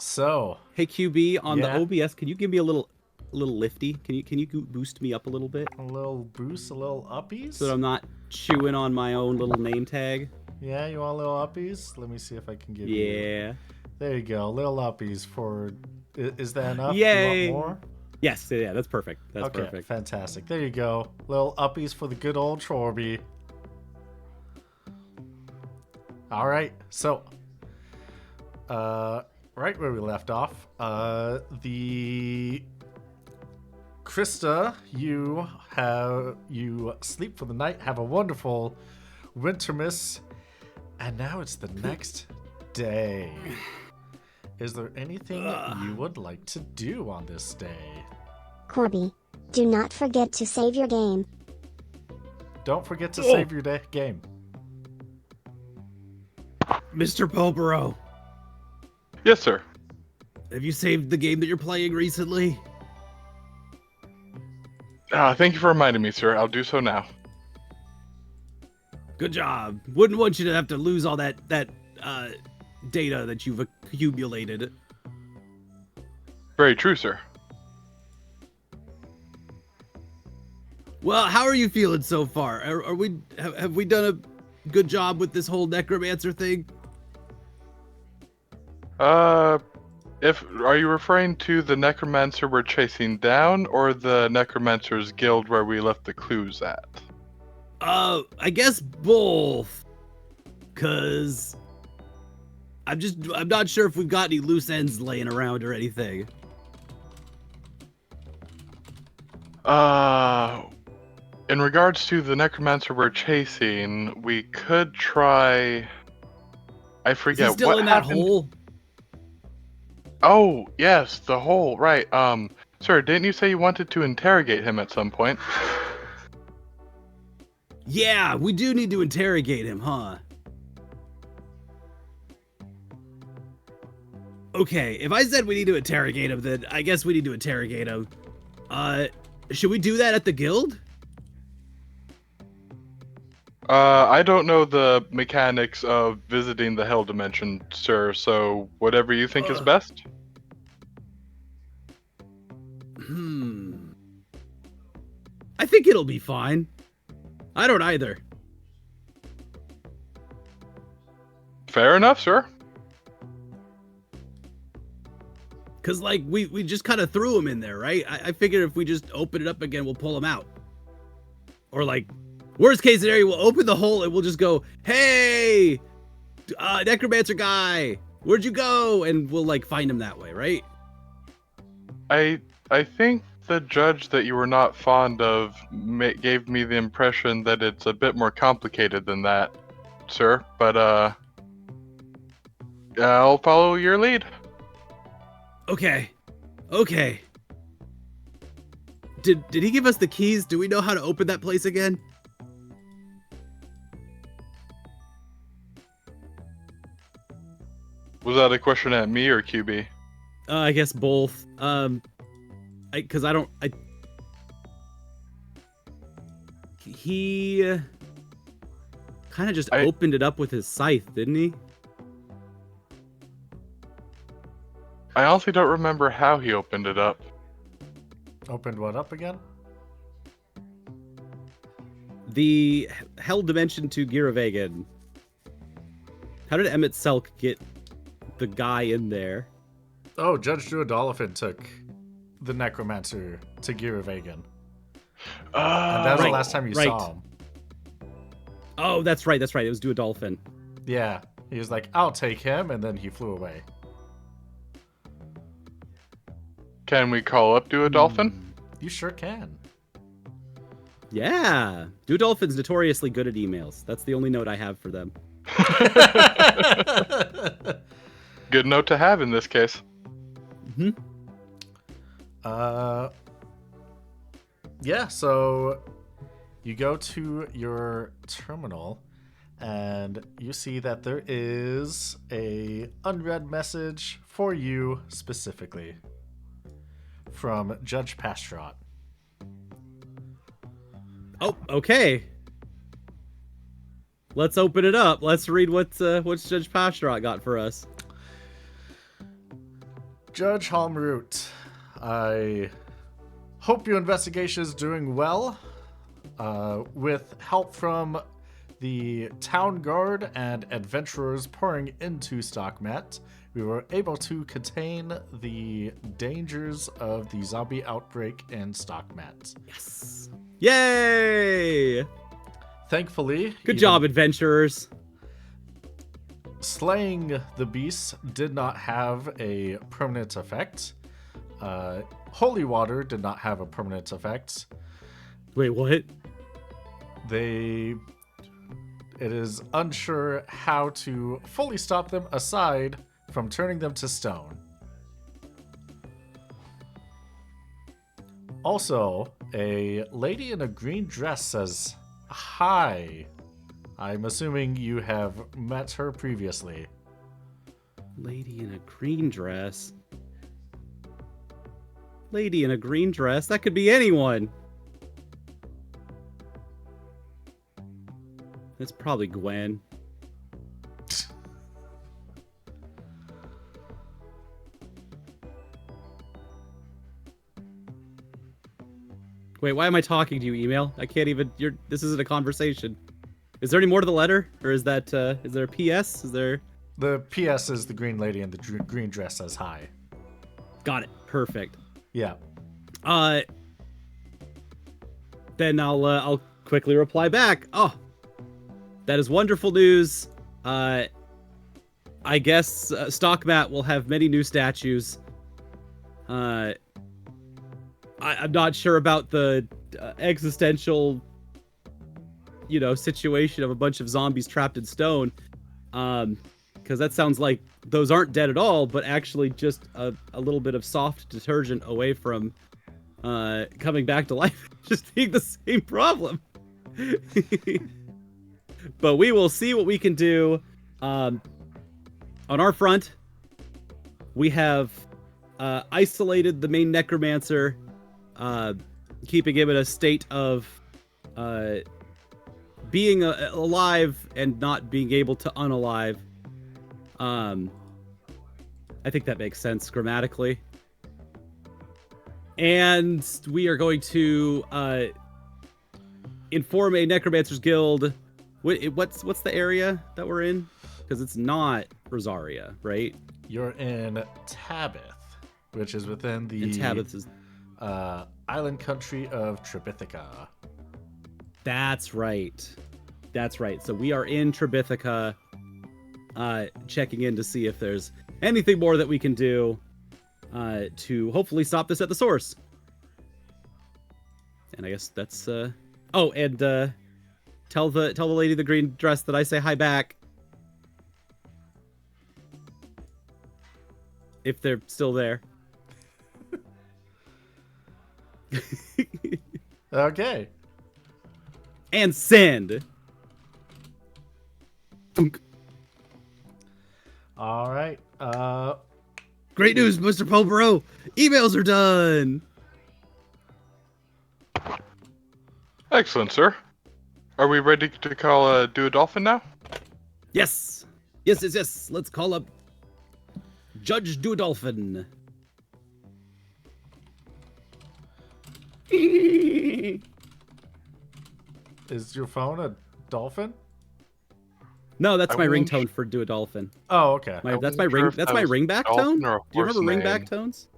So, Hey QB, on the yeah, OBS, can you give me a little lifty? Can you boost me up a little bit a little boost, a little so that uppies. I'm not chewing on my own little name tag? Yeah, you want a little uppies? Let me see if I can give you. Yeah. There you go, little uppies for. Is that enough? Do you want Yay. more? Yes, yeah, that's perfect. That's Okay, perfect. fantastic. There you go, little uppies for the good old Chorby. All right, so, uh, right where we left off, the Crysta, you sleep for the night, have a wonderful winter miss, and now it's the next day. Is there anything you would like to do on this day? Corby, do not forget to save your game. Don't forget to Oh. save your game. Mr. Popero, Yes, sir. have you saved the game that you're playing recently? Thank you for reminding me, sir. I'll do so now. Good job. Wouldn't want you to have to lose all that data that you've accumulated. Very true, sir. Well, how are you feeling so far? Have we done a good job with this whole necromancer thing? Are you referring to the necromancer we're chasing down, or the necromancer's guild where we left the clues at? I guess both. Cause I'm not sure if we've got any loose ends laying around or anything. In regards to the necromancer we're chasing, we could try. I Is forget he still what in that happened. hole? Oh, yes, the hole. Right. Sir, didn't you say you wanted to interrogate him at some point? Yeah, we do need to interrogate him, huh? Okay, if I said we need to interrogate him, then I guess we need to interrogate him. Should we do that at the guild? I don't know the mechanics of visiting the Hell Dimension, sir, so whatever you think is best. I think it'll be fine. I don't either. Fair enough, sir. Cause like we just kind of threw him in there, right? I figured if we just open it up again, we'll pull him out. Or like, worst case scenario, we'll open the hole and we'll just go, "Hey, necromancer guy, where'd you go?" And we'll like find him that way, right? I think the judge that you were not fond of gave me the impression that it's a bit more complicated than that, sir. But I'll follow your lead. Okay. Did he give us the keys? Do we know how to open that place again? Was that a question at me or QB? I guess both. He kind of just opened it up with his scythe, didn't he? I honestly don't remember how he opened it up. Opened what up again? The Hell Dimension to Giravegan. How did Emmett Selk get the guy in there? Oh, Judge Drew Adolphin took the necromancer to Giravegan. And that was the last time you saw him. Oh, that's right. It was Duodolphin. Yeah, he was like, "I'll take him," and then he flew away. Can we call up Duodolphin? You sure can. Yeah. Duodolphin's notoriously good at emails. That's the only note I have for them. Good note to have in this case. Yeah, so you go to your terminal and you see that there is a unread message for you specifically from Judge Pastrot. Oh, okay. Let's open it up. Let's read what Judge Pastrot got for us. Judge Halmroot, I hope your investigation is doing well. With help from the town guard and adventurers pouring into Stockmet, we were able to contain the dangers of the zombie outbreak in Stockmet. Yes. Yay! Thankfully, Good job, adventurers. Slaying the beasts did not have a permanent effect. Holy water did not have a permanent effect. Wait, what? It is unsure how to fully stop them aside from turning them to stone. Also, a lady in a green dress says, "Hi." I'm assuming you have met her previously. Lady in a green dress. Lady in a green dress? That could be anyone. It's probably Gwen. Wait, why am I talking to you, email? I can't even. This isn't a conversation. Is there any more to the letter, or is that? Is there a PS? Is there? The PS is the green lady in the green dress says hi. Got it. Perfect. Yeah. Then I'll quickly reply back. Oh, that is wonderful news. I guess Stockmat will have many new statues. I'm not sure about the existential, situation of a bunch of zombies trapped in stone. Because that sounds like those aren't dead at all, but actually just a little bit of soft detergent away from coming back to life, just being the same problem. But we will see what we can do. On our front, we have isolated the main necromancer, keeping him in a state of being alive and not being able to unalive. I think that makes sense grammatically. And we are going to inform a necromancer's guild. What's the area that we're in? Because it's not Rosaria, right? You're in Tabith, which is within the And Tabith is... island country of Trebithica. That's right. So we are in Trebithica, checking in to see if there's anything more that we can do to hopefully stop this at the source. And I guess that's oh, and tell the lady in the green dress that I say hi back. If they're still there. Okay. And send. All right. Great news, Mr. Polbro. Emails are done. Excellent, sir. Are we ready to call Do a Dolphin now? Yes. Let's call up Judge Duodolphin. Is your phone a dolphin? No, that's I my wasn't ringtone for Duodolphin. Oh, okay. That's my ring. That's my ringback tone. Do you remember ringback tones?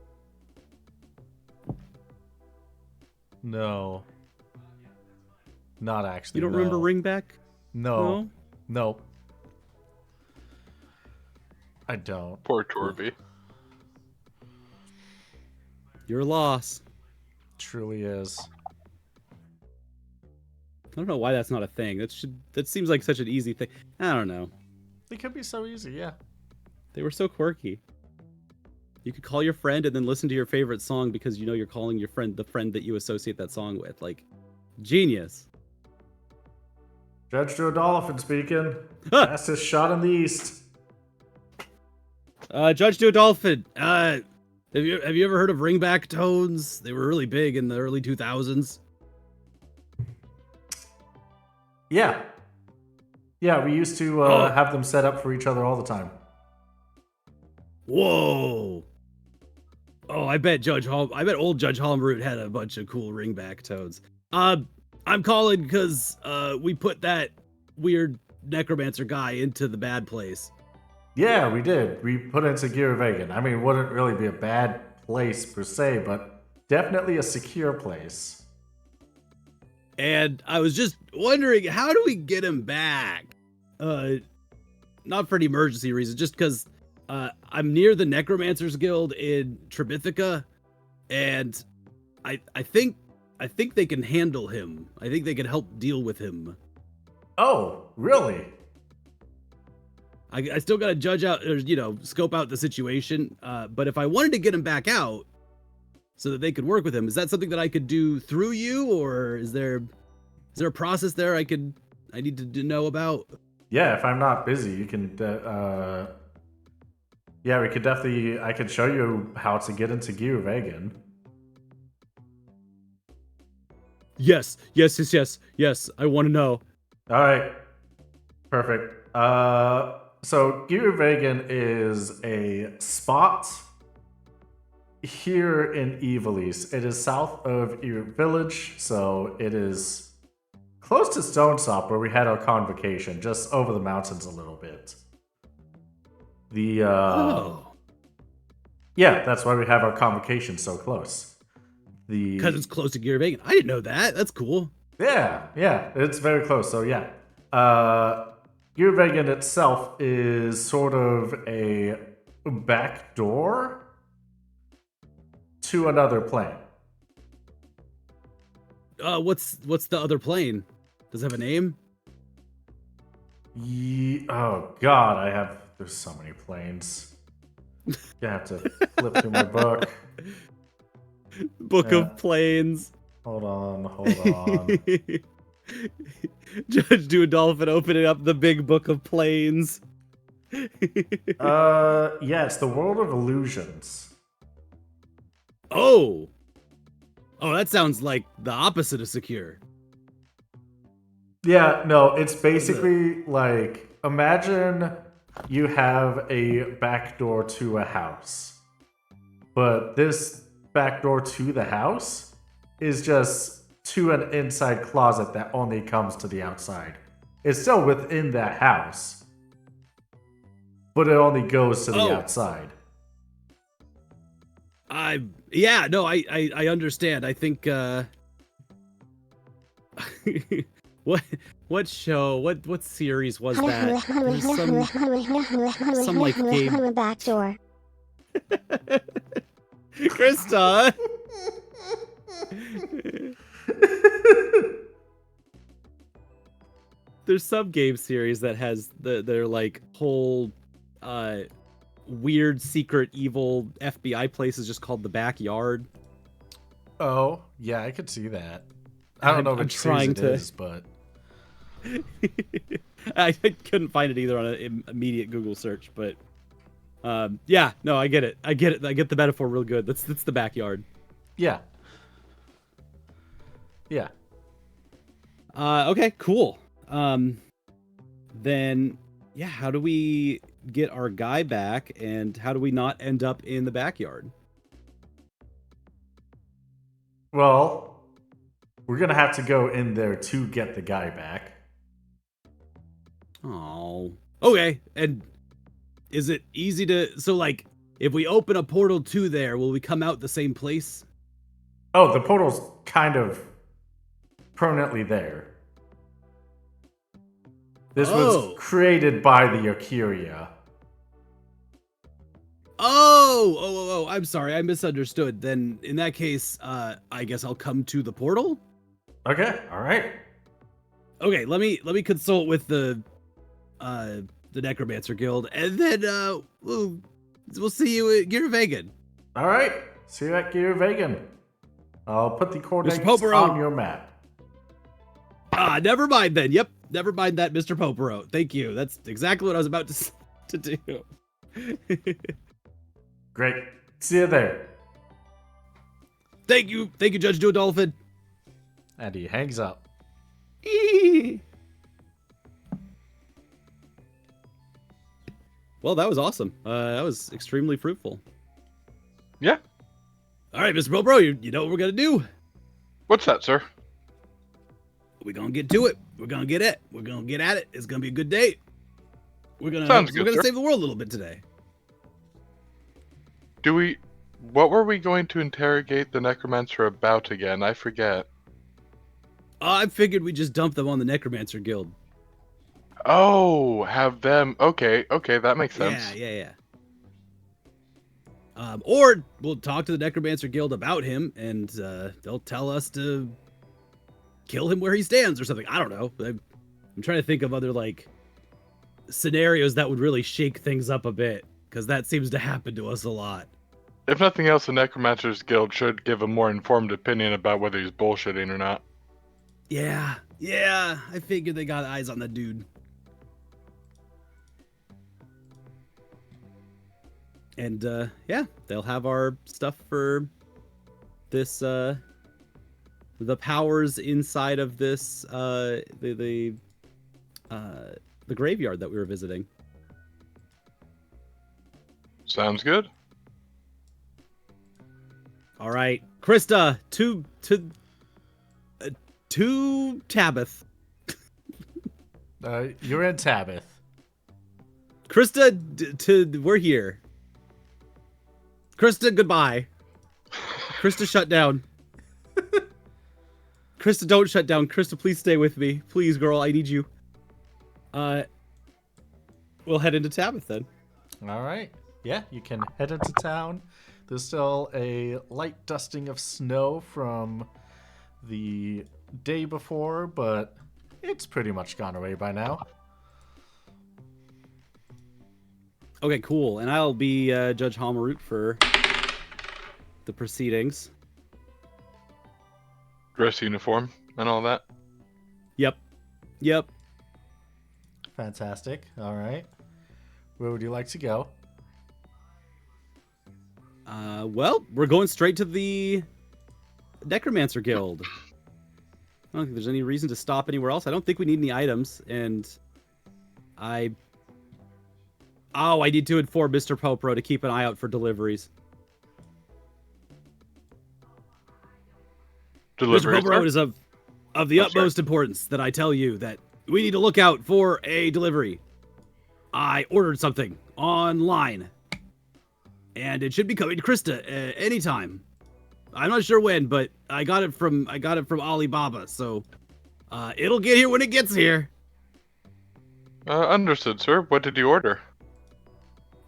No. Not actually. You don't no. remember ringback? No. Nope. I don't. Poor Torby. Your loss. Truly is. I don't know why that's not a thing. That seems like such an easy thing. I don't know. It could be so easy, yeah. They were so quirky. You could call your friend and then listen to your favorite song because you know you're calling your friend the friend that you associate that song with. Like, genius. Judge Duodolphin speaking. Fastest shot in the east. Judge Duodolphin, have you ever heard of ringback tones? They were really big in the early 2000s. Yeah. Yeah, we used to have them set up for each other all the time. Whoa. Oh, I bet old Judge Holmroot had a bunch of cool ringback toads. I'm calling because we put that weird necromancer guy into the bad place. Yeah, we did. We put into Vegan. I mean, it wouldn't really be a bad place per se, but definitely a secure place. And I was just wondering, how do we get him back? Not for an emergency reason, just because I'm near the Necromancers Guild in Trebithica, and I think they can handle him. I think they can help deal with him. Oh, really? I still got to judge out, or scope out the situation. But if I wanted to get him back out, so that they could work with him, is that something that I could do through you, or is there a process there I need to know about? Yeah, if I'm not busy, you can. Yeah, we could definitely. I could show you how to get into Vegan. Yes. I want to know. All right, perfect. So Vegan is a spot here in Evilise. It is south of your village, so it is close to Stonesop, where we had our convocation, just over the mountains a little bit. Yeah, that's why we have our convocation so close. Because it's close to Gear Vegan. I didn't know that. That's cool. Yeah, it's very close. So yeah, Gear Vegan itself is sort of a back door to another plane. What's the other plane? Does it have a name? Oh God, there's so many planes. I have to flip through my book. Book of Planes. Hold on. Judge Duodolphin opening up the big book of planes. Yeah, it's the World of Illusions. Oh, that sounds like the opposite of secure. Yeah, no, it's basically like, imagine you have a back door to a house, but this back door to the house is just to an inside closet that only comes to the outside. It's still within that house, but it only goes to the outside. I understand. I think what show, what series was that? Some like game. Backdoor. Crysta. There's some game series that has their like whole weird secret evil FBI place is just called the Backyard. Oh, yeah, I could see that. I don't know which series it is, but I couldn't find it either on an immediate Google search, but yeah, no, I get it. I get the metaphor real good. That's the Backyard. Yeah. Okay, cool. Then yeah, how do we get our guy back, and how do we not end up in the backyard? Well, we're gonna have to go in there to get the guy back. Oh, okay. And is it easy to, so like, if we open a portal to there, will we come out the same place? Oh, the portal's kind of permanently there. This was created by the Akiria. Oh, I'm sorry, I misunderstood. Then in that case, I guess I'll come to the portal? Okay, all right. Okay, let me consult with the Necromancer Guild, and then we'll see you at Gear Vegan. All right, see you at Gear Vegan. I'll put the coordinates on your map. Never mind then. Yep, never mind that, Mr. Popero. Thank you. That's exactly what I was about to do. Great. See you there. Thank you, Judge Duodolphin. And he hangs up. Well, that was awesome. That was extremely fruitful. Yeah. All right, Mr. Bro, you know what we're gonna do? What's that, sir? We're gonna get to it. We're gonna get it. We're gonna get at it. It's gonna be a good day. We're gonna Sounds good, sir. save the world a little bit today. What were we going to interrogate the necromancer about again? I forget. I figured we just dump them on the Necromancer Guild. Oh, have them. Okay, that makes sense. Yeah. Or we'll talk to the Necromancer Guild about him, and they'll tell us to kill him where he stands or something. I don't know. I'm trying to think of other like scenarios that would really shake things up a bit, because that seems to happen to us a lot. If nothing else, the Necromancer's Guild should give a more informed opinion about whether he's bullshitting or not. Yeah. I figured they got eyes on the dude. And yeah, they'll have our stuff for this the powers inside of this the graveyard that we were visiting. Sounds good. All right, Crysta, to Tabith. You're in Tabith. Crysta, we're here. Crysta, goodbye. Crysta, shut down. Crysta, don't shut down. Crysta, please stay with me. Please, girl, I need you. We'll head into Tabith then. All right. Yeah, you can head into town. There's still a light dusting of snow from the day before, but it's pretty much gone away by now. Okay, cool. And I'll be Judge Halmarut for the proceedings. Dress uniform and all that. Yep. Fantastic. All right. Where would you like to go? Well, we're going straight to the Necromancer Guild. I don't think there's any reason to stop anywhere else. I don't think we need any items, and I need to inform Mr. Popro to keep an eye out for deliveries. Delivery, Mr. Popro, it is of the utmost importance that I tell you that we need to look out for a delivery. I ordered something online, and it should be coming to Crysta anytime. I'm not sure when, but I got it from Alibaba, so it'll get here when it gets here. Understood, sir. What did you order?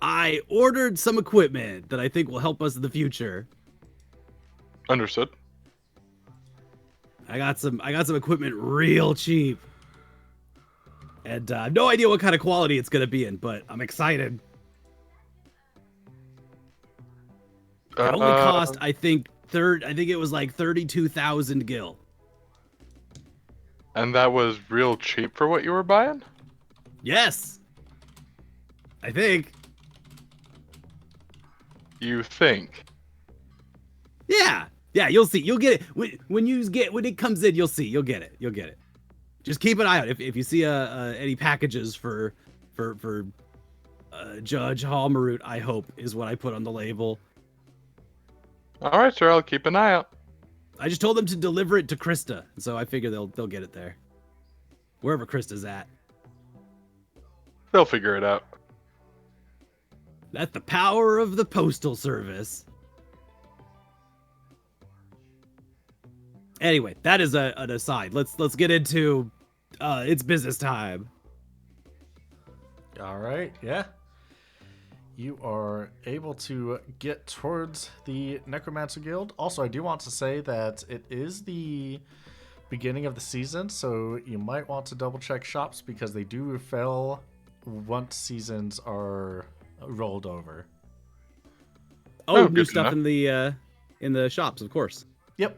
I ordered some equipment that I think will help us in the future. Understood. I got some equipment real cheap. And I have no idea what kind of quality it's gonna be in, but I'm excited. It only cost, I think it was like 32,000 gil. And that was real cheap for what you were buying? Yes. I think. You think? Yeah, you'll see. You'll get it when it comes in. You'll see. You'll get it. Just keep an eye out if you see any packages for Judge Halmarut. I hope is what I put on the label. All right, sir. I'll keep an eye out. I just told them to deliver it to Crysta, so I figure they'll get it there, wherever Crysta's at. They'll figure it out. That's the power of the postal service. Anyway, that is an aside. Let's get into it's business time. All right. Yeah. You are able to get towards the Necromancer Guild. Also, I do want to say that it is the beginning of the season, so you might want to double check shops because they do fail once seasons are rolled over. Oh, new stuff in the shops, of course. Yep.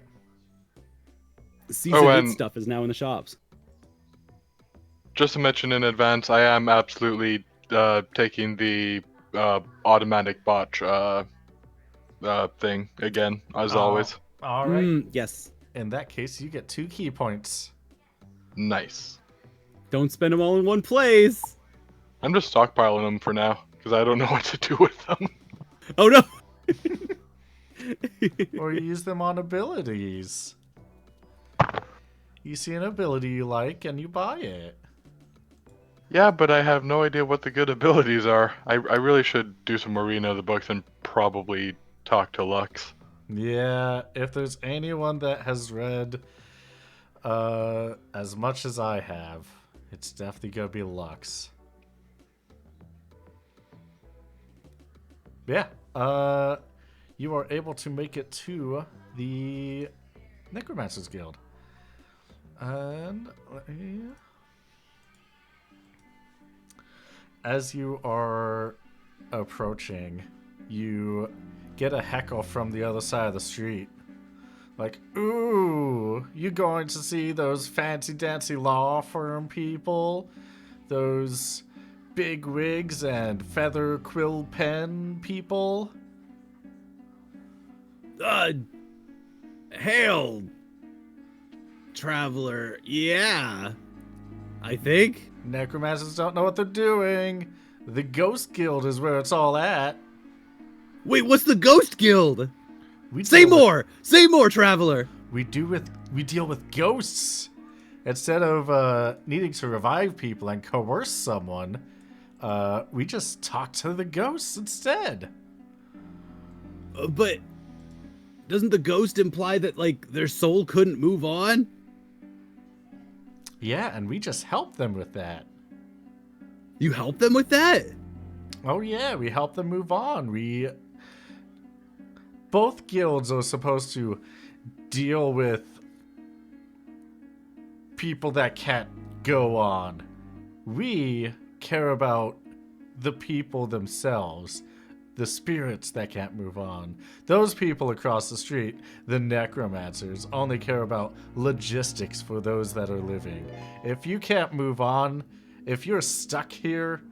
Season 8 stuff is now in the shops. Just to mention in advance, I am absolutely taking the automatic botch thing again, as always. All right. Yes. In that case, you get 2 key points. Nice. Don't spend them all in one place. I'm just stockpiling them for now, because I don't know what to do with them. Oh, no. or you use them on abilities. You see an ability you like and you buy it. Yeah, but I have no idea what the good abilities are. I really should do some more reading of the books and probably talk to Lux. Yeah, if there's anyone that has read as much as I have, it's definitely gonna be Lux. Yeah, you are able to make it to the Necromancers Guild. And as you are approaching, you get a heckle from the other side of the street. Like, ooh, you going to see those fancy dancy law firm people? Those big wigs and feather quill pen people? Hail, traveler. Yeah, I think. Necromancers don't know what they're doing. The Ghost Guild is where it's all at. Wait, what's the Ghost Guild? We Say deal with- more! Say more, traveler! We deal with ghosts. Instead of needing to revive people and coerce someone, we just talk to the ghosts instead. But doesn't the ghost imply that, like, their soul couldn't move on? Yeah, and we just help them with that. You help them with that? Oh yeah, we help them move on. Both guilds are supposed to deal with people that can't go on. We care about the people themselves, the spirits that can't move on. Those people across the street, the necromancers, only care about logistics for those that are living. If you can't move on, if you're stuck here,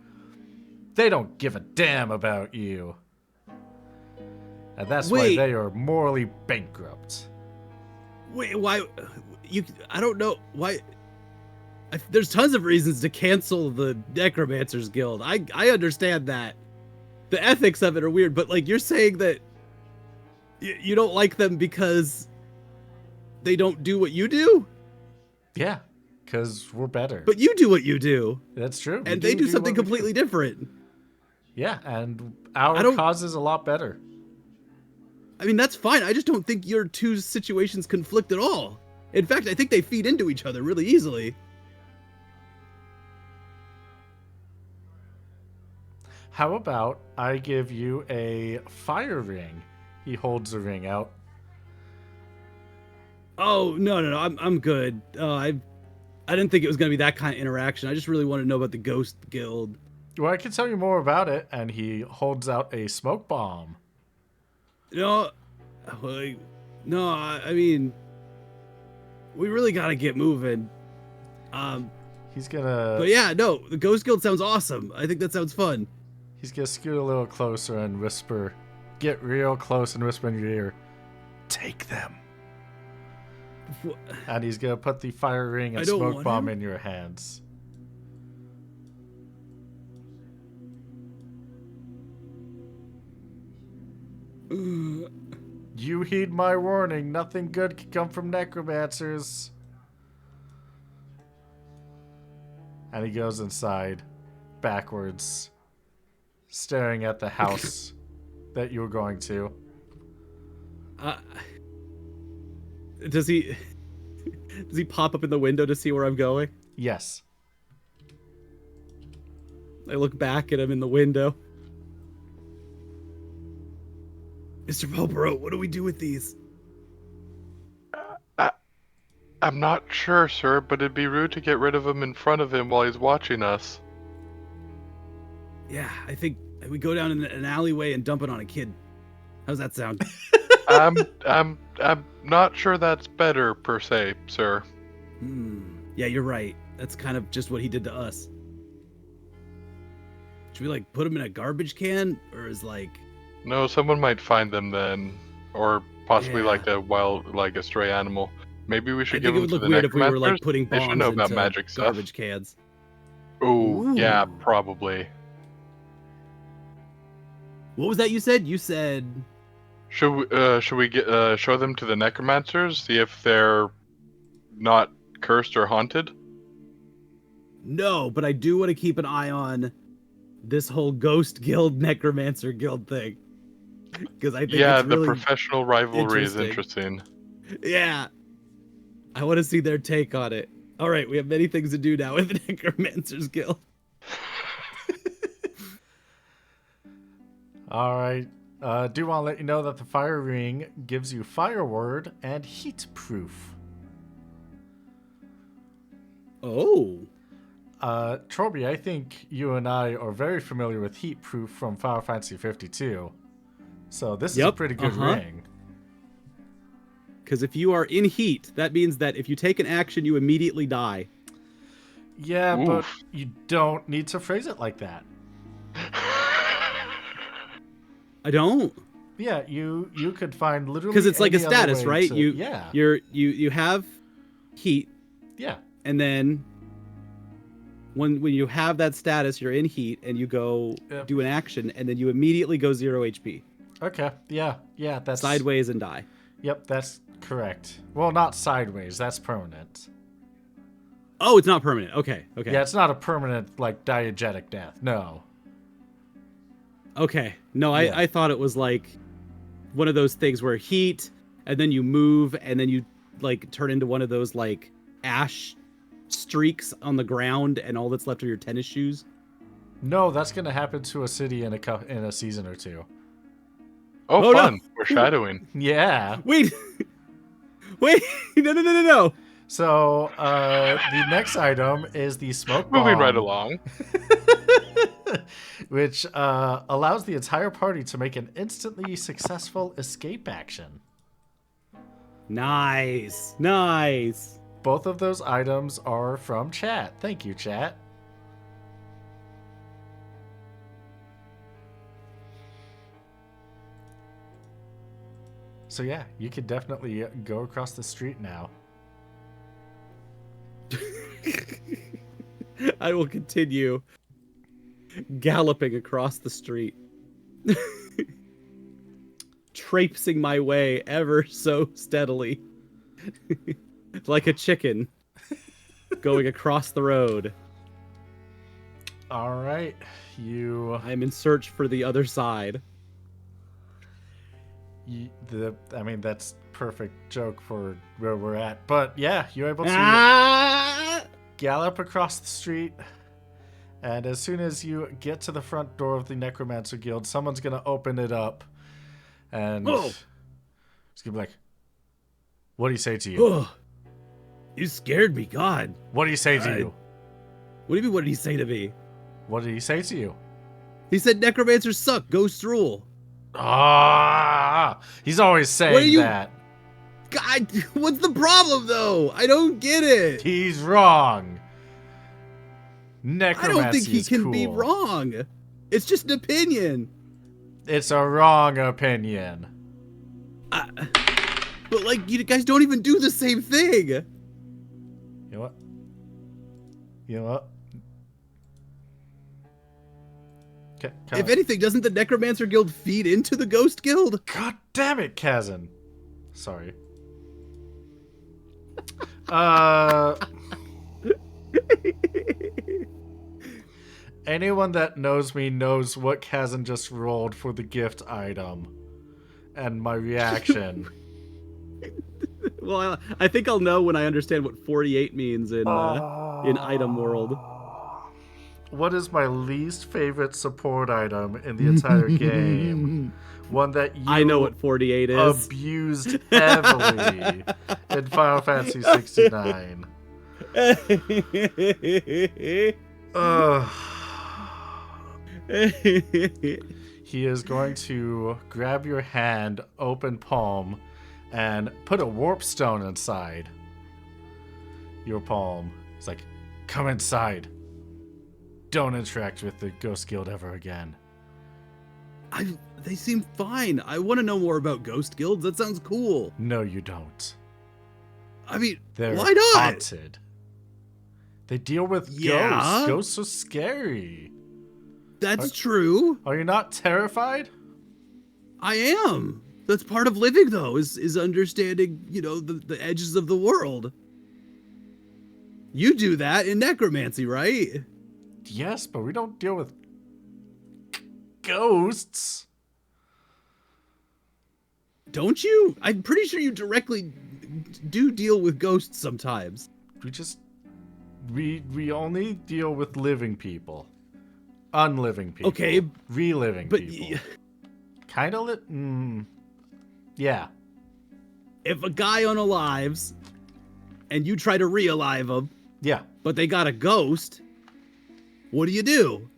they don't give a damn about you. And that's why they are morally bankrupt. Wait, why? I don't know why. There's tons of reasons to cancel the Necromancers Guild. I understand that. The ethics of it are weird, but like you're saying that you don't like them because they don't do what you do? Yeah, because we're better. But you do what you do. That's true. And they do something completely different. Yeah, and our cause is a lot better. I mean, that's fine. I just don't think your two situations conflict at all. In fact, I think they feed into each other really easily. How about I give you a fire ring? He holds a ring out. Oh, no, I'm good. I didn't think it was going to be that kind of interaction. I just really want to know about the Ghost Guild. Well, I can tell you more about it. And he holds out a smoke bomb. No, I mean, we really got to get moving. He's gonna... But yeah, no, the Ghost Guild sounds awesome. I think that sounds fun. He's gonna scoot a little closer and whisper, get real close and whisper in your ear, take them. And he's gonna put the fire ring and smoke bomb in your hands. You heed my warning. Nothing good can come from necromancers. And he goes inside, backwards, staring at the house that you were going to. Does he pop up in the window to see where I'm going? Yes. I look back at him in the window. Mr. Popero, what do we do with these? I'm not sure, sir, but it'd be rude to get rid of him in front of him while he's watching us. Yeah, I think we go down in an alleyway and dump it on a kid. How's that sound? I'm not sure that's better, per se, sir. Yeah, you're right. That's kind of just what he did to us. Should we, like, put him in a garbage can? Or is, like... No, someone might find them then. Or possibly, like, a stray animal. Maybe we should give them to the necromancers. I think it would look weird if we were, like, putting bombs should know about into magic garbage stuff. cans. Ooh, yeah, probably. What was that you said? You said... Should we get show them to the necromancers? See if they're not cursed or haunted? No, but I do want to keep an eye on this whole Ghost Guild, Necromancer Guild thing. Because I think Yeah, it's the really professional rivalry is interesting. Yeah. I want to see their take on it. All right, we have many things to do now with the Necromancers Guild. All right. Do want to let you know that the fire ring gives you fire ward and heat proof. Oh. Torby, I think you and I are very familiar with heat proof from Final Fantasy 52. So this is a pretty good ring. Because if you are in heat, that means that if you take an action, you immediately die. Yeah, Oof. but you don't need to phrase it like that. I don't. Yeah, you could find literally Because it's like a any other status, way right? to- You have heat, yeah. and then when you have that status, you're in heat, and you go do an action, and then you immediately go 0 HP. Okay. Yeah. That's Sideways and die. Yep, that's correct. Well, not sideways. That's permanent. Oh, it's not permanent. Okay. Yeah, it's not a permanent like diegetic death. No. Okay. No, Yeah. I thought it was like one of those things where heat, and then you move, and then you like turn into one of those like ash streaks on the ground, and all that's left are your tennis shoes. No, that's gonna happen to a city in a season or two. Oh, Oh, no. fun! We're shadowing. Yeah. Wait, no. So the next item is the smoke bomb. Moving right along. Which allows the entire party to make an instantly successful escape action. Nice. Both of those items are from chat. Thank you, chat. So yeah, you can definitely go across the street now. I will continue galloping across the street, traipsing my way ever so steadily, like a chicken going across the road. All right, I'm in search for the other side. I mean, that's perfect joke for where we're at. But yeah, you're able to gallop across the street. And as soon as you get to the front door of the Necromancer Guild, someone's going to open it up. And it's going to be like, what do you say to you? Oh, you scared me, God. What do you say to you? What do you mean, what did he say to me? What did he say to you? He said necromancers suck, ghosts rule. Ah, he's always saying that. God, what's the problem, though? I don't get it. He's wrong. Necromancy I don't think he is can cool. be wrong. It's just an opinion. It's a wrong opinion. But, like, you guys don't even do the same thing. You know what? Okay, If anything, doesn't the Necromancer Guild feed into the Ghost Guild? God damn it, Kazan. Sorry. Anyone that knows me knows what Kazan just rolled for the gift item. And my reaction. Well, I think I'll know when I understand what 48 means in item world. What is my least favorite support item in the entire game? One that you I know what 48 is. abused heavily in Final Fantasy 69. He is going to grab your hand, open palm, and put a warp stone inside your palm. It's like, come inside. Don't interact with the Ghost Guild ever again. They seem fine. I want to know more about Ghost Guilds. That sounds cool. No, you don't. I mean, They're why not? haunted. They deal with Yeah? ghosts. Ghosts are scary. That's true. Are you not terrified? I am. That's part of living, though, is understanding, the edges of the world. You do that in necromancy, right? Yes, but we don't deal with ghosts. Don't you? I'm pretty sure you directly do deal with ghosts sometimes. We only deal with living people. Unliving people. Okay, Reliving but people. Kind of yeah. if a guy unalives and you try to re-alive him, Yeah. but they got a ghost, what do?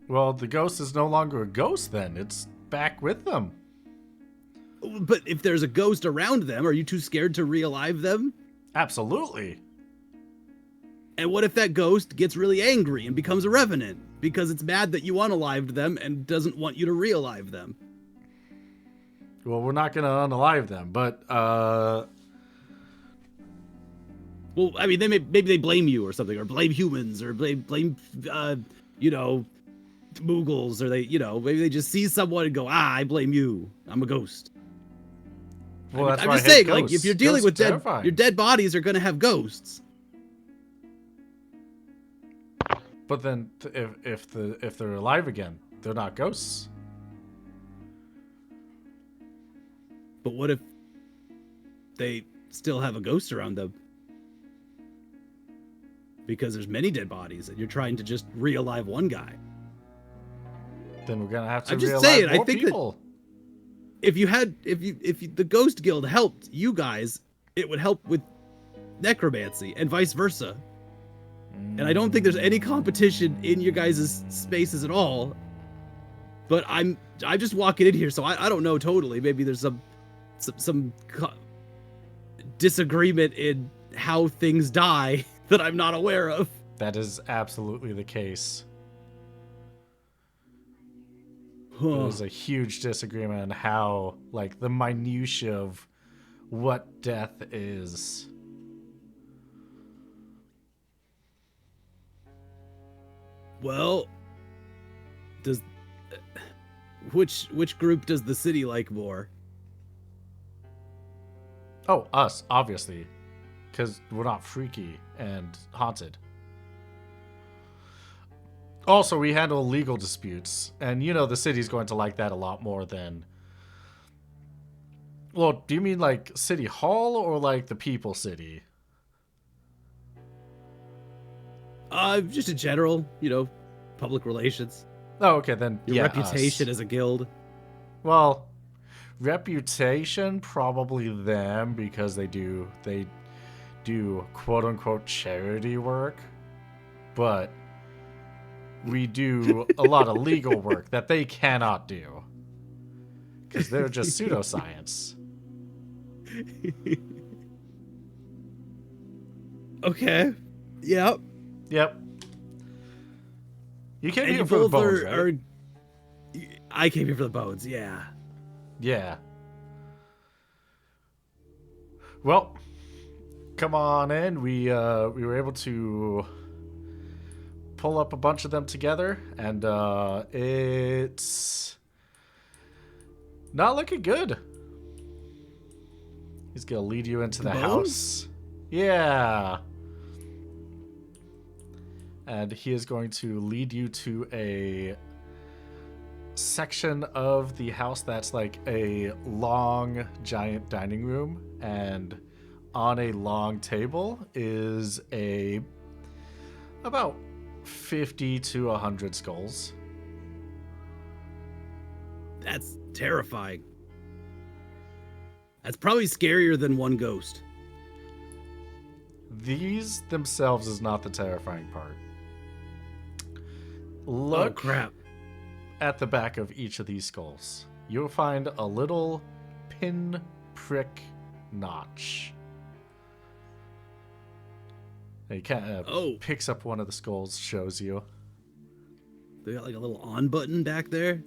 Well, the ghost is no longer a ghost then. It's back with them. But if there's a ghost around them, are you too scared to re-alive them? Absolutely. And what if that ghost gets really angry and becomes a revenant because it's mad that you unalived them and doesn't want you to re-alive them? Well, we're not going to unalive them, but Well, I mean, maybe they blame you or something, or blame humans, or blame Moogles, or maybe they just see someone and go, I blame you. I'm a ghost. well, that's I'm why just I hate saying, like, ghosts. if you're dealing Ghosts with are your terrifying. dead bodies are gonna have ghosts. But then, if they're alive again, they're not ghosts. But what if they still have a ghost around them? Because there's many dead bodies, and you're trying to just re-alive one guy. Then we're gonna have to I'm just realize saying, I more think that- people. If the Ghost Guild helped you guys, it would help with necromancy and vice versa. And I don't think there's any competition in your guys' spaces at all. But I'm just walking in here, so I don't know totally. Maybe there's some disagreement in how things die that I'm not aware of. That is absolutely the case. Huh. There's a huge disagreement on how, like, the minutia of what death is. Well, which group does the city like more? Oh, us, obviously. Because we're not freaky and haunted. Also, we handle legal disputes. And, the city's going to like that a lot more than... Well, do you mean, like, City Hall or, like, the People City? Just in general, public relations. Oh, okay, then, Your yeah, reputation us. as a guild. Well, reputation, probably them, because they do quote-unquote charity work. But we do a lot of legal work that they cannot do. Because they're just pseudoscience. Okay. Yep. Yep. You came And here you for the both bones, right? I came here for the bones, yeah. Yeah. Well, come on in. We were able to pull up a bunch of them together, and it's not looking good. He's gonna lead you into the house. Yeah. And he is going to lead you to a section of the house that's like a long, giant dining room. And on a long table is about 50 to 100 skulls. That's terrifying. That's probably scarier than one ghost. These themselves is not the terrifying part. Oh, Look crap. at the back of each of these skulls. You'll find a little pin prick notch. He kind of picks up one of the skulls, shows you. They got like a little on button back there.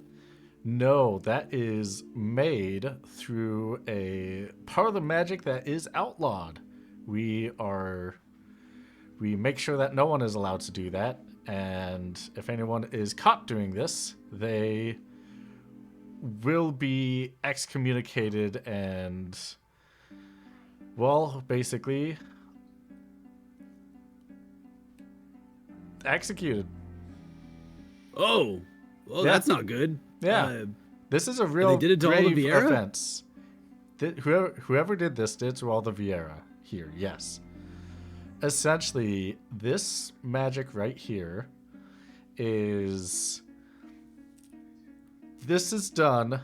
No, that is made through a part of the magic that is outlawed. We make sure that no one is allowed to do that, and if anyone is caught doing this, they will be excommunicated and, well, basically executed. Oh, well, Yeah. that's not good. Yeah. This is a they real did it to all the grave Vieira? offense. Whoever did this did to all the Vieira here, yes. Essentially, this magic right here is... This is done.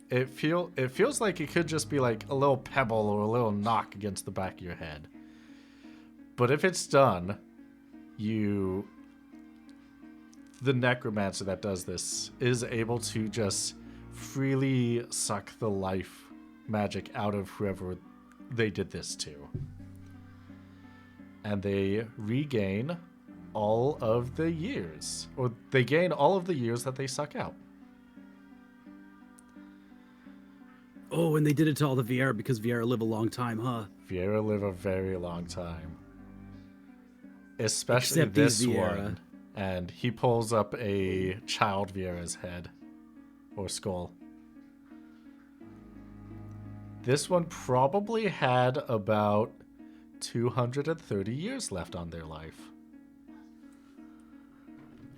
It feels like it could just be like a little pebble or a little knock against the back of your head. But if it's done, the necromancer that does this is able to just freely suck the life magic out of whoever they did this to. And they regain all of the years. Or they gain all of the years that they suck out. Oh, and they did it to all the Vieira because Vieira live a long time, huh? Vieira live a very long time. Especially Except these this Vieira. one. And he pulls up a child Vieira's head. Or skull. This one probably had about 230 years left on their life.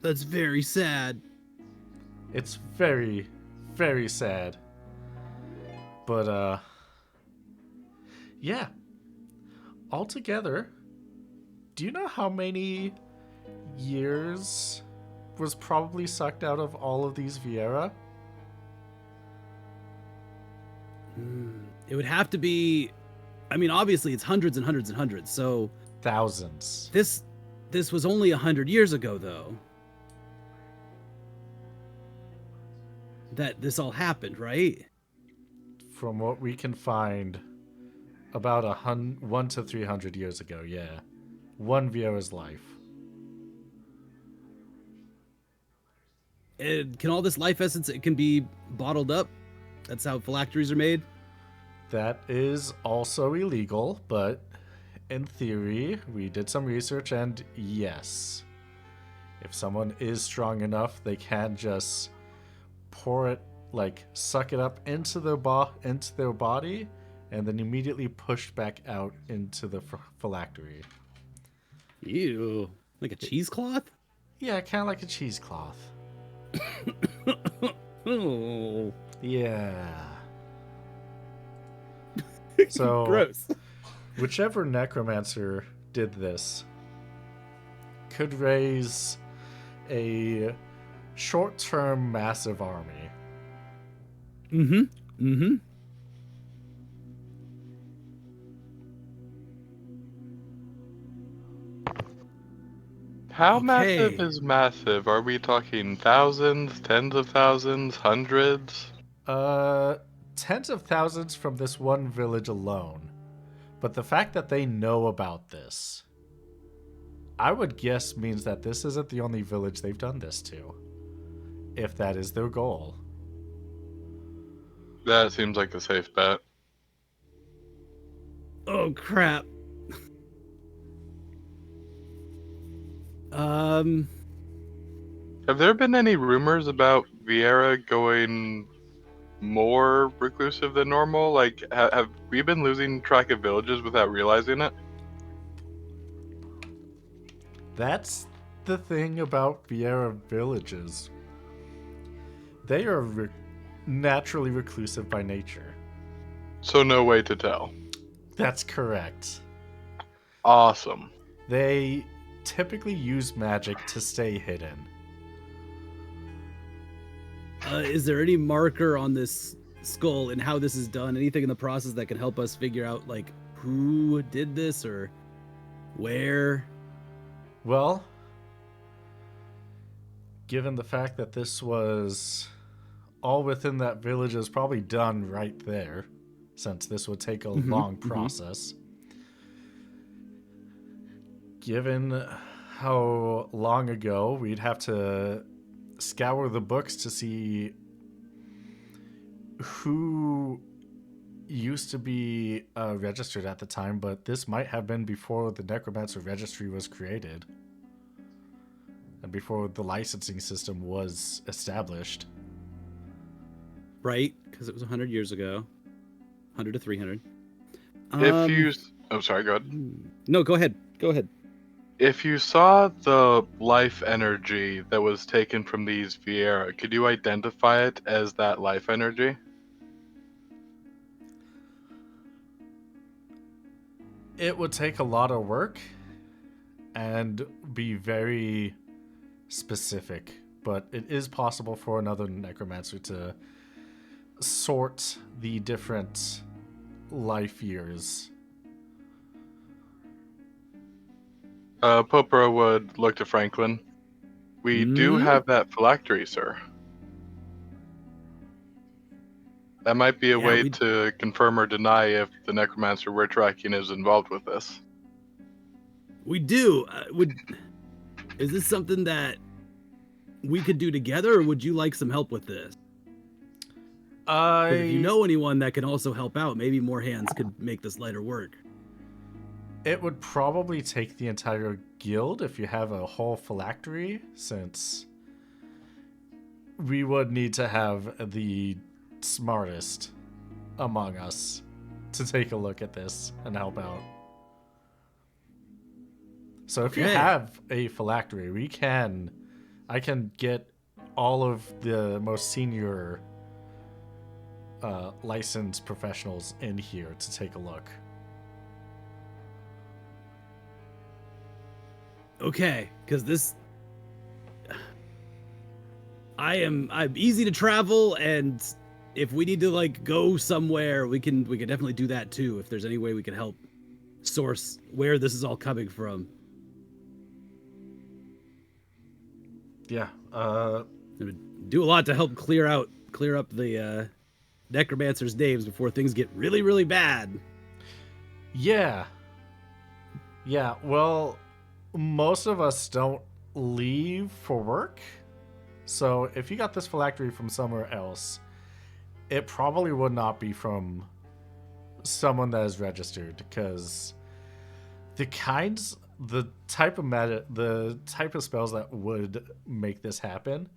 That's very sad. It's very, very sad. But, yeah. Altogether, do you know how many years was probably sucked out of all of these Vieira? It would have to be, I mean, obviously it's hundreds and hundreds and hundreds. So Thousands. this was only 100 years ago, though, that this all happened, right? From what we can find, about 1 to 300 years ago, yeah. One Vieira's life. And can all this life essence, it can be bottled up? That's how phylacteries are made? That is also illegal, but in theory, we did some research and yes. If someone is strong enough, they can just pour it, like suck it up into their body and then immediately push back out into the phylactery. Ew. Like a cheesecloth? Yeah, kind of like a cheesecloth. Oh. Yeah. So, Gross. whichever necromancer did this could raise a short-term massive army. Mm-hmm. How Okay. massive is massive? Are we talking thousands, tens of thousands, hundreds? Tens of thousands from this one village alone. But the fact that they know about this, I would guess means that this isn't the only village they've done this to. If that is their goal. That seems like a safe bet. Oh, crap. Have there been any rumors about Vieira going more reclusive than normal? Like, have we been losing track of villages without realizing it? That's the thing about Vieira villages. They are naturally reclusive by nature. So no way to tell. That's correct. Awesome. They typically use magic to stay hidden. Is there any marker on this skull and how this is done? Anything in the process that can help us figure out, like, who did this or where? Well, given the fact that this was all within that village, is probably done right there, since this would take a long process. Given how long ago, we'd have to scour the books to see who used to be registered at the time, but this might have been before the Necromancer Registry was created and before the licensing system was established. right? Because it was 100 years ago. 100 to 300. If you, oh sorry, go ahead. No, go ahead. Go ahead. If you saw the life energy that was taken from these Vieira, could you identify it as that life energy? It would take a lot of work and be very specific, but it is possible for another necromancer to sort the different life years. Popera would look to Franklin. We do have that phylactery, sir. That might be a way to confirm or deny if the necromancer we're tracking is involved with this. We do. Is this something that we could do together, or would you like some help with this? If you know anyone that can also help out, maybe more hands could make this lighter work. It would probably take the entire guild if you have a whole phylactery, since we would need to have the smartest among us to take a look at this and help out. So if you have a phylactery, I can get all of the most senior licensed professionals in here to take a look. Okay, because I'm easy to travel, and if we need to like go somewhere, we can definitely do that too. If there's any way we can help source where this is all coming from. Yeah. It would do a lot to help clear up the necromancers' names before things get really, really bad. Yeah. Yeah, well, most of us don't leave for work. So if you got this phylactery from somewhere else, it probably would not be from someone that is registered, because the type of spells that would make this happen,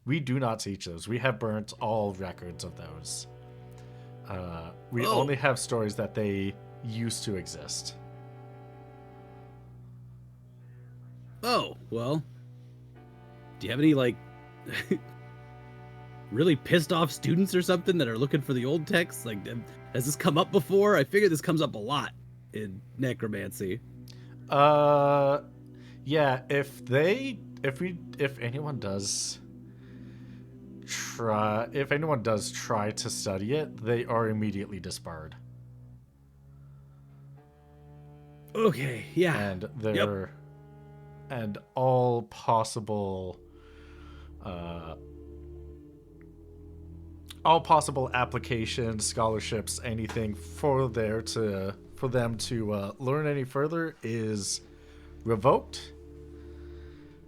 we do not teach those. We have burnt all records of those. We only have stories that they used to exist. Oh, well. Do you have any, like, really pissed off students or something that are looking for the old texts? Like, has this come up before? I figure this comes up a lot in necromancy. Yeah, if anyone does try to study it, they are immediately disbarred. Okay, yeah. And and all possible applications, scholarships, anything for them to learn any further is revoked,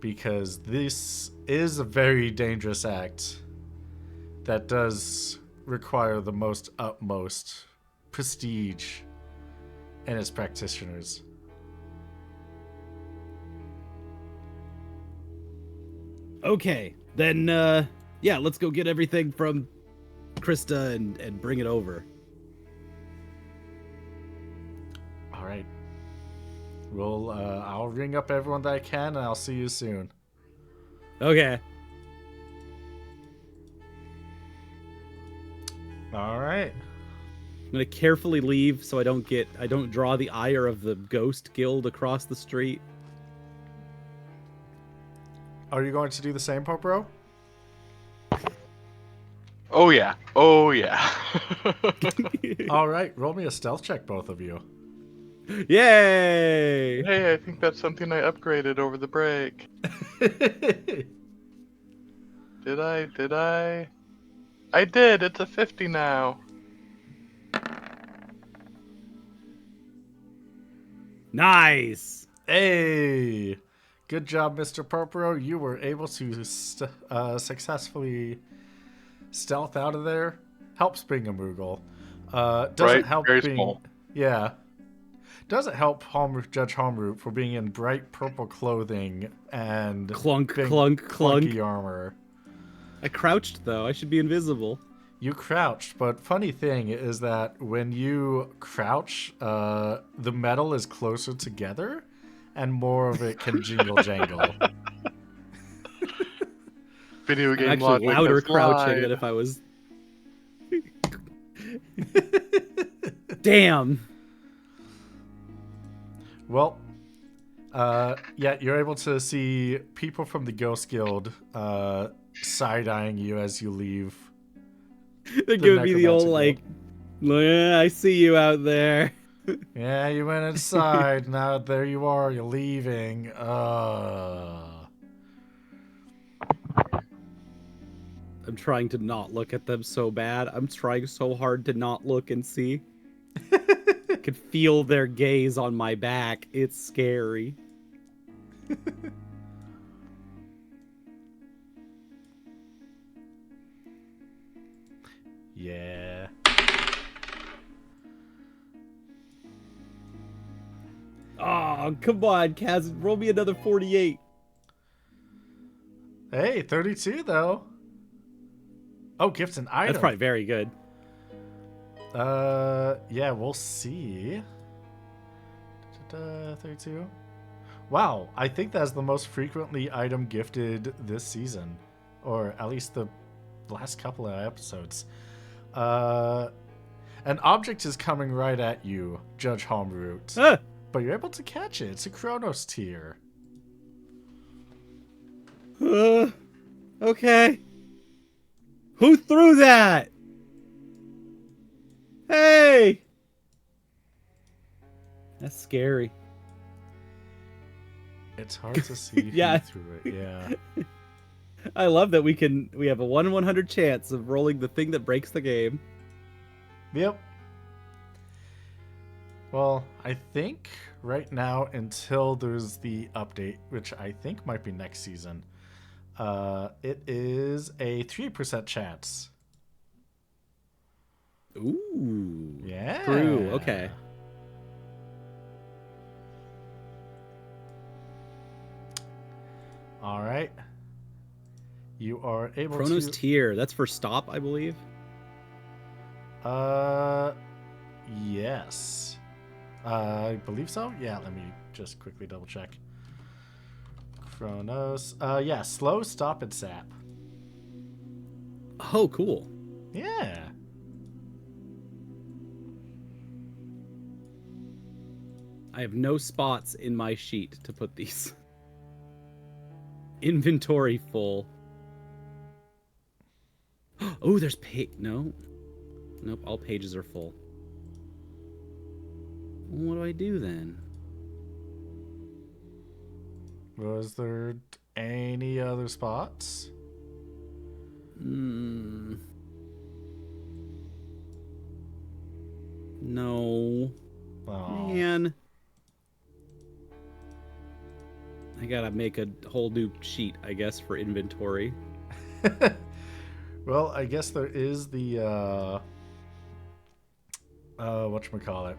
because this is a very dangerous act that does require the most utmost prestige in its practitioners. Okay, then, yeah, let's go get everything from Crysta and bring it over. All right. Well, I'll ring up everyone that I can, and I'll see you soon. Okay. All right. I'm gonna carefully leave so I don't draw the ire of the ghost guild across the street. Are you going to do the same, Popro? Oh yeah. Oh yeah. All right. Roll me a stealth check, both of you. Yay! Hey, I think that's something I upgraded over the break. Did I? I did. It's a 50 now. Nice. Hey! Good job, Mr. Popro. You were able to successfully stealth out of there. Helps being a Moogle. Doesn't help very being small. Yeah. Doesn't help Judge Homeroot for being in bright purple clothing and Clunk, big clunk, clunk. clunky armor. I crouched though. I should be invisible. You crouched, but funny thing is that when you crouch, the metal is closer together, and more of it can jingle jangle. Video I'm game actually logic louder has crouching lied. than if I was. Damn. Well, yeah, you're able to see people from the Ghost Guild side-eyeing you as you leave. They're giving me the old Necromancer like, "Yeah, I see you out there." Yeah, you went inside. Now there you are. You're leaving. I'm trying to not look at them so bad. I'm trying so hard to not look and see. I could feel their gaze on my back. It's scary. Yeah. Oh, come on, Kaz. Roll me another 48. Hey, 32 though. Oh, gifts and item. That's probably very good. Yeah, we'll see. 32. Wow, I think that's the most frequently item gifted this season, or at least the last couple of episodes. An object is coming right at you, Judge Homeroot, Ah! but you're able to catch it. It's a Chronos tier. Okay. Who threw that? Hey! That's scary. It's hard to see Yeah. who threw it. Yeah. I love that we have a 1 in 100 chance of rolling the thing that breaks the game. Yep. Well, I think right now, until there's the update, which I think might be next season, it is a 3% chance. Ooh. Yeah. True. Okay. All right. You are able Chronos to. tier. That's for stop, I believe. Yes. I believe so. Yeah, let me just quickly double check. Chronos. Yeah, slow, stop, and sap. Oh, cool. Yeah. I have no spots in my sheet to put these. Inventory full. Oh, there's no. Nope, all pages are full. What do I do then? Was there any other spots? No. Oh. Man. I gotta make a whole new sheet, I guess, for inventory. Well, I guess there is the whatchamacallit.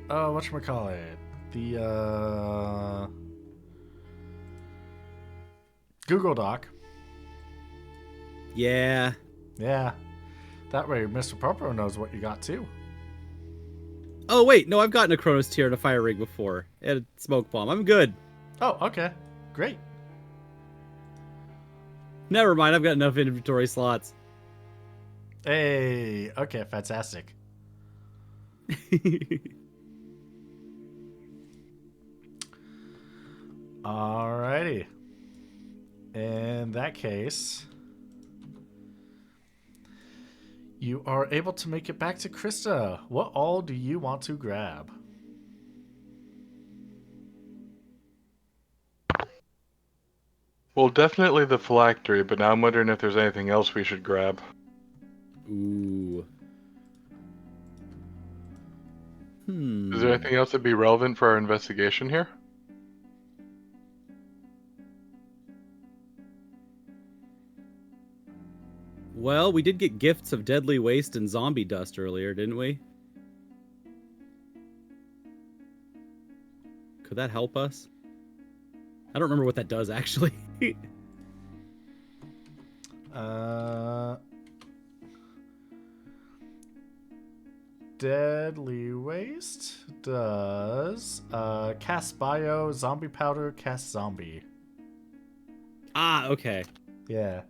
Whatchamacallit? The Google Doc. Yeah. Yeah. That way Mr. Purple knows what you got too. Oh, wait. No, I've gotten a Chronos tier and a fire ring before. And a smoke bomb. I'm good. Oh, okay. Great. Never mind. I've got enough inventory slots. Hey, okay, fantastic. Alrighty. In that case, you are able to make it back to Crysta. What all do you want to grab? Well, definitely the phylactery, but now I'm wondering if there's anything else we should grab. Ooh. Is there anything else that'd be relevant for our investigation here? Well, we did get gifts of deadly waste and zombie dust earlier, didn't we? Could that help us? I don't remember what that does, actually. Deadly Waste does cast bio, zombie powder, cast zombie. Ah, okay. Yeah.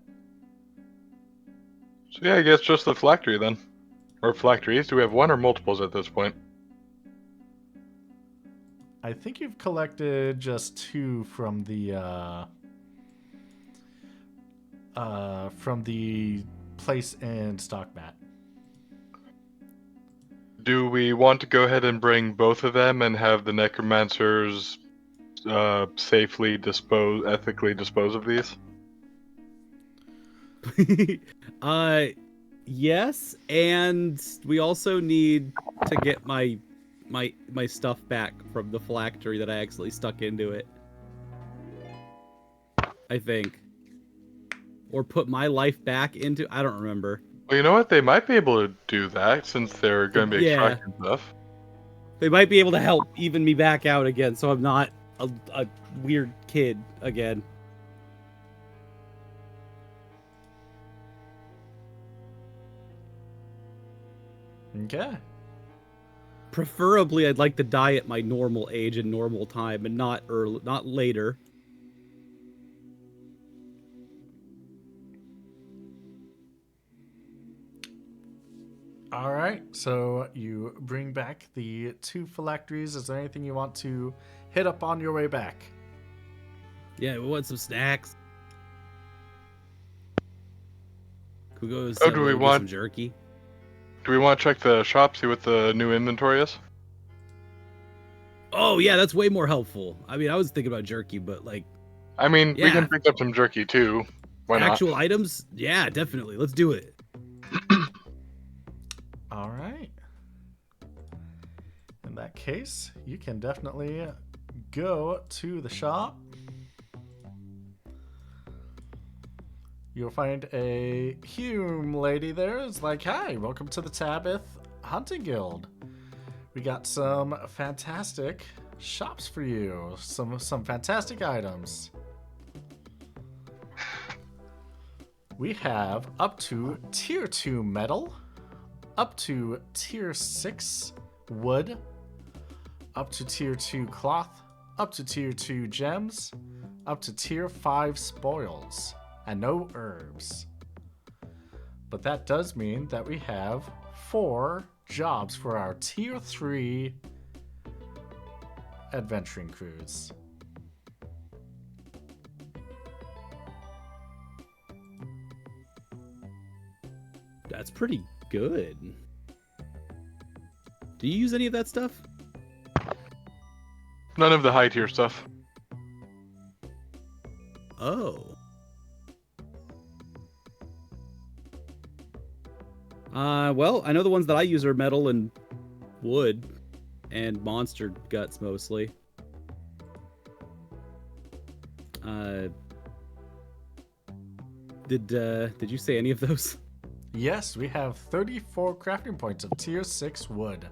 So yeah, I guess just the phylactery then. Or phylacteries. Do we have one or multiples at this point? I think you've collected just 2 from the place in Stockmat. Do we want to go ahead and bring both of them and have the necromancers ethically dispose of these? Yes, and we also need to get my stuff back from the phylactery that I actually stuck into it. I think. Or put my life back into, I don't remember. Well, you know what? They might be able to do that since they're going to be Yeah. extracting stuff. They might be able to help even me back out again, so I'm not a weird kid again. Okay. Preferably, I'd like to die at my normal age and normal time, and not later. All right. So you bring back the 2 phylacteries. Is there anything you want to hit up on your way back? Yeah, we want some snacks. Could we go Oh, do we get want- some jerky? Do we want to check the shop, see what the new inventory is? Oh yeah, that's way more helpful. I mean, I was thinking about jerky, but like I mean, we Yeah. can pick up some jerky too. Why not? actual items, yeah, definitely. Let's do it. All right. In that case, you can definitely go to the shop. You'll find a Hume lady there. It's like, hi, welcome to the Tabith Hunting Guild. We got some fantastic shops for you. Some fantastic items. We have up to tier 2 metal, up to tier 6 wood, up to tier 2 cloth, up to tier 2 gems, up to tier 5 spoils, and no herbs. But that does mean that we have 4 jobs for our tier 3 adventuring crews. That's pretty good. Do you use any of that stuff? None of the high tier stuff. Oh. Well, I know the ones that I use are metal and wood and monster guts mostly. Did you say any of those? Yes, we have 34 crafting points of tier 6 wood.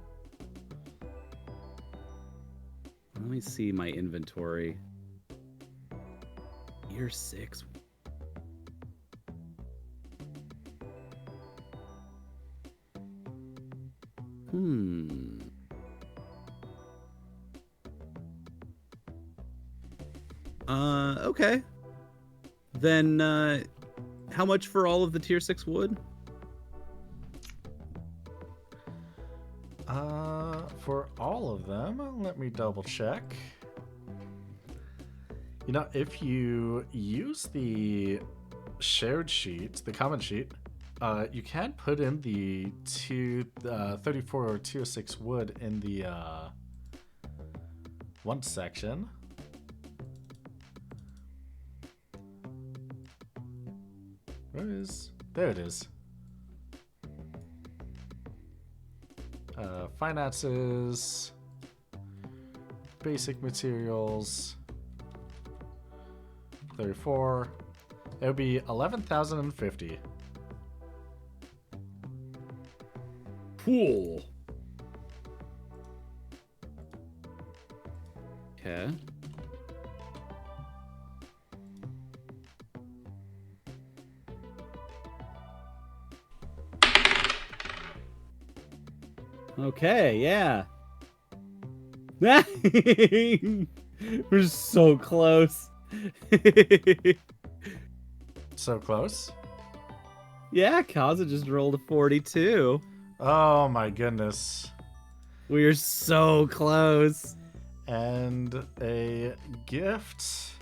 Let me see my inventory. Tier 6. Okay. Then, how much for all of the tier 6 wood? For all of them, let me double check. You know, if you use the shared sheet, the comment sheet, you can put in the 34 or tier 6 wood in the one section. There it is. Finances, basic materials, 34. It would be 11,050. Cool. Okay. Okay, yeah. We're so close. So close. Yeah, Kaza just rolled a 42. Oh my goodness. We are so close. And a gift.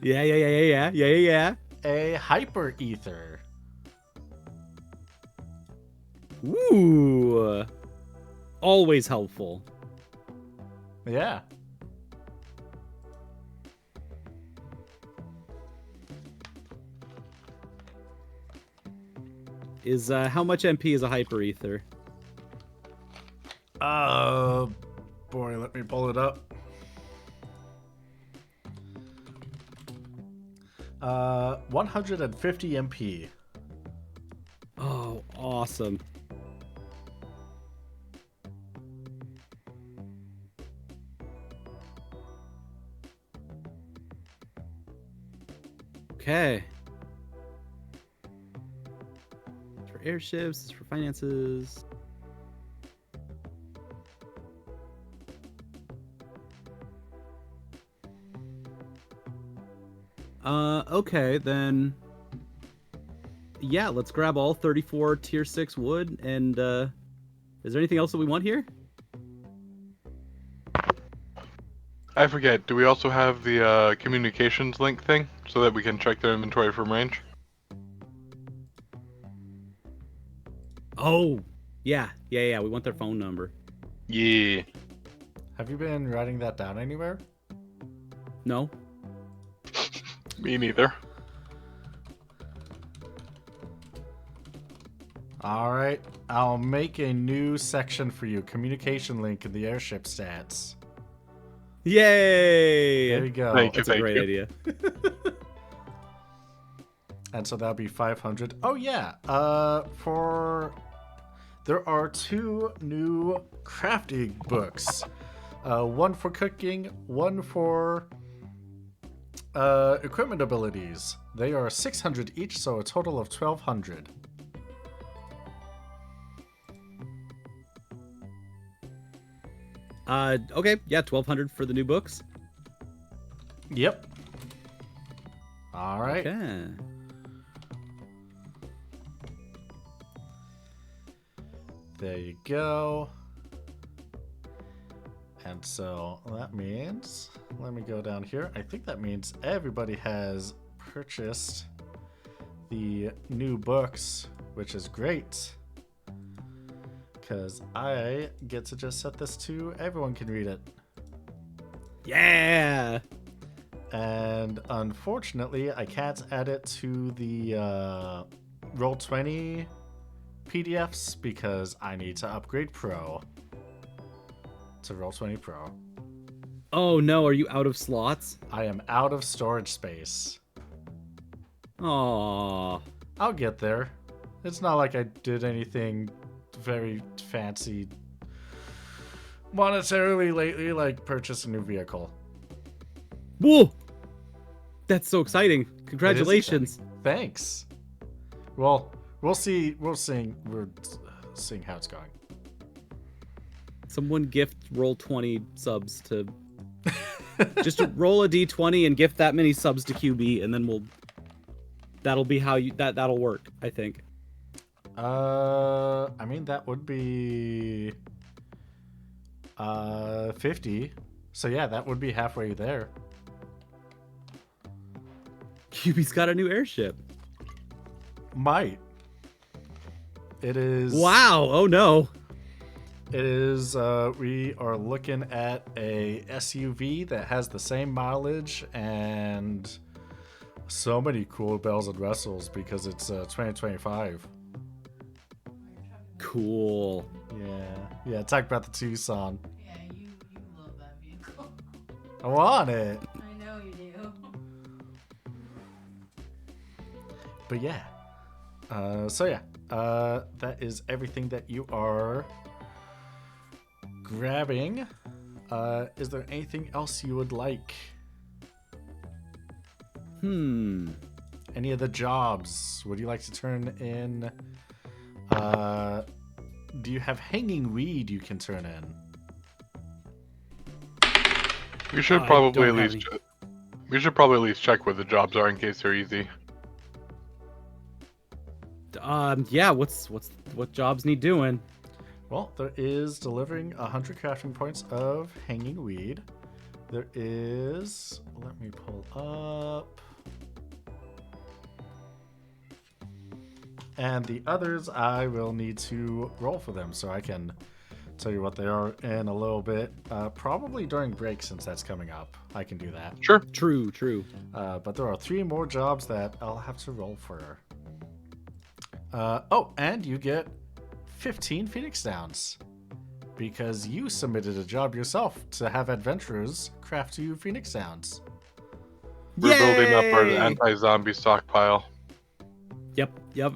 Yeah. A hyper ether. Ooh. Always helpful. Yeah. Is how much MP is a hyper ether? Boy, let me pull it up. 150 MP. Oh, awesome. Okay. It's for airships, it's for finances. Okay, then. Yeah, let's grab all 34 tier 6 wood, and, is there anything else that we want here? I forget. Do we also have the communications link thing so that we can check their inventory from range? Oh, yeah, we want their phone number. Yeah. Have you been writing that down anywhere? No? Me neither. Alright, I'll make a new section for you. Communication link in the airship stats. Yay! There you go. Thank you. That's a great idea. And so that'll be 500. Oh yeah, there are 2 new crafting books. One for cooking, one for equipment abilities. They are 600 each, so a total of 1200. Okay, yeah, 1200 for the new books. Yep. All right. Okay. There you go. And so that means, let me go down here. I think that means everybody has purchased the new books, which is great. Because I get to just set this to everyone can read it. Yeah! And unfortunately, I can't add it to the Roll20 PDFs because I need to upgrade Pro to Roll20 Pro. Oh no, are you out of slots? I am out of storage space. Aww. I'll get there. It's not like I did anything very fancy monetarily lately, like purchase a new vehicle. Whoa! That's so exciting. Congratulations. Thanks. Well, we're seeing how it's going. Someone gift roll 20 subs to just roll a d20 and gift that many subs to QB, and then that'll be how that'll work, I think. I mean that would be 50. So yeah, that would be halfway there. QB's got a new airship. Might. It is. Wow. Oh no. It is. We are looking at a SUV that has the same mileage and so many cool bells and whistles because it's 2025. Cool. Yeah. Talk about the Tucson. Yeah, you love that vehicle. I want it. I know you do. But yeah. That is everything that you are grabbing. Is there anything else you would like? Any of the jobs? Would you like to turn in do you have hanging weed you can turn in? We should I probably don't at have least we should probably at least check what the jobs are in case they're easy. Yeah. What jobs need doing? Well, there is delivering 100 crafting points of hanging weed. There is... Let me pull up... And the others, I will need to roll for them, so I can tell you what they are in a little bit. Probably during break, since that's coming up. I can do that. Sure. True. But there are 3 more jobs that I'll have to roll for. And you get 15 Phoenix Downs. Because you submitted a job yourself to have adventurers craft you Phoenix Downs. We're building up our Yay! anti-zombie stockpile. Yep. Yep.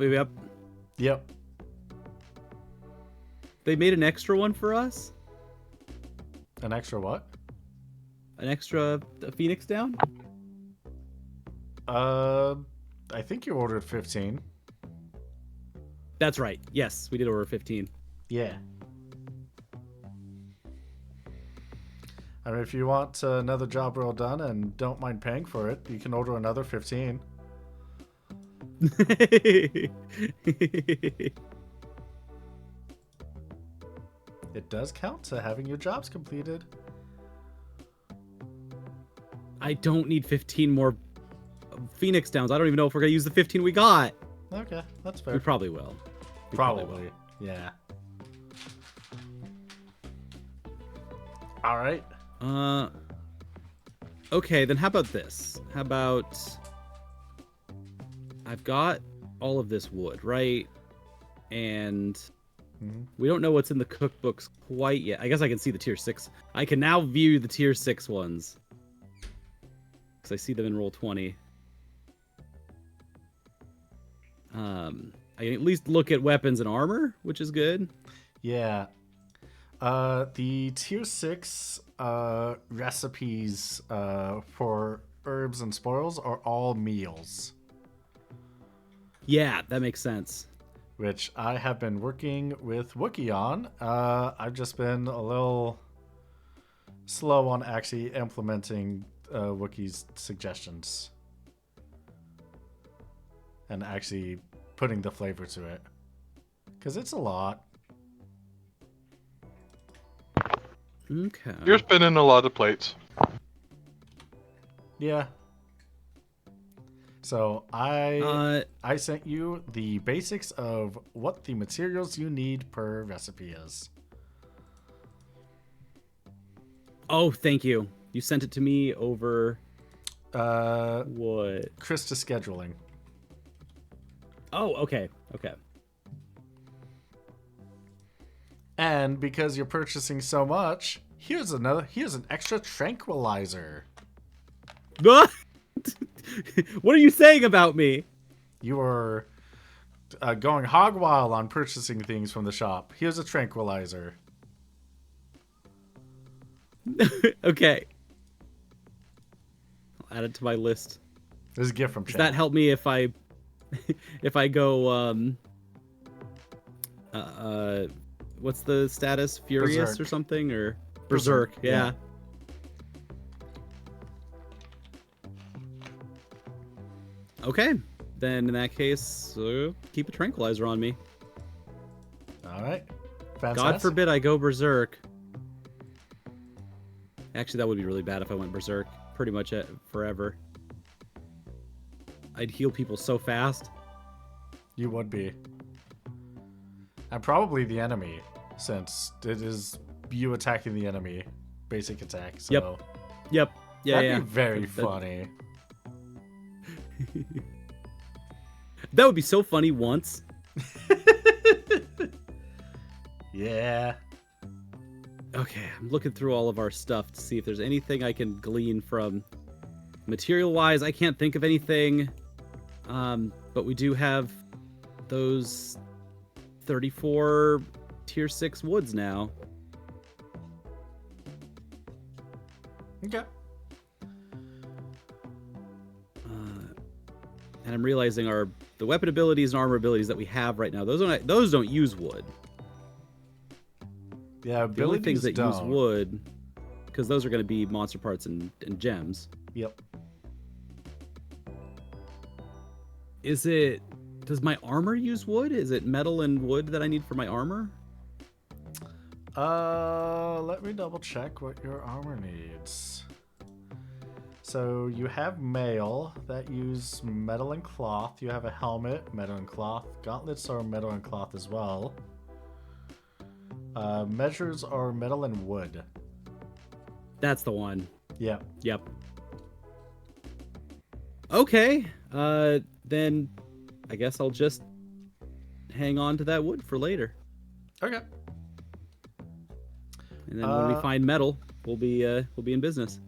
They made an extra one for us. An extra what? An extra Phoenix down. I think you ordered 15. That's right. Yes, we did order 15. Yeah. I mean, if you want another job well done and don't mind paying for it, you can order another 15. It does count to having your jobs completed. I don't need 15 more Phoenix Downs. I don't even know if we're gonna use the 15 we got. Okay, that's fair. We probably will. We Probably. Yeah. All right. Okay, then how about this? How about I've got all of this wood, right? And we don't know what's in the cookbooks quite yet. I guess I can see the tier 6. I can now view the tier 6 ones. Because I see them in roll 20. I can at least look at weapons and armor, which is good. Yeah. The tier 6 recipes for herbs and spoils are all meals, Yeah, that makes sense. which I have been working with Wookiee on. I've just been a little slow on actually implementing Wookiee's suggestions and actually putting the flavor to it, because it's a lot. Okay. You're spinning a lot of plates. Yeah. So I sent you the basics of what the materials you need per recipe is. Oh, thank you. You sent it to me over what? Crysta scheduling. Oh, okay. Okay. And because you're purchasing so much, here's an extra tranquilizer. What are you saying about me? You are going hog wild on purchasing things from the shop. Here's a tranquilizer. Okay. I'll add it to my list. This is a gift from Does Chad. that help me if I if I go what's the status? Furious Berserk. or something, or Berserk? Yeah. Okay. Then in that case, keep a tranquilizer on me. All right. Fantastic. God forbid I go Berserk. Actually, that would be really bad if I went Berserk pretty much forever. I'd heal people so fast. You would be. And probably the enemy, since it is you attacking the enemy. Basic attack. So Yep. Yep. Yeah, that'd yeah. be very That- funny. That would be so funny once. Yeah. Okay, I'm looking through all of our stuff to see if there's anything I can glean from material-wise. I can't think of anything. But we do have those 34 tier 6 woods now. Okay. And I'm realizing the weapon abilities and armor abilities that we have right now, those don't use wood. Yeah, The only things abilities that use don't. wood, because those are going to be monster parts and gems. Yep. Does my armor use wood? Is it metal and wood that I need for my armor? Let me double check what your armor needs. So you have mail that use metal and cloth. You have a helmet, metal and cloth. Gauntlets are metal and cloth as well. Measures are metal and wood. That's the one. Yep. Yep. Okay. Then I guess I'll just hang on to that wood for later. Okay. And then when we find metal, we'll be in business.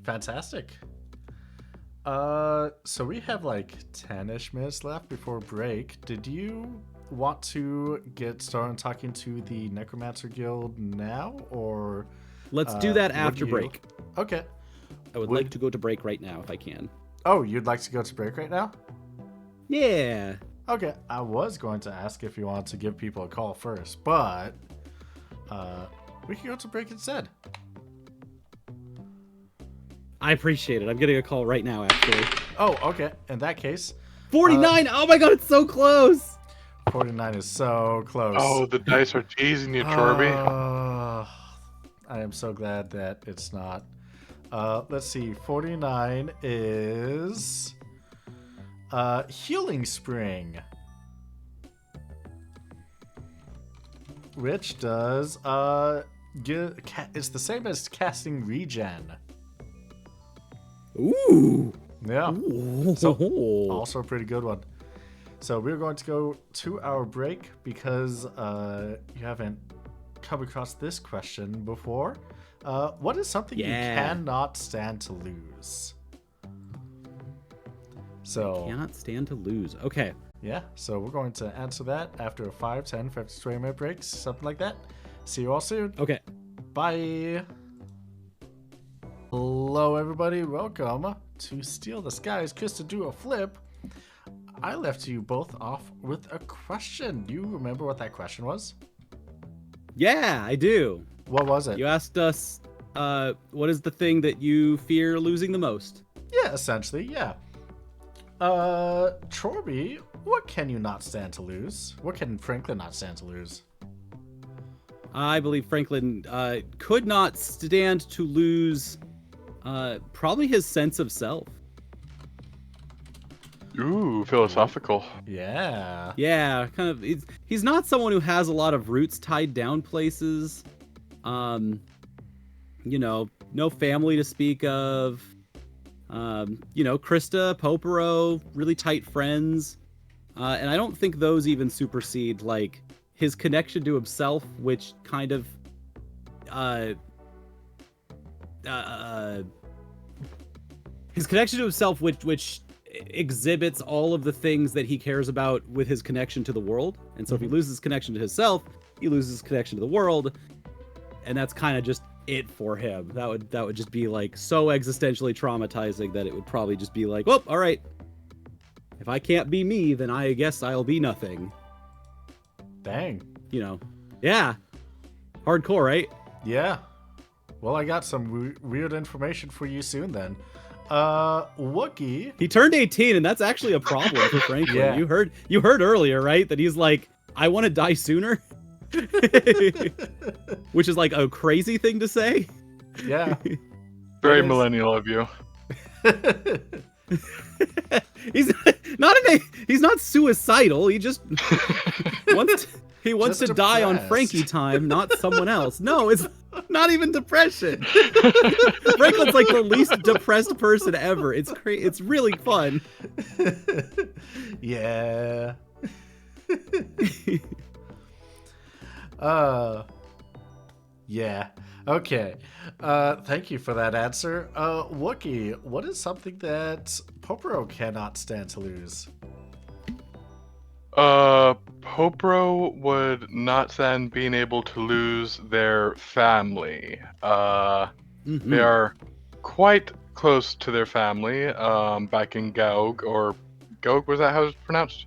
Fantastic. So we have like 10-ish minutes left before break. Did you want to get started talking to the Necromancer Guild now, or Let's do that would after you? break. Okay. I would like to go to break right now if I can. Oh, you'd like to go to break right now? Yeah. Okay, I was going to ask if you wanted to give people a call first, but we can go to break instead. I appreciate it. I'm getting a call right now, actually. Oh, okay. In that case, 49! Oh my god, it's so close! 49 is so close. Oh, the dice are teasing you, Torby. I am so glad that it's not. Let's see. 49 is Healing Spring, which does it's the same as casting Regen. Ooh. Yeah. Ooh. So, also a pretty good one. So we're going to go to our break because you haven't come across this question before. What is something you cannot stand to lose? So Cannot stand to lose. Okay. yeah, so we're going to answer that after a 5, 10, 15, 20 minute breaks, something like that. See you all soon. Okay. Bye. Hello, everybody. Welcome to Steal the Skies. Crysta, do a flip. I left you both off with a question. Do you remember what that question was? Yeah, I do. What was it? You asked us, what is the thing that you fear losing the most? Yeah, essentially, yeah. Chorby, what can you not stand to lose? What can Franklin not stand to lose? I believe Franklin could not stand to lose probably his sense of self. Ooh, philosophical. Yeah. Yeah, kind of. He's not someone who has a lot of roots tied down places. No family to speak of. Crysta, Popero, really tight friends. And I don't think those even supersede, like, his connection to himself, which kind of, his connection to himself, which exhibits all of the things that he cares about with his connection to the world. And so if he loses connection to himself, he loses connection to the world. And that's kind of just it for him. That would just be like so existentially traumatizing that it would probably just be like, well, all right, if I can't be me, then I guess I'll be nothing. Dang. Yeah, hardcore, right? Yeah. Well, I got some weird information for you soon then. Wookie. He turned 18, and that's actually a problem for Franklin. Yeah. You heard earlier, right, that he's like, I want to die sooner. Which is like a crazy thing to say. Yeah. Very It is. millennial of you. He's not suicidal. He just wants Just to die on depressed. Frankie time, not someone else. No, it's not even depression. Franklin's like the least depressed person ever. It's It's really fun. Yeah. Yeah. Okay. Thank you for that answer. Wookie, what is something that Popero cannot stand to lose? Popro would not stand being able to lose their family. They are quite close to their family, back in Gaug, or Gaug, was that how it's pronounced?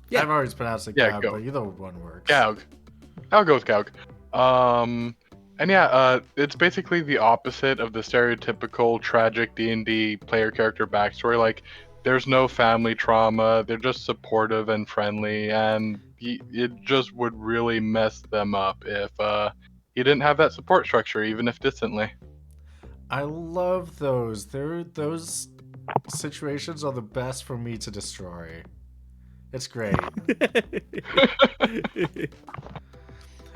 Yeah. I've always pronounced it Yeah, Gaug, go. but either one works. Gaug. I'll go with Gauk. And yeah, it's basically the opposite of the stereotypical tragic D&D player character backstory. Like, there's no family trauma. They're just supportive and friendly, and it just would really mess them up if you didn't have that support structure, even if distantly. I love those. Those situations are the best for me to destroy. It's great.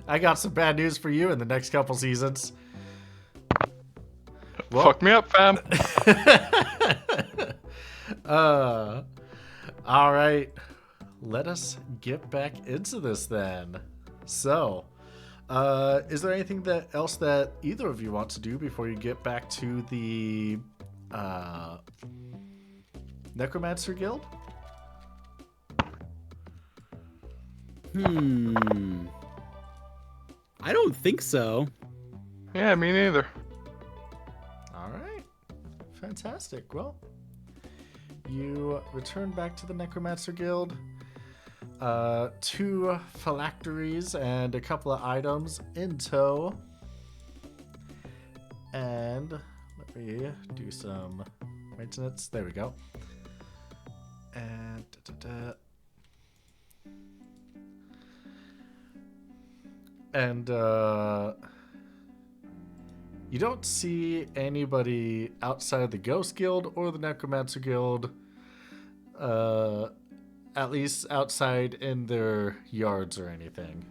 I got some bad news for you in the next couple seasons. Well, Fuck me up, fam. All right. Let us get back into this then. So, is there anything else that either of you want to do before you get back to the Necromancer Guild? I don't think so. Yeah, me neither. All right. Fantastic. Well, you return back to the Necromancer Guild. 2 phylacteries and a couple of items in tow. And let me do some maintenance. There we go. And And you don't see anybody outside the Ghost Guild or the Necromancer Guild, at least outside in their yards or anything.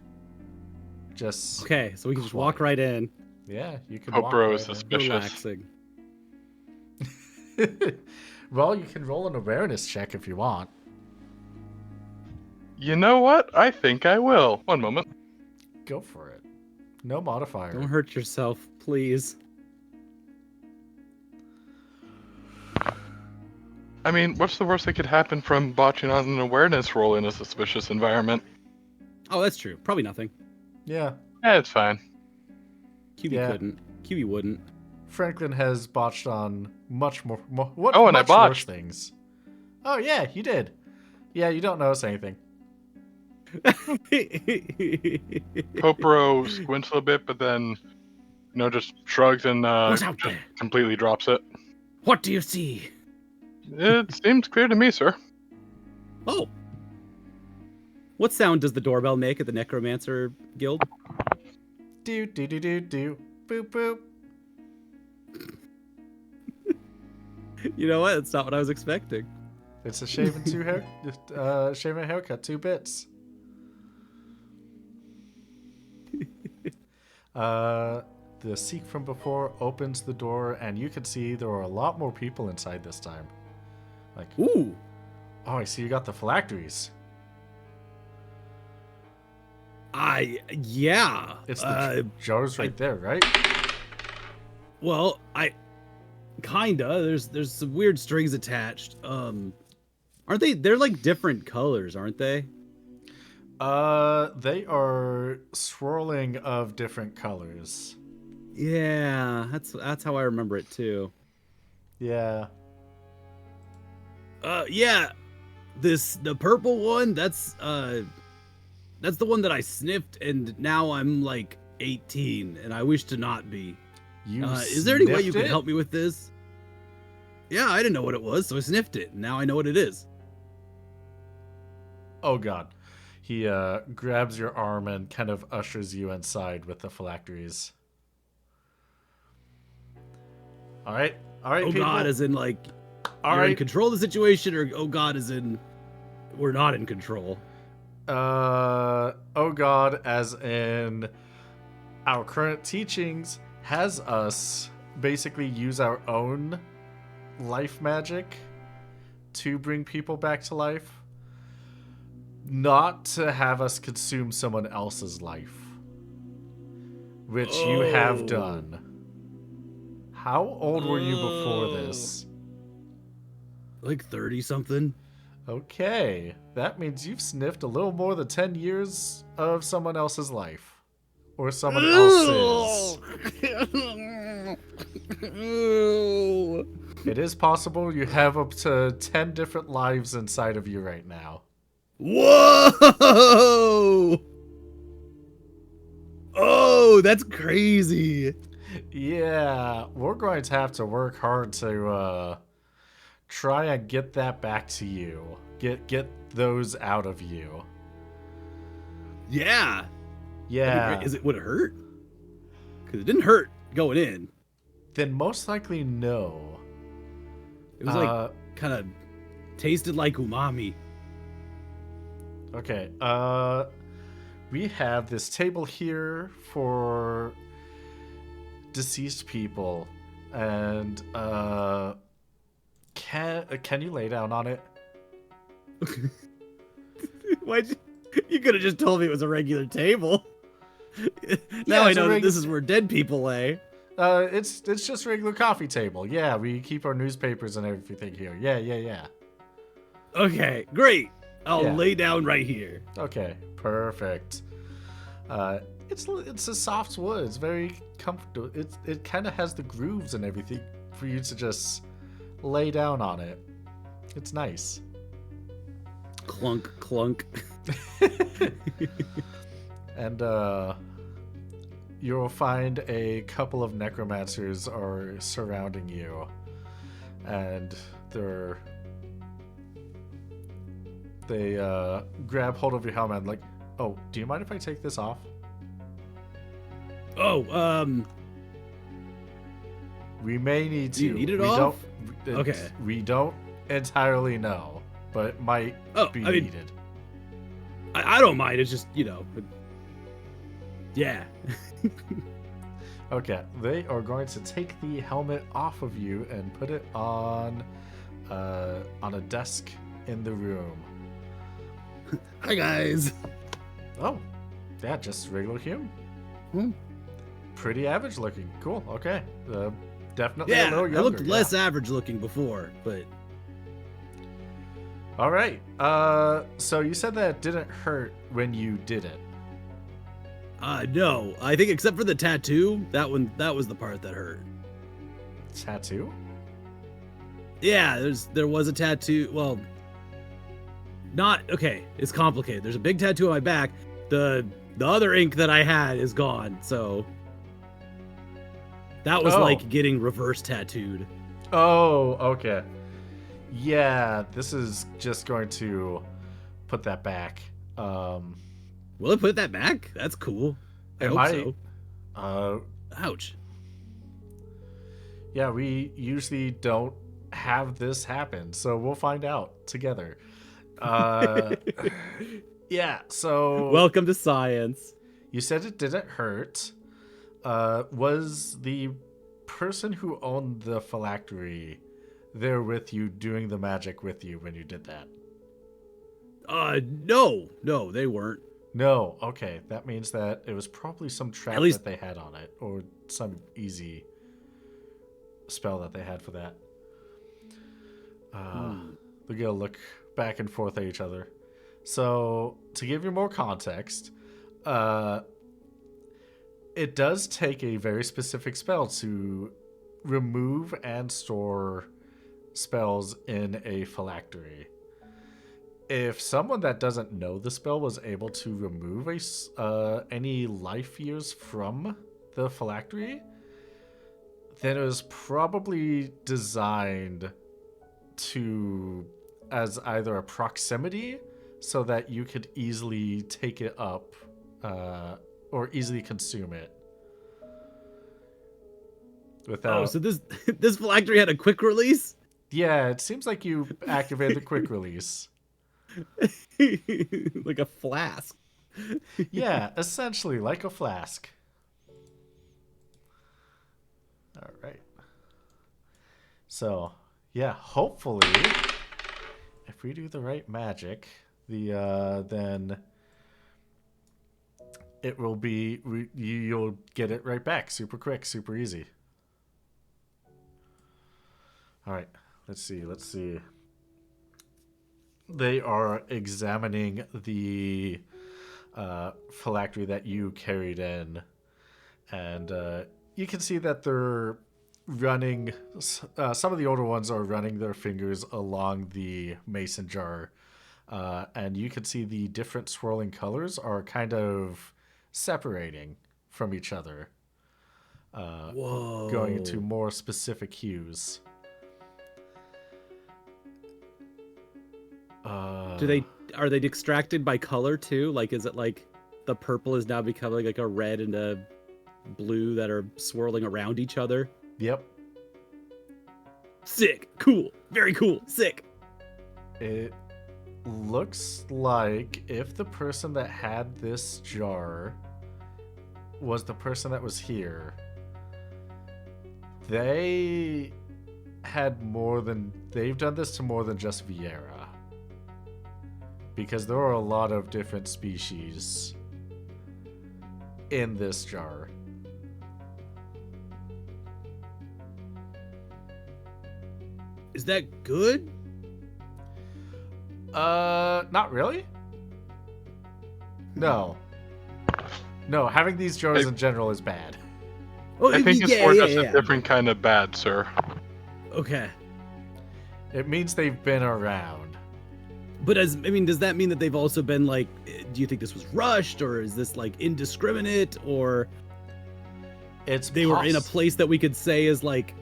Just Okay, so we can just walk right in, yeah, you can Hope walk Bro right is in. suspicious. relaxing. Well, you can roll an awareness check if you want. You know what? I think I will. One moment. Go for it. No modifier. Don't hurt yourself, please. I mean, what's the worst that could happen from botching on an awareness roll in a suspicious environment? Oh, that's true. Probably nothing. Yeah. Yeah, it's fine. QB Yeah. couldn't. QB wouldn't. Franklin has botched on much more Oh, and I much worse botched. things. Oh yeah, you did. Yeah, you don't notice anything. Popro squints a little bit, but then, just shrugs and What's out just there? completely drops it. What do you see? It seems clear to me, sir. Oh. What sound does the doorbell make at the Necromancer Guild? Do do do do do. Boop boop. You know what? That's not what I was expecting. It's a shaven shaven haircut, 2 bits. The Seek from before opens the door, and you can see there are a lot more people inside this time. Like, Ooh. oh, I see you got the phylacteries. Yeah. It's the jars right there, right? Well, kinda. There's some weird strings attached. Aren't they? They're like different colors, aren't they? They are swirling of different colors. Yeah, that's how I remember it too. Yeah. Yeah. The purple one, that's the one that I sniffed, and now I'm like 18, and I wish to not be. You Is there any way you sniffed can it? help me with this? Yeah, I didn't know what it was, so I sniffed it. And now I know what it is. Oh god. He grabs your arm and kind of ushers you inside with the phylacteries. All right, Oh people. God, as in like All you're in right. control of the situation, or oh God, as in we're not in control. Oh god, as in our current teachings has us basically use our own life magic to bring people back to life, not to have us consume someone else's life, which you have Oh. done. How old were you before this? Like 30 something. Okay, that means you've sniffed a little more than 10 years of someone else's life. Or someone else's. It is possible you have up to 10 different lives inside of you right now. Whoa! that's crazy. Yeah, we're going to have to work hard to try and get that back to you. Get those out of you. Yeah. That'd be Yeah. great. Would it hurt? Because it didn't hurt going in. Then most likely no. It was like kind of tasted like umami. Okay. We have this table here for deceased people, and can you lay down on it? Why'd you could have just told me it was a regular table. Now I it's a know that this is where dead people lay. It's just a regular coffee table. Yeah, we keep our newspapers and everything here. Yeah. Okay, great. I'll Yeah. lay down right here. Okay, perfect. It's a soft wood. It's very comfortable. It kind of has the grooves and everything for you to just lay down on it. It's nice. Clunk, clunk. And you'll find a couple of necromancers are surrounding you, and they grab hold of your helmet and like, oh, do you mind if I take this off? Oh, We may need to. Do you need it we off? Okay. We don't entirely know, but it might be I mean, needed. I don't mind. It's just, yeah. Okay, they are going to take the helmet off of you and put it on a desk in the room. Hi, guys. Oh, yeah, just regular human. Hmm. Pretty average looking. Cool. Okay. Definitely a Yeah, little I younger. looked less average looking before, but All right. So you said that it didn't hurt when you did it. no. I think except for the tattoo, that was the part that hurt. Tattoo? Yeah, there was a tattoo. Well, not okay. It's complicated. There's a big tattoo on my back. The other ink that I had is gone. So that was like getting reverse tattooed. Oh, okay. Yeah, this is just going to put that back. Will it put that back? That's cool. I hope so. Ouch. Yeah, we usually don't have this happen, so we'll find out together. Yeah, so Welcome to science. you said it didn't hurt. Was the person who owned the phylactery there with you doing the magic with you when you did that? No, they weren't. No, okay. That means that it was probably some trap At least- that they had on it, or some easy spell that they had for that. They're gonna look back and forth at each other. So, to give you more context, it does take a very specific spell to remove and store spells in a phylactery. If someone that doesn't know the spell was able to remove any life years from the phylactery, then it was probably designed as either a proximity so that you could easily take it up or easily consume it. Without... Oh, so this phylactery had a quick release? Yeah, it seems like you activated the quick release. Like a flask. Yeah, essentially like a flask. All right. So, yeah, hopefully, if we do the right magic, then it will be you'll get it right back, super quick, super easy. All right, let's see. They are examining the phylactery that you carried in, and you can see that they're running. Some of the older ones are running their fingers along the mason jar, and you can see the different swirling colors are kind of separating from each other, Whoa. going into more specific hues. Are they extracted by color too? Like, is it like the purple is now becoming like a red and a blue that are swirling around each other? Yep. Sick. Cool. Very cool. Sick. It looks like if the person that had this jar was the person that was here, they've done this to more than just Vieira. Because there are a lot of different species in this jar. Is that good? Not really. No. No, having these jars in general is bad. Oh, I think it's yeah, more yeah, just yeah. a different kind of bad, sir. Okay. It means they've been around. But does that mean that they've also been like, do you think this was rushed, or is this like indiscriminate, or they were in a place that we could say is like,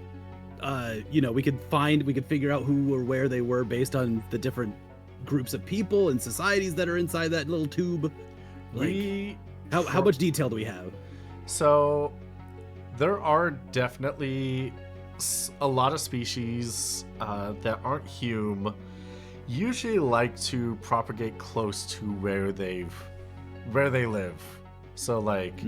we could figure out who or where they were based on the different groups of people and societies that are inside that little tube? Like, how much detail do we have? So there are definitely a lot of species that aren't human, usually like to propagate close to where they live. So like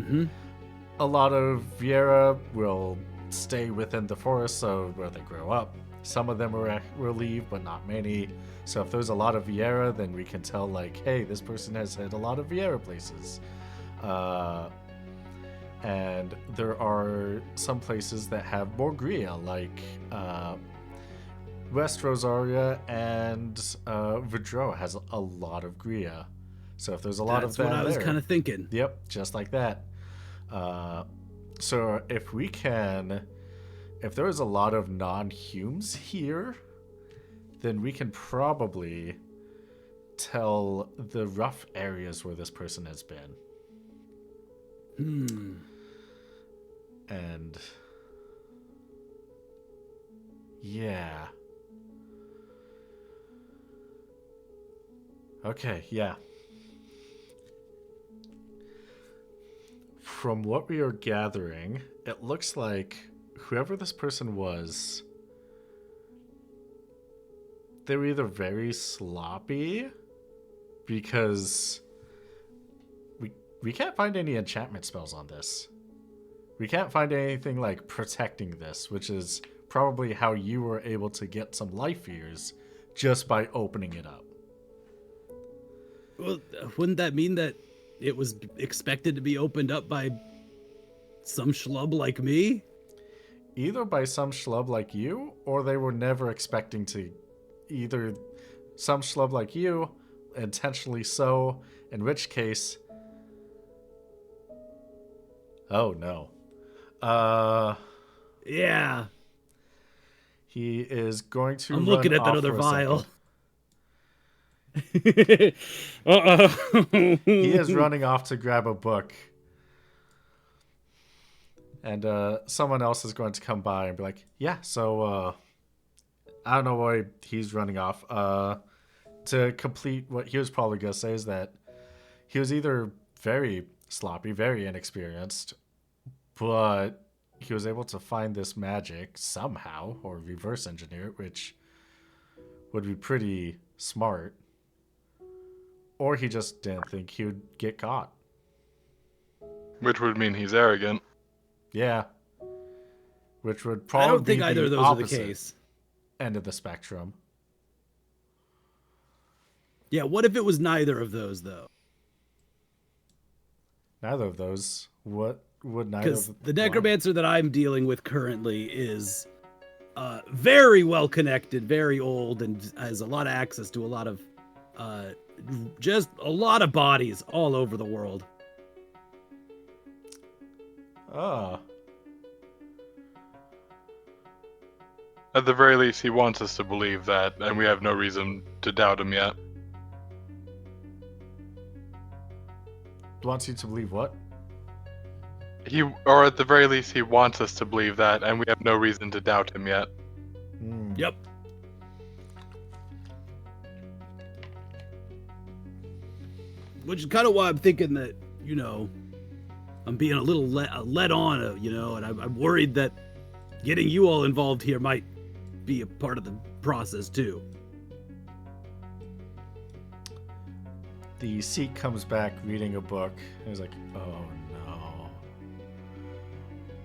a lot of Vieira will stay within the forest, so where they grow up. Some of them will leave, but not many. So if there's a lot of Vieira, then we can tell like, hey, this person has hit a lot of Vieira places. And there are some places that have more Gria, like West Rosaria and Vidro has a lot of Gria. So if there's a lot of them there... That's what I was kind of thinking. Yep, just like that. So if there is a lot of non-humes here, then we can probably tell the rough areas where this person has been. And yeah. Okay, yeah. From what we are gathering, it looks like whoever this person was, they were either very sloppy, because we can't find any enchantment spells on this. We can't find anything like protecting this, which is probably how you were able to get some life ears just by opening it up. Well, wouldn't that mean that it was expected to be opened up by some schlub like me? Either by some schlub like you, or they were never expecting to. Either some schlub like you, intentionally so, in which case... Oh, no. Yeah. He is going to I'm looking at that other vial. Uh-oh. He is running off to grab a book. And someone else is going to come by and be like, yeah, so I don't know why he's running off. To complete what he was probably going to say is that he was either very sloppy, very inexperienced, but he was able to find this magic somehow, or reverse engineer it, which would be pretty smart. Or he just didn't think he would get caught. Which would mean he's arrogant. Yeah. Which would probably I don't think be either of the those are the opposite case. end of the spectrum. Yeah, what if it was neither of those, though? Neither of those. What would neither? Because the necromancer that I'm dealing with currently is very well connected, very old, and has a lot of access to a lot of just a lot of bodies all over the world. Ah. At the very least, he wants us to believe that, and we have no reason to doubt him yet. Wants you to believe what? or at the very least, he wants us to believe that, and we have no reason to doubt him yet. Hmm. Yep. Which is kind of why I'm thinking that, I'm being a little led on, and I'm worried that getting you all involved here might be a part of the process too. The Sikh comes back reading a book. And he's like, oh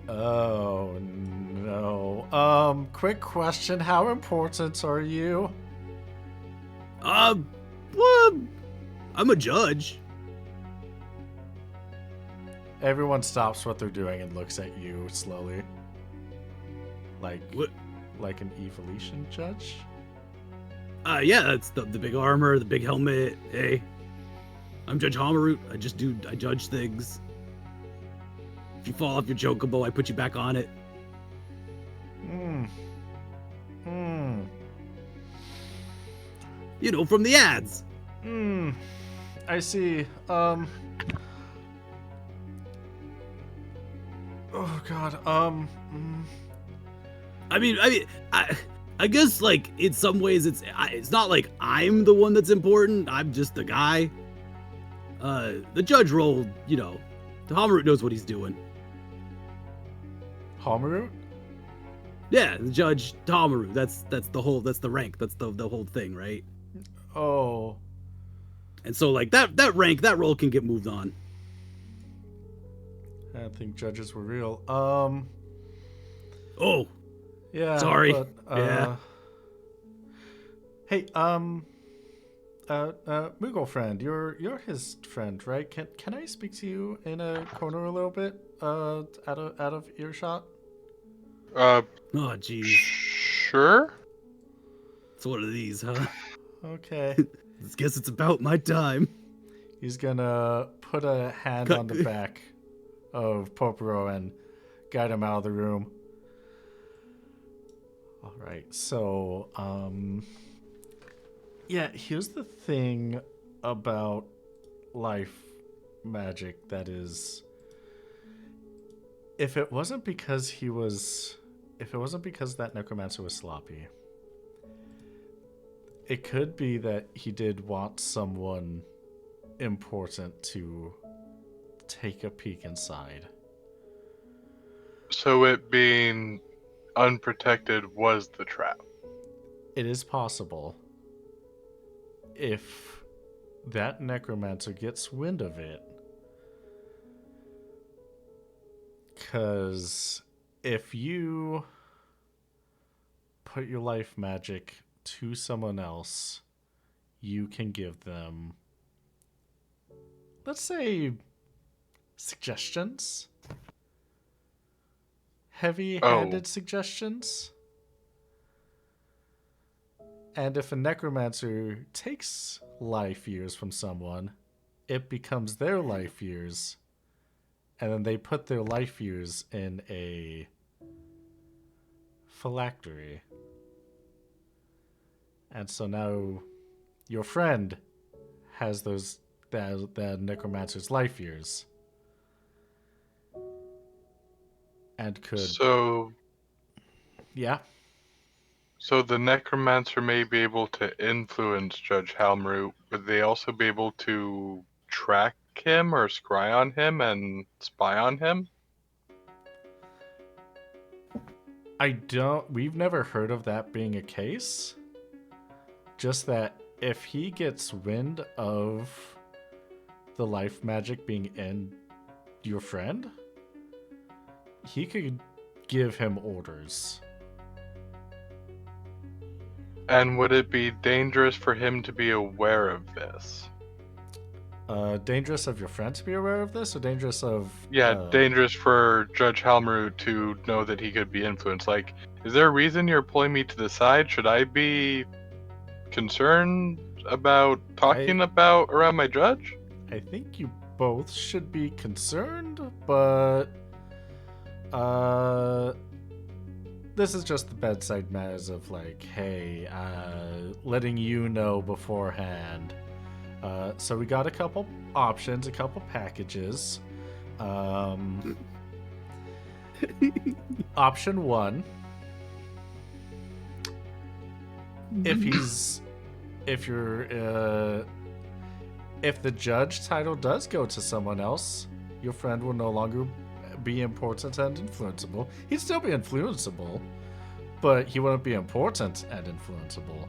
no. Oh no. Quick question. How important are you? Well, I'm a judge. Everyone stops what they're doing and looks at you slowly. What? Like an evolution judge? Yeah, that's the big armor, the big helmet. Hey, I'm Judge Hamarut. I judge things. If you fall off your chocobo, I put you back on it. From the ads. I see. Oh god. I guess like in some ways it's not like I'm the one that's important. I'm just the guy. The judge role, Hamarut knows what he's doing. Hamarut? Yeah, the judge Hamarut. That's the rank. That's the whole thing, right? Oh. And so like that rank, that role can get moved on. I didn't think judges were real. Oh. Yeah. Sorry. But, Yeah. Hey, Moogle friend, you're his friend, right? Can I speak to you in a corner a little bit? Out of earshot? Oh jeez. Sure. It's one of these, huh? Okay. I guess it's about my time. He's gonna put a hand on the back of Poporo and guide him out of the room. Alright, so, yeah, here's the thing about life magic that is, if it wasn't because that necromancer was sloppy, it could be that he did want someone important to take a peek inside. So it being unprotected was the trap. It is possible. If that necromancer gets wind of it, because if you put your life magic to someone else, you can give them, let's say, suggestions. Heavy-handed suggestions. And if a necromancer takes life years from someone, it becomes their life years, and then they put their life years in a phylactery. And so now your friend has that necromancer's life years. And could... Yeah? So the necromancer may be able to influence Judge Halmroot. Would they also be able to track him or scry on him and spy on him? We've never heard of that being a case. Just that if he gets wind of the life magic being in your friend, he could give him orders. And would it be dangerous for him to be aware of this? Dangerous of your friend to be aware of this, or dangerous of... Yeah, dangerous for Judge Halmroot to know that he could be influenced. Like, is there a reason you're pulling me to the side? Should I be concerned about talking about around my judge? I think you both should be concerned, but... this is just the bedside matters of like, hey, letting you know beforehand. So we got a couple options, a couple packages. Option 1. If the judge title does go to someone else, your friend will no longer be important and influenceable. He'd still be influenceable, but he wouldn't be important and influenceable.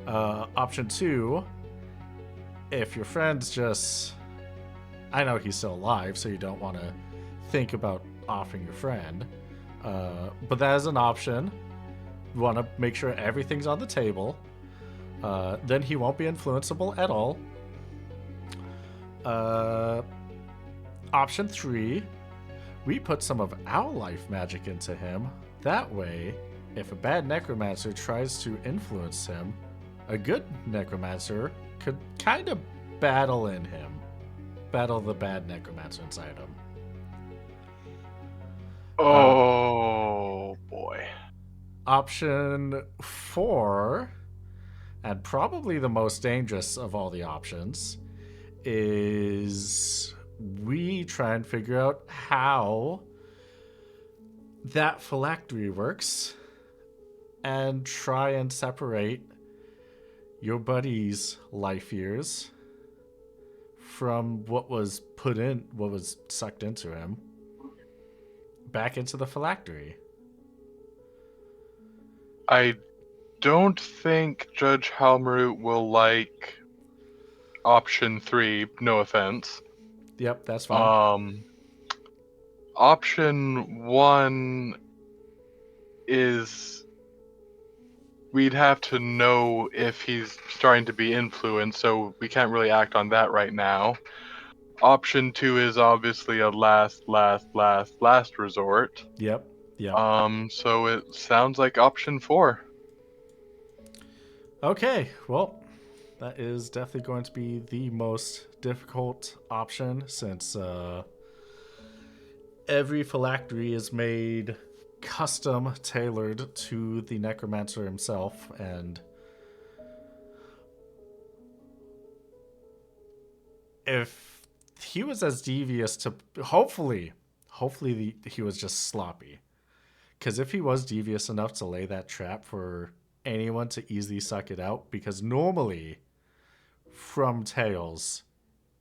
Option 2, if your friend's just... I know he's still alive, so you don't want to think about offing your friend. But that is an option. You want to make sure everything's on the table. Then he won't be influenceable at all. Option 3, we put some of our life magic into him. That way, if a bad necromancer tries to influence him, a good necromancer could kind of battle the bad necromancer inside him. Oh boy. Option 4, and probably the most dangerous of all the options, is we try and figure out how that phylactery works and try and separate your buddy's life years from what was sucked into him back into the phylactery. I don't think Judge Halmroot will like option 3, no offense. Yep, that's fine. Option 1 is we'd have to know if he's starting to be influenced, so we can't really act on that right now. Option 2 is obviously a last resort. Yep. So it sounds like option 4. Okay, well, that is definitely going to be the most difficult option since every phylactery is made custom tailored to the necromancer himself, and if he was as devious to hopefully he was just sloppy, because if he was devious enough to lay that trap for anyone to easily suck it out, because normally from Tales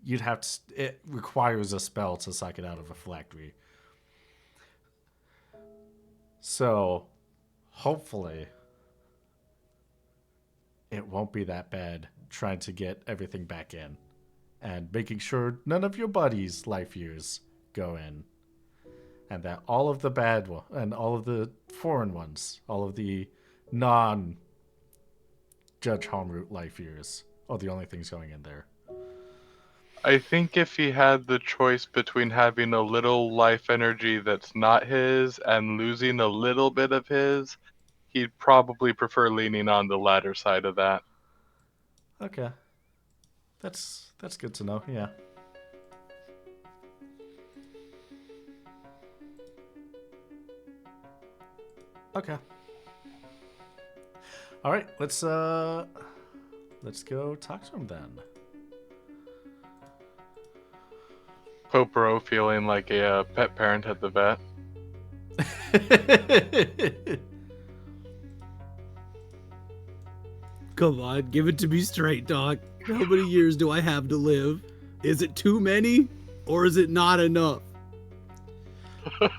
it requires a spell to suck it out of a phylactery. So, hopefully, it won't be that bad trying to get everything back in and making sure none of your buddies' life years go in, and that all of the bad ones and all of the foreign ones, all of the non-Judge Halmroot life years are the only things going in there. I think if he had the choice between having a little life energy that's not his and losing a little bit of his, he'd probably prefer leaning on the latter side of that. Okay. That's good to know, yeah. Okay. All right, let's go talk to him then. Popero feeling like a pet parent at the vet. Come on, give it to me straight, Doc. How many years do I have to live? Is it too many, or is it not enough?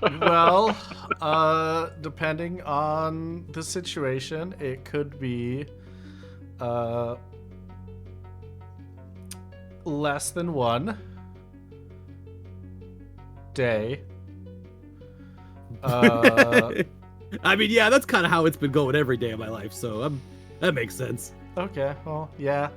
Well, depending on the situation, it could be less than 1 day. I mean, yeah, that's kind of how it's been going every day of my life, so that makes sense. Okay, well, yeah,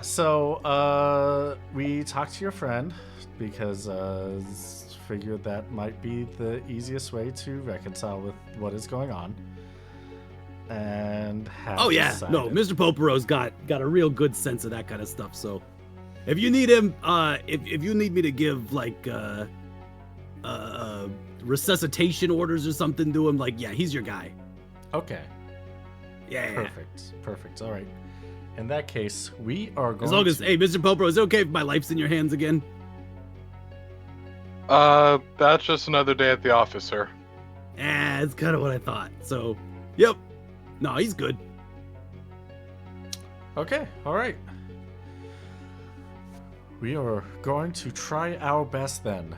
so we talked to your friend because figured that might be the easiest way to reconcile with what is going on. And no, Mr. Popero's got a real good sense of that kind of stuff. So, if you need him, if you need me to give like resuscitation orders or something to him, like, yeah, he's your guy. Okay. Yeah. Perfect. All right. In that case, we are going As long as, to... hey, Mr. Popro, is it okay if my life's in your hands again? That's just another day at the office, sir. That's kind of what I thought. So, yep. No, he's good. Okay, all right. We are going to try our best then.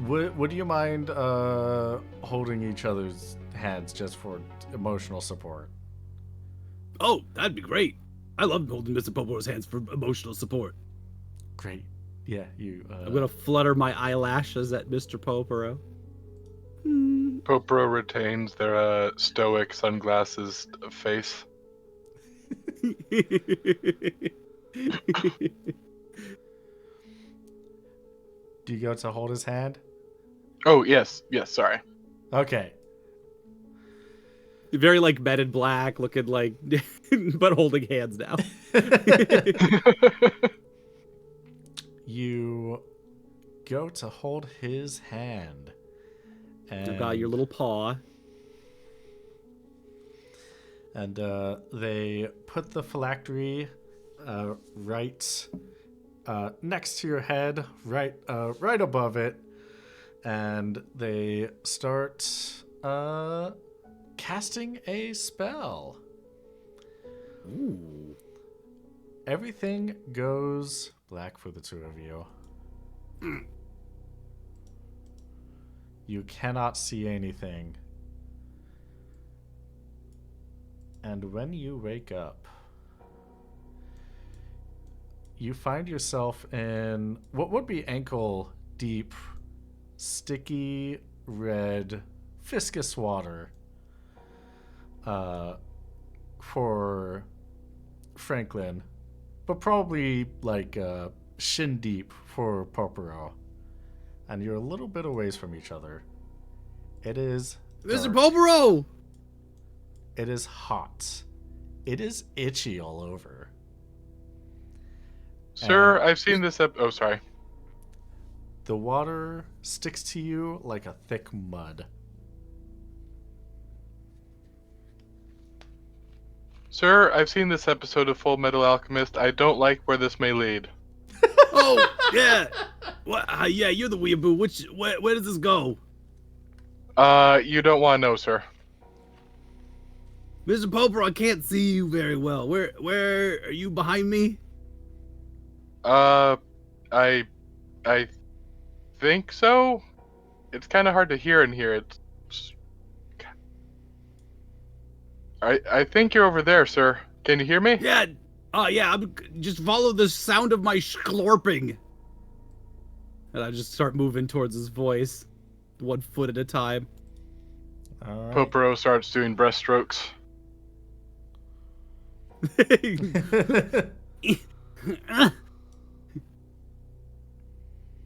Would you mind holding each other's hands just for emotional support? Oh, that'd be great. I love holding Mr. Popro's hands for emotional support. Great. Yeah, you. I'm gonna flutter my eyelashes at Mr. Popro. Popro retains their stoic sunglasses face. Do you go to hold his hand? Oh, yes, sorry. Okay. Very like Men in Black, looking like, but holding hands now. You go to hold his hand. You've got your little paw. And they put the phylactery right next to your head, right above it, and they start casting a spell. Ooh. Everything goes black for the two of you. You cannot see anything. And when you wake up, you find yourself in what would be ankle deep, sticky, red, viscous water for Franklin, but probably like shin deep for Popero. And you're a little bit away from each other. It is Mr. dark. Popero! It is hot. It is itchy all over. Sir, I've seen this oh, sorry. The water sticks to you like a thick mud. Sir, I've seen this episode of Full Metal Alchemist. I don't like where this may lead. Oh, yeah. What? Yeah, you're the weeaboo. Where does this go? You don't want to know, sir. Mr. Popper, I can't see you very well. Where are you behind me? I think so. It's kind of hard to hear in here. I think you're over there, sir. Can you hear me? Yeah. Yeah, just follow the sound of my schlorping. And I just start moving towards his voice, 1 foot at a time. All right. Popero starts doing breaststrokes.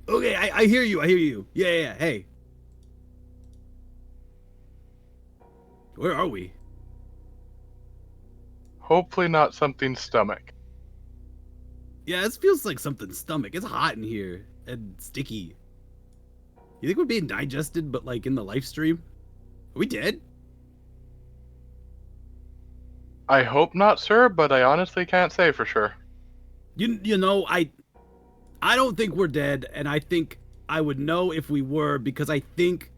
Okay, I hear you. Yeah, hey. Where are we? Hopefully not something stomach. Yeah, this feels like something's stomach. It's hot in here and sticky. You think we're being digested, but like in the live stream? Are we dead? I hope not, sir, but I honestly can't say for sure. You know, I don't think we're dead, and I think I would know if we were, because I think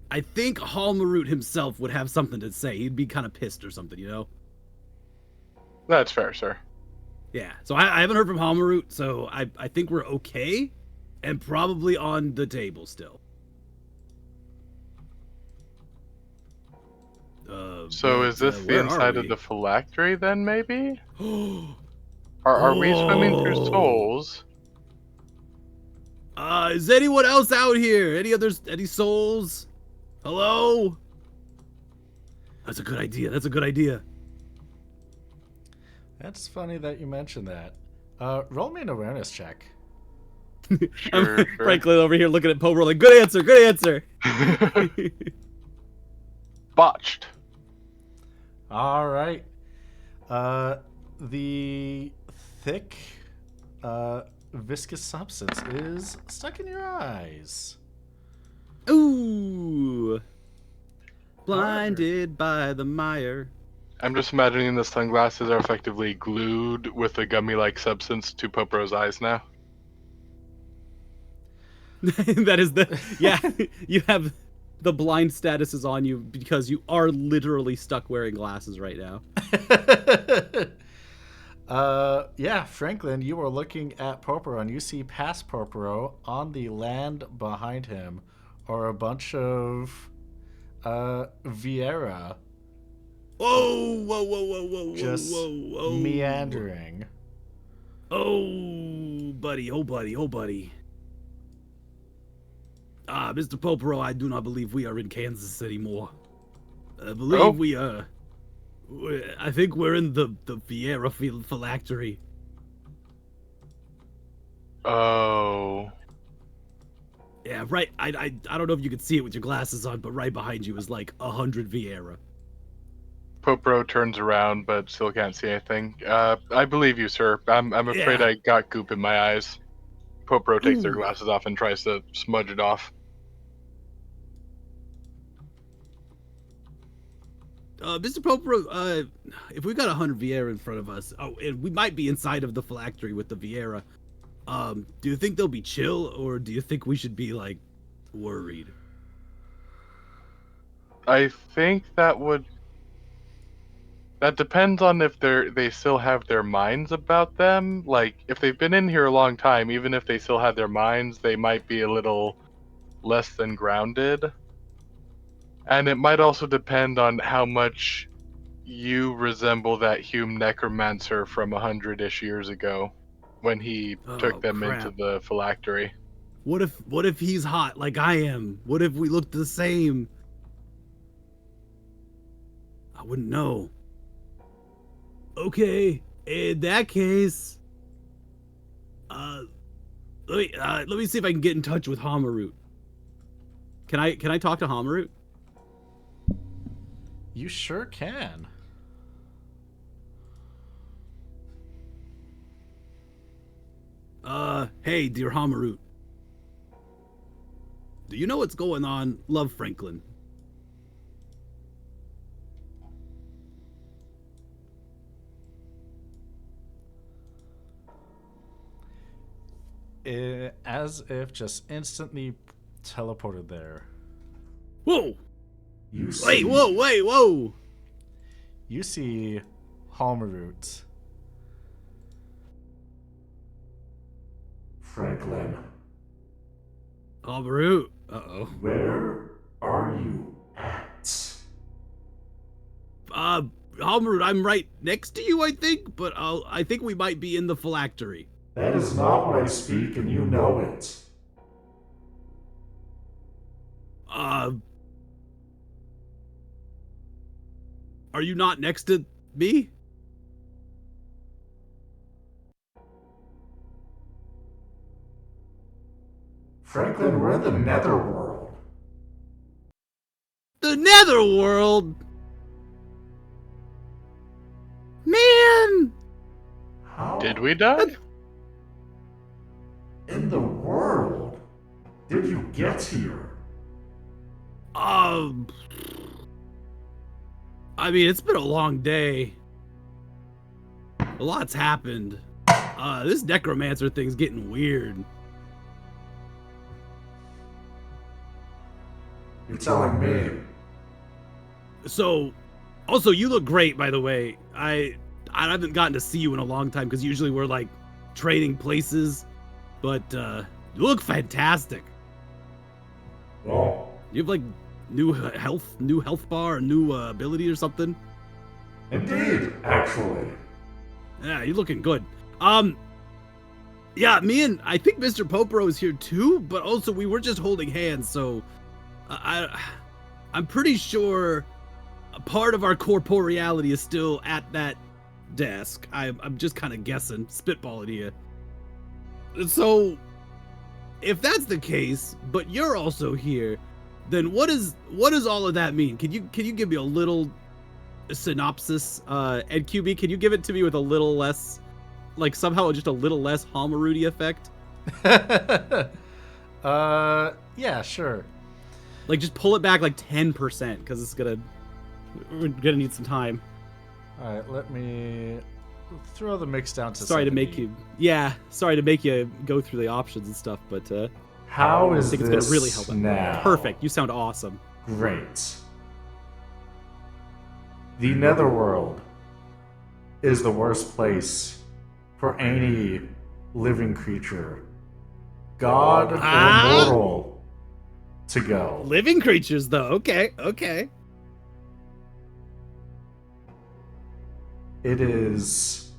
Halmarut himself would have something to say. He'd be kind of pissed or something, you know? That's fair, sir. Yeah, so I haven't heard from Halmarut, so I think we're okay, and probably on the table still. So is this the where are inside of we? the phylactery then, maybe? Are we swimming through Oh. souls? Is anyone else out here? Any souls? Hello? That's a good idea. That's funny that you mentioned that. Roll me an awareness check. Sure. Franklin over here looking at Poe like, good answer. Botched. All right. The thick, viscous substance is stuck in your eyes. Ooh. Blinded by the mire. I'm just imagining the sunglasses are effectively glued with a gummy-like substance to Popro's eyes now. That is yeah. You have the blind status is on you because you are literally stuck wearing glasses right now. Yeah, Franklin, you are looking at Poporo, and you see past Poporo on the land behind him are a bunch of Vieira Whoa, whoa, whoa, whoa, whoa, just whoa, whoa. meandering. Oh, buddy, oh, buddy, oh, buddy. Mr. Poporo, I do not believe we are in Kansas anymore. I believe I think we're in the Vieira phylactery. Oh. Yeah, right. I don't know if you can see it with your glasses on, but right behind you is like 100 Vieira. Popro turns around, but still can't see anything. I believe you, sir. I'm afraid Yeah. I got goop in my eyes. Popro takes their Ooh. glasses off and tries to smudge it off. Mr. Popro, if we've got 100 Vieira in front of us, and we might be inside of the phylactery with the Vieira, do you think they'll be chill, or do you think we should be, like, worried? I think that depends on if they still have their minds about them. Like, if they've been in here a long time, even if they still have their minds, they might be a little less than grounded. And it might also depend on how much you resemble that Hume necromancer from 100-ish years ago when he took them crap. into the phylactery. What if he's hot like I am? What if we look the same? I wouldn't know. Okay, in that case, let me see if I can get in touch with Hamarut. Can I talk to Hamarut? You sure can. Hey, dear Hamarut. Do you know what's going on, Love Franklin? As if just instantly teleported there. Whoa! You see, Wait, whoa! You see Halmarut. Franklin, Hamarut. Uh-oh. where are you at? Hamarut, I'm right next to you, I think, but I think we might be in the phylactery. That is not what I speak, and you know it. Are you not next to me? Franklin, we're in the netherworld. The Netherworld? Man! How Did we die? in the world did you get here? I mean, it's been a long day. A lot's happened. This necromancer thing's getting weird. You're telling me. So, also, you look great, by the way. I haven't gotten to see you in a long time because usually we're like trading places, but you look fantastic. Well, You have like new health bar, a new ability or something. indeed, actually. Yeah, you're looking good. Yeah, I think Mr. Poporo is here too, but also we were just holding hands, so I'm pretty sure a part of our corporeality is still at that desk. I'm just kind of guessing, spitballing here. So, if that's the case, but you're also here, then what does all of that mean? Can you give me a little synopsis? And QB, can you give it to me with a little less, like somehow just a little less Hamarudi effect? Yeah, sure. Like, just pull it back like 10%, because we're gonna need some time. All right, let me throw the mix down to Sorry to 70. make you go through the options and stuff, but How I is think this it's gonna really help out. now? Perfect. You sound awesome. Great. The Netherworld is the worst place for any living creature, god or mortal, to go. Living creatures, though. Okay. It is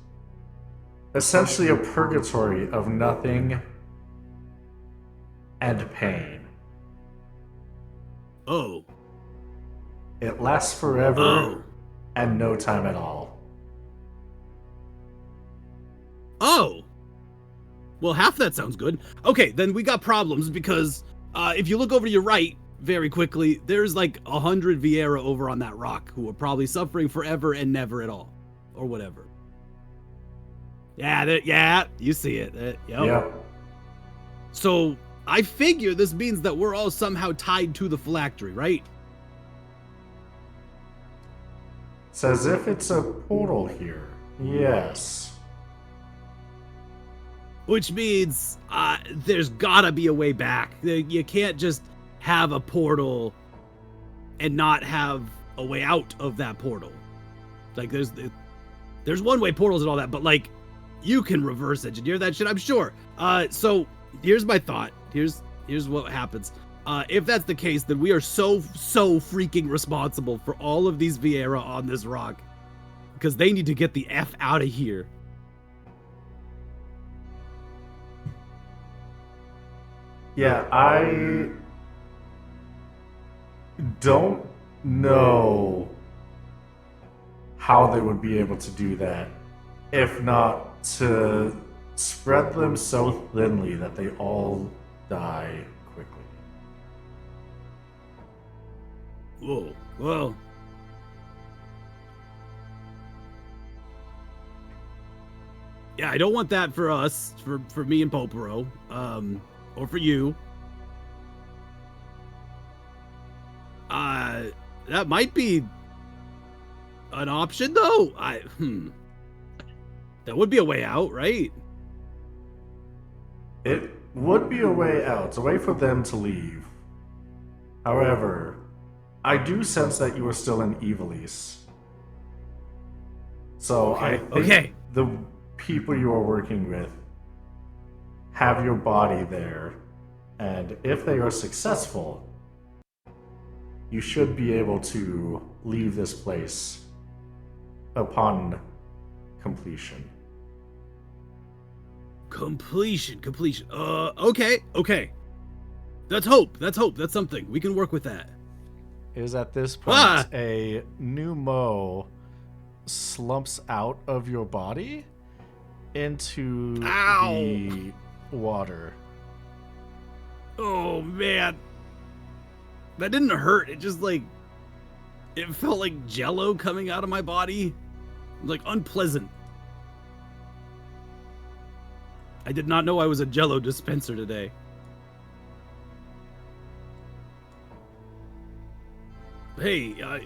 essentially a purgatory of nothing and pain. Oh. It lasts forever Oh. and no time at all. Oh. Well, half that sounds good. Okay, then we got problems because if you look over to your right very quickly, there's like 100 Vieira over on that rock who are probably suffering forever and never at all. Or whatever. Yeah, you see it. Yep. So I figure this means that we're all somehow tied to the phylactery, right? It's as if it's a portal here. Yes. Which means there's gotta be a way back. You can't just have a portal and not have a way out of that portal. Like there's one-way portals and all that, but like you can reverse engineer that shit, I'm sure. So here's my thought. Here's what happens. If that's the case, then we are so freaking responsible for all of these Vieira on this rock, because they need to get the F out of here. Yeah, I don't know how they would be able to do that, if not to spread them so thinly that they all die quickly. Whoa, well. Yeah, I don't want that for us, for me and Popero, or for you. That might be an option, though. That would be a way out, right? It would be a way out, a way for them to leave. However, I do sense that you are still in Evilise. So I think the people you are working with have your body there, and if they are successful, you should be able to leave this place upon completion. Completion. Okay. That's hope. That's something. We can work with that. Is at this point a pneumo slumps out of your body into the water. Oh man, that didn't hurt. It just it felt like jello coming out of my body, like unpleasant. I did not know I was a jello dispenser today. Hey, are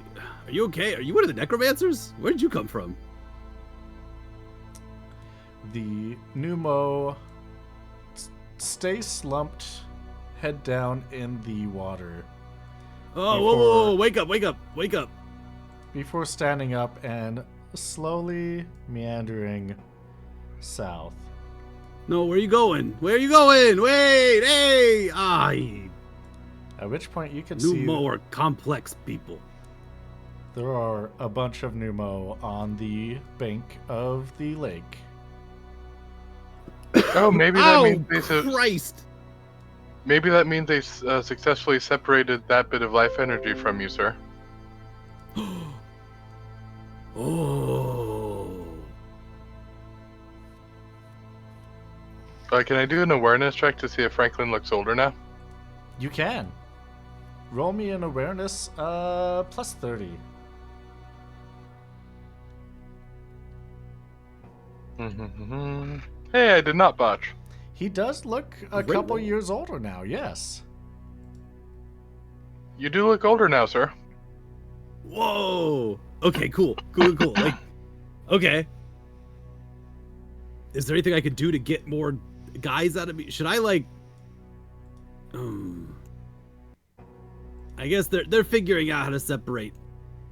you okay? Are you one of the necromancers? Where did you come from? The pneumo stay slumped, head down in the water. Oh, whoa, wake up. Before standing up and slowly meandering south. No, where are you going? Wait, hey! At which point you can see Pneumo are complex people. there are a bunch of pneumo on the bank of the lake. Oh, maybe that means they Christ! maybe that means they successfully separated that bit of life energy from you, sir. Oh. Can I do an awareness check to see if Franklin looks older now? You can. Roll me an awareness, plus 30. Hey, I did not botch. He does look a couple years older now, yes. You do look older now, sir. Whoa. Okay, cool. Like, okay. Is there anything I could do to get more guys out of me? Should I like? I guess they're figuring out how to separate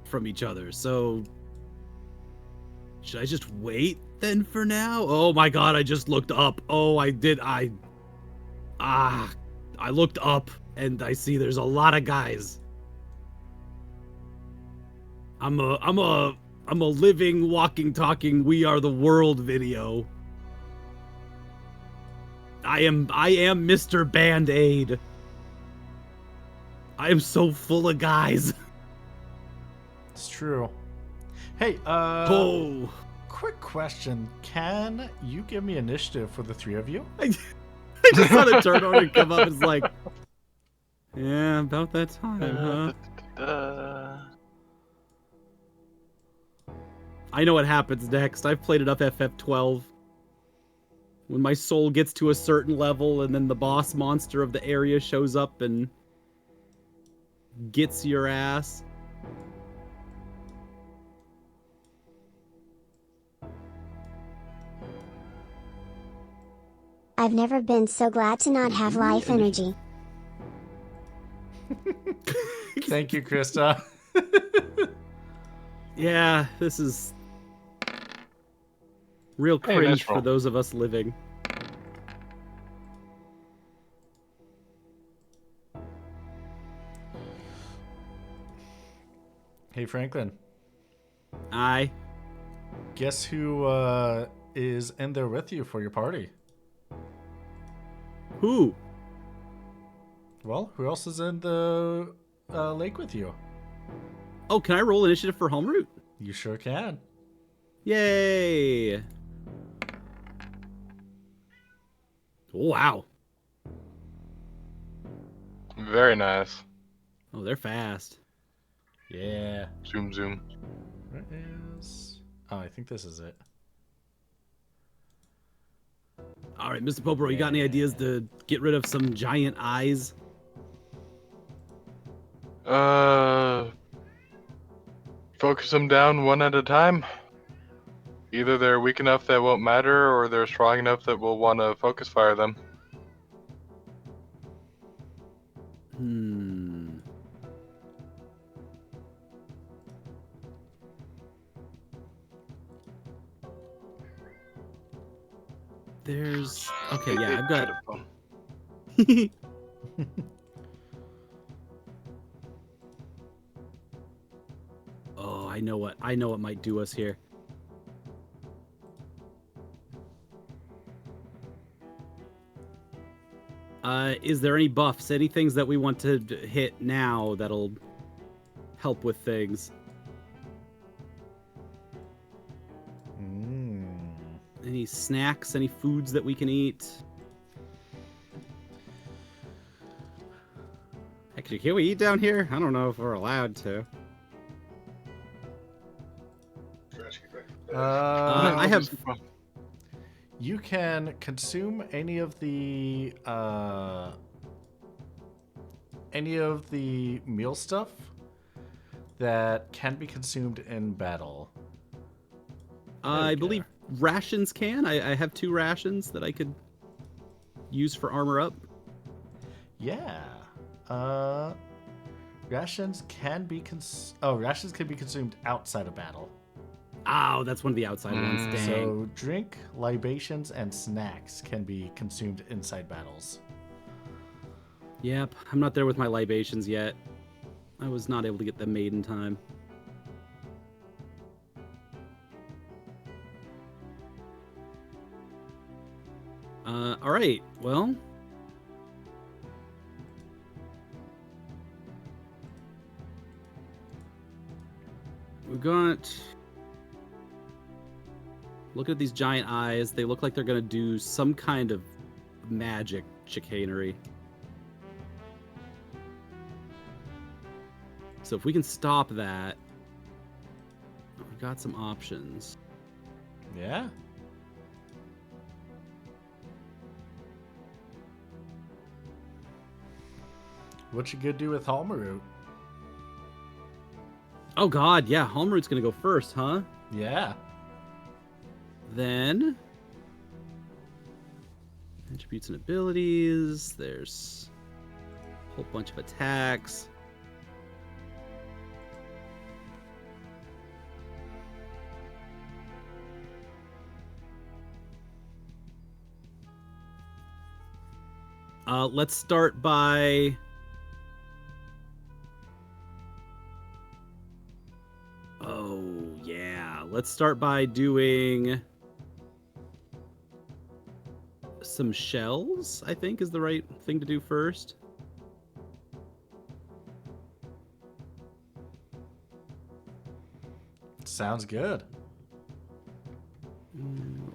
from each other. So should I just wait then for now? Oh my god, I just looked up. Oh, I did. I looked up and I see there's a lot of guys. I'm a living, walking, talking We Are the World video. I am Mr. Band-Aid. I am so full of guys. It's true. Hey, Oh. quick question. Can you give me initiative for the three of you? I just saw the turn on and come up. It's like, yeah, about that time, huh? I know what happens next. I've played enough FF12. When my soul gets to a certain level and then the boss monster of the area shows up and gets your ass. I've never been so glad to not have life energy. Thank you, Crysta. Yeah, this is real Hey, cringe nice for roll. those of us living. Hey, Franklin. I Guess who is in there with you for your party? Who? Well, who else is in the lake with you? Oh, can I roll initiative for home route? You sure can. Yay! Oh, wow. Very nice. Oh, they're fast. Yeah. Zoom, zoom. Where is... Oh, I think this is it. All right, Mr. Popero, you got any ideas to get rid of some giant eyes? Focus them down one at a time. Either they're weak enough that won't matter, or they're strong enough that we'll want to focus fire them. There's... Okay, yeah, I've got... Oh, I know what might do us here. Is there any buffs? Any things that we want to hit now that'll help with things? Any snacks? Any foods that we can eat? Actually, can we eat down here? I don't know if we're allowed to. I have... You can consume any of the meal stuff that can be consumed in battle. I believe rations can. I have 2 rations that I could use for armor up. Yeah. Rations can be consumed outside of battle. Oh, that's one of the outside ones. Dang. So drink, libations, and snacks can be consumed inside battles. Yep, I'm not there with my libations yet. I was not able to get them made in time. Alright, well... We've got... Look at these giant eyes. They look like they're going to do some kind of magic chicanery. So if we can stop that, we've got some options. Yeah. What you gonna do with Halmarut? Oh God, yeah, Halmarut's gonna go first, huh? Yeah. Then attributes and abilities. There's a whole bunch of attacks. Let's start by let's start by doing some shells, I think is the right thing to do first. Sounds good.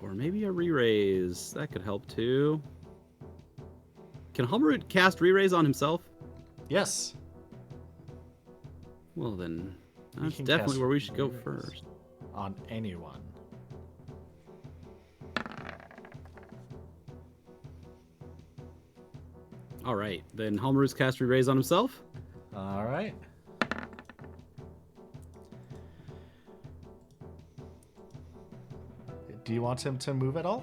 Or maybe a re-raise. That could help too. Can Halmarut cast re-raise on himself? Yes. Well then, You that's can definitely cast where we should go re-raise first. On anyone. All right, then Halmarut's cast re-raise on himself. All right. Do you want him to move at all?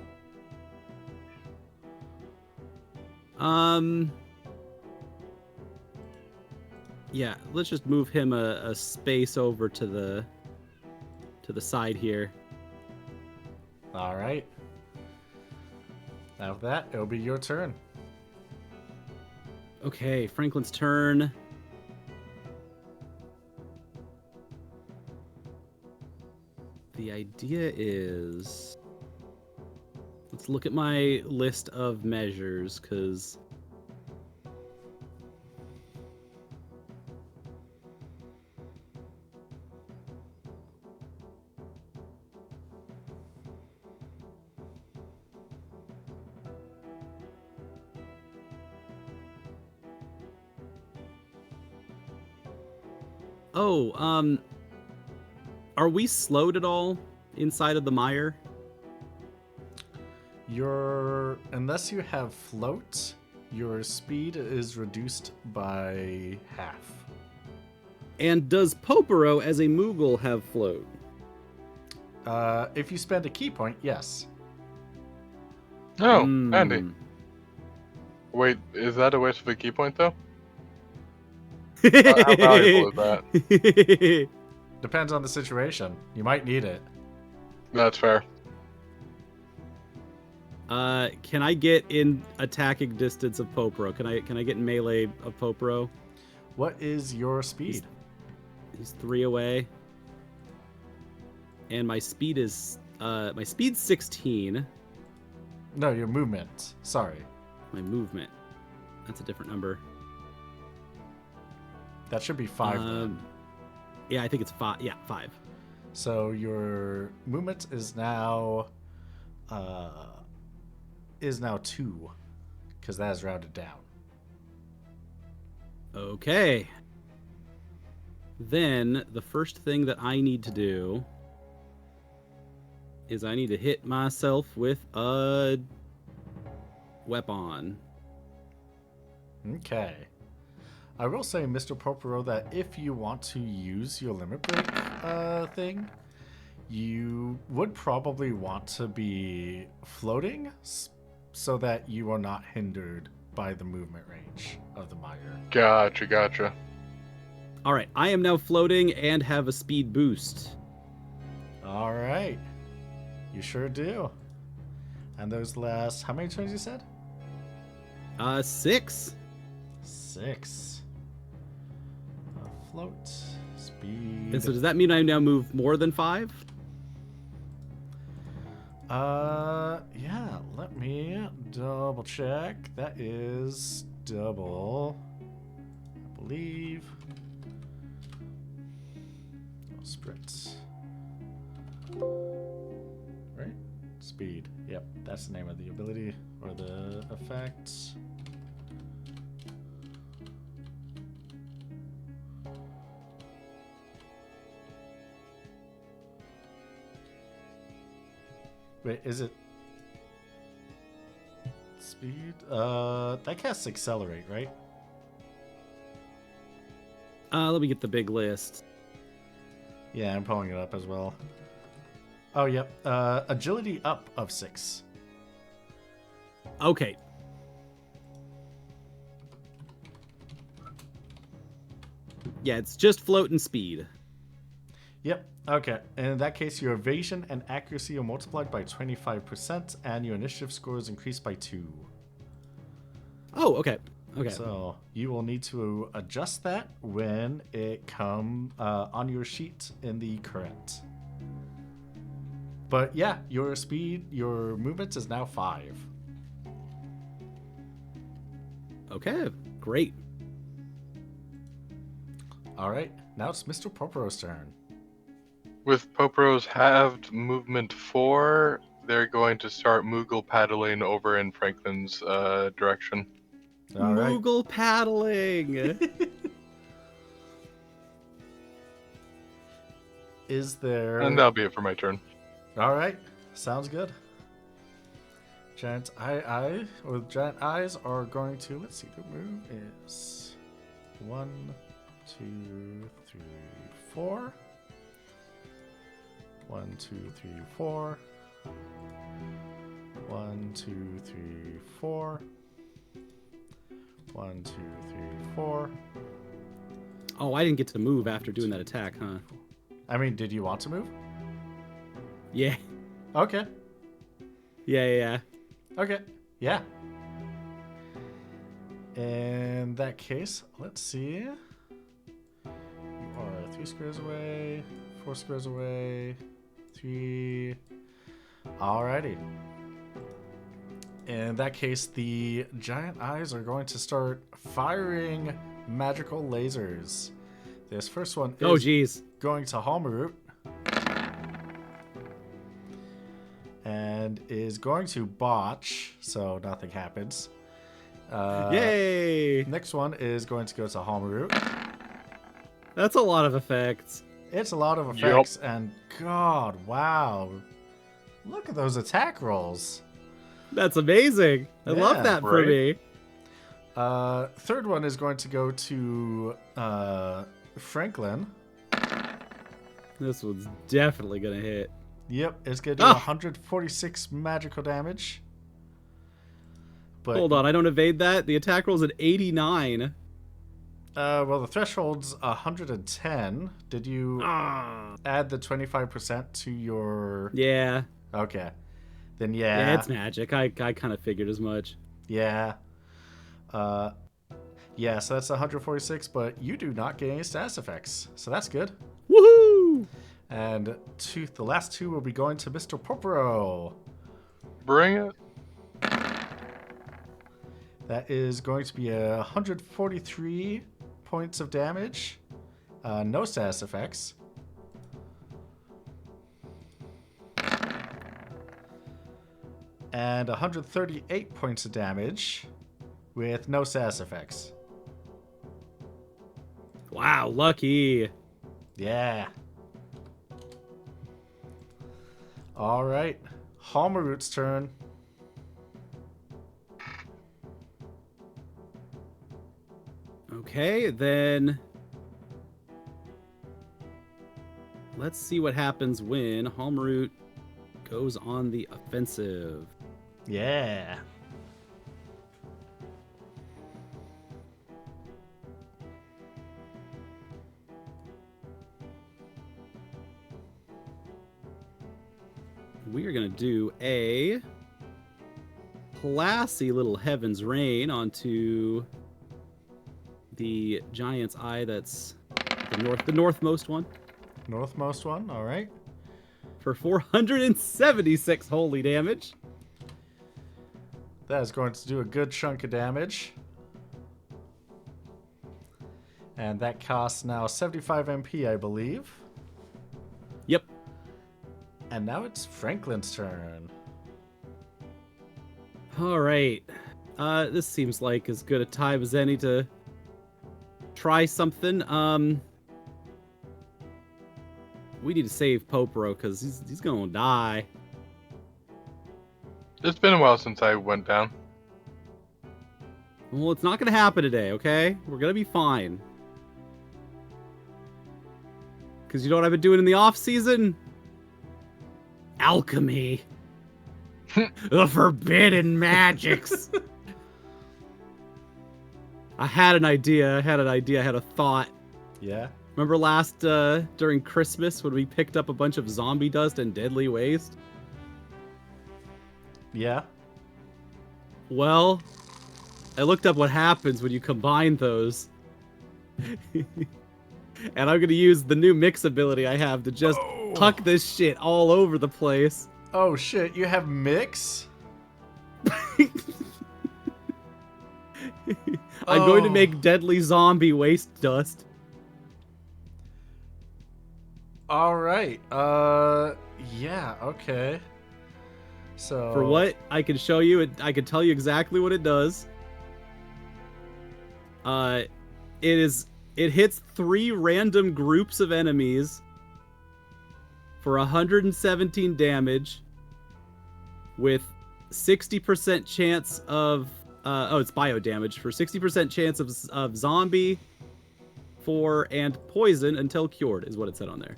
Yeah, let's just move him a space over to the side here. All right. Now with that, it'll be your turn. Okay, Franklin's turn. The idea is, let's look at my list of measures, because are we slowed at all inside of the mire? Unless you have float, your speed is reduced by half. And does Popero as a Moogle have float? If you spend a key point, yes. Oh, Hmm. Andy. Wait, is that a waste of a key point, though? How valuable is that? Depends on the situation. You might need it. That's fair. Can I get in attacking distance of Popero? Can I get in melee of Popero? What is your speed? He's 3 away. And my speed is my speed's 16. No, your movement. Sorry. My movement. That's a different number. That should be 5 then. Yeah, I think it's 5. Yeah, 5. So your movement is now 2, because that is rounded down. Okay. Then the first thing that I need to do is I need to hit myself with a weapon. Okay. I will say, Mr. Popero, that if you want to use your limit break thing, you would probably want to be floating so that you are not hindered by the movement range of the mire. Gotcha. All right, I am now floating and have a speed boost. All right. You sure do. And those last, how many turns you said? 6. 6. Float. Speed. And so does that mean I now move more than 5? Yeah, let me double check. That is double, I believe. Sprint. Right? Speed. Yep, that's the name of the ability or the effect. Wait, is it speed? That casts accelerate, right? Let me get the big list. Yeah, I'm pulling it up as well. Oh, yep. Agility up of 6. Okay. Yeah, it's just floating speed. Yep. Okay. In that case, your evasion and accuracy are multiplied by 25%, and your initiative score is increased by 2. Oh, okay. Okay. So you will need to adjust that when it come on your sheet in the current. But yeah, your speed, your movement is now 5. Okay, great. All right, now it's Mr. Porporo's turn. With Popro's halved movement 4, they're going to start Moogle paddling over in Franklin's direction. All right. Moogle paddling. Is there? And that'll be it for my turn. All right, sounds good. Giant eye with giant eyes are going to. Let's see. The move is 1, 2, 3, 4. 1, 2, 3, 4. 1, 2, 3, 4. 1, 2, 3, 4. Oh, I didn't get to move after doing that attack, huh? I mean, did you want to move? Yeah. Okay. Yeah. Okay. Yeah. In that case, let's see. You are 3 squares away, 4 squares away, 3. Alrighty. In that case, the giant eyes are going to start firing magical lasers. This first one Oh, is geez. going to Halmarut. And is going to botch, so nothing happens. Yay! Next one is going to go to Halmarut. That's a lot of effects. It's a lot of effects, and God, wow. Look at those attack rolls. That's amazing. I Yeah, love that for right? me. Third one is going to go to Franklin. This one's definitely gonna hit. Yep, it's going to do Ah! 146 magical damage. But, Hold on, I don't evade that. The attack roll's at 89. well, the threshold's 110. Did you add the 25% to your... Yeah. Okay. Then Yeah, it's magic. I kind of figured as much. Yeah. Yeah, so that's 146, but you do not get any status effects. So that's good. Woohoo! And the last 2 will be going to Mr. Porporo. Bring it. That is going to be 143 points of damage. No status effects. And 138 points of damage with no status effects. Wow, lucky. Yeah. All right. Halmarut's turn. Okay, then let's see what happens when Halmarut goes on the offensive. Yeah. We are going to do a classy little Heaven's Rain onto the Giant's Eye that's the northmost one Northmost one. All right. for 476 holy damage. That is going to do a good chunk of damage. And that costs now 75 MP, I believe. Yep. And now it's Franklin's turn. All right. This seems like as good a time as any to try something. We need to save Poporo because he's gonna die. It's been a while since I went down. Well, it's not gonna happen today, okay? We're gonna be fine. Because you know what I've been doing in the off season? Alchemy. The forbidden magics. I had an idea. I had a thought. Yeah. Remember last during Christmas when we picked up a bunch of zombie dust and deadly waste? Yeah. Well, I looked up what happens when you combine those. And I'm gonna use the new mix ability I have to just huck this shit all over the place. Oh shit, you have mix? I'm going to Oh. make deadly zombie waste dust. All right. Yeah, okay. So For what? I can show you it. I can tell you exactly what it does. It hits 3 random groups of enemies for 117 damage with 60% chance of it's bio damage for 60% chance of zombie, 4 and poison until cured is what it said on there.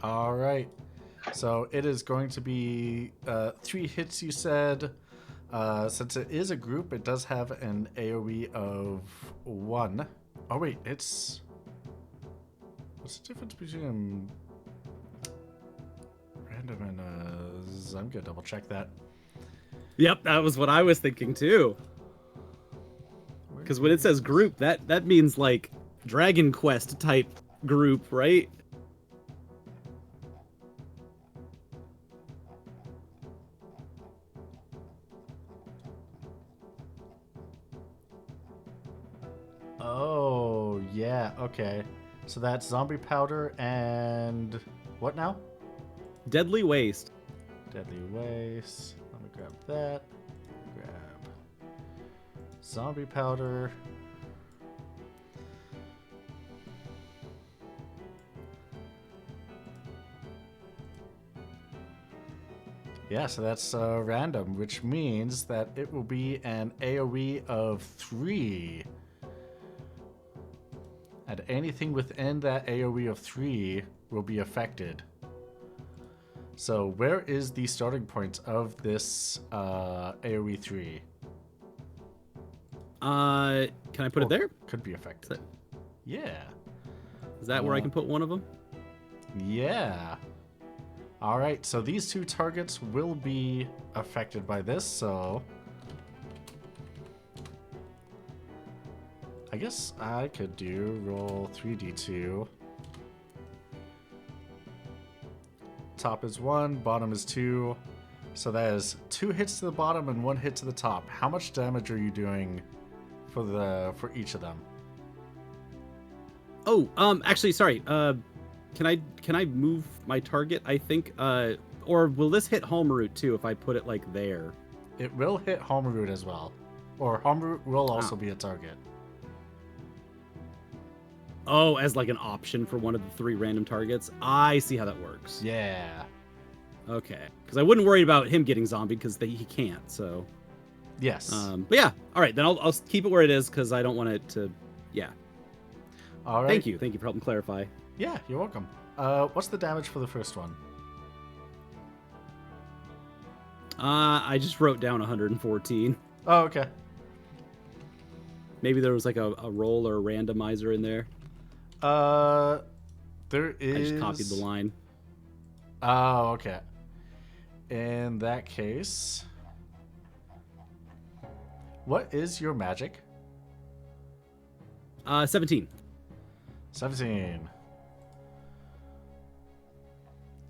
All right. So it is going to be 3 hits, you said. Since it is a group, it does have an AoE of 1. Oh, wait, it's... What's the difference between random and... I'm going to double check that. Yep, that was what I was thinking too. Because when it says group, that means like Dragon Quest type group, right? Oh, yeah, okay. So that's zombie powder and... What now? Deadly Waste. Deadly waste. Let me grab that. Grab zombie powder. Yeah, so that's random, which means that it will be an AoE of 3. And anything within that AoE of 3 will be affected. So where is the starting point of this AoE 3? Can I put it there? Could be affected. Yeah. Is that where I can put one of them? Yeah. All right, so these 2 targets will be affected by this, so... I guess I could do roll 3d2. Top is 1, bottom is 2. So that is 2 hits to the bottom and 1 hit to the top. How much damage are you doing for each of them? Oh, actually, sorry. Can I move my target? I think. Or will this hit home route too if I put it like there? It will hit home route as well, or home route will also be a target. Oh, as like an option for one of the 3 random targets. I see how that works. Yeah. Okay, because I wouldn't worry about him getting zombie because he can't. So. Yes. But yeah, all right. Then I'll keep it where it is because I don't want it to. Yeah. All right. Thank you for helping clarify. Yeah, you're welcome. What's the damage for the first one? I just wrote down 114. Oh, okay. Maybe there was like a roll or a randomizer in there. There is... I just copied the line. Oh, okay. In that case... What is your magic? 17. 17.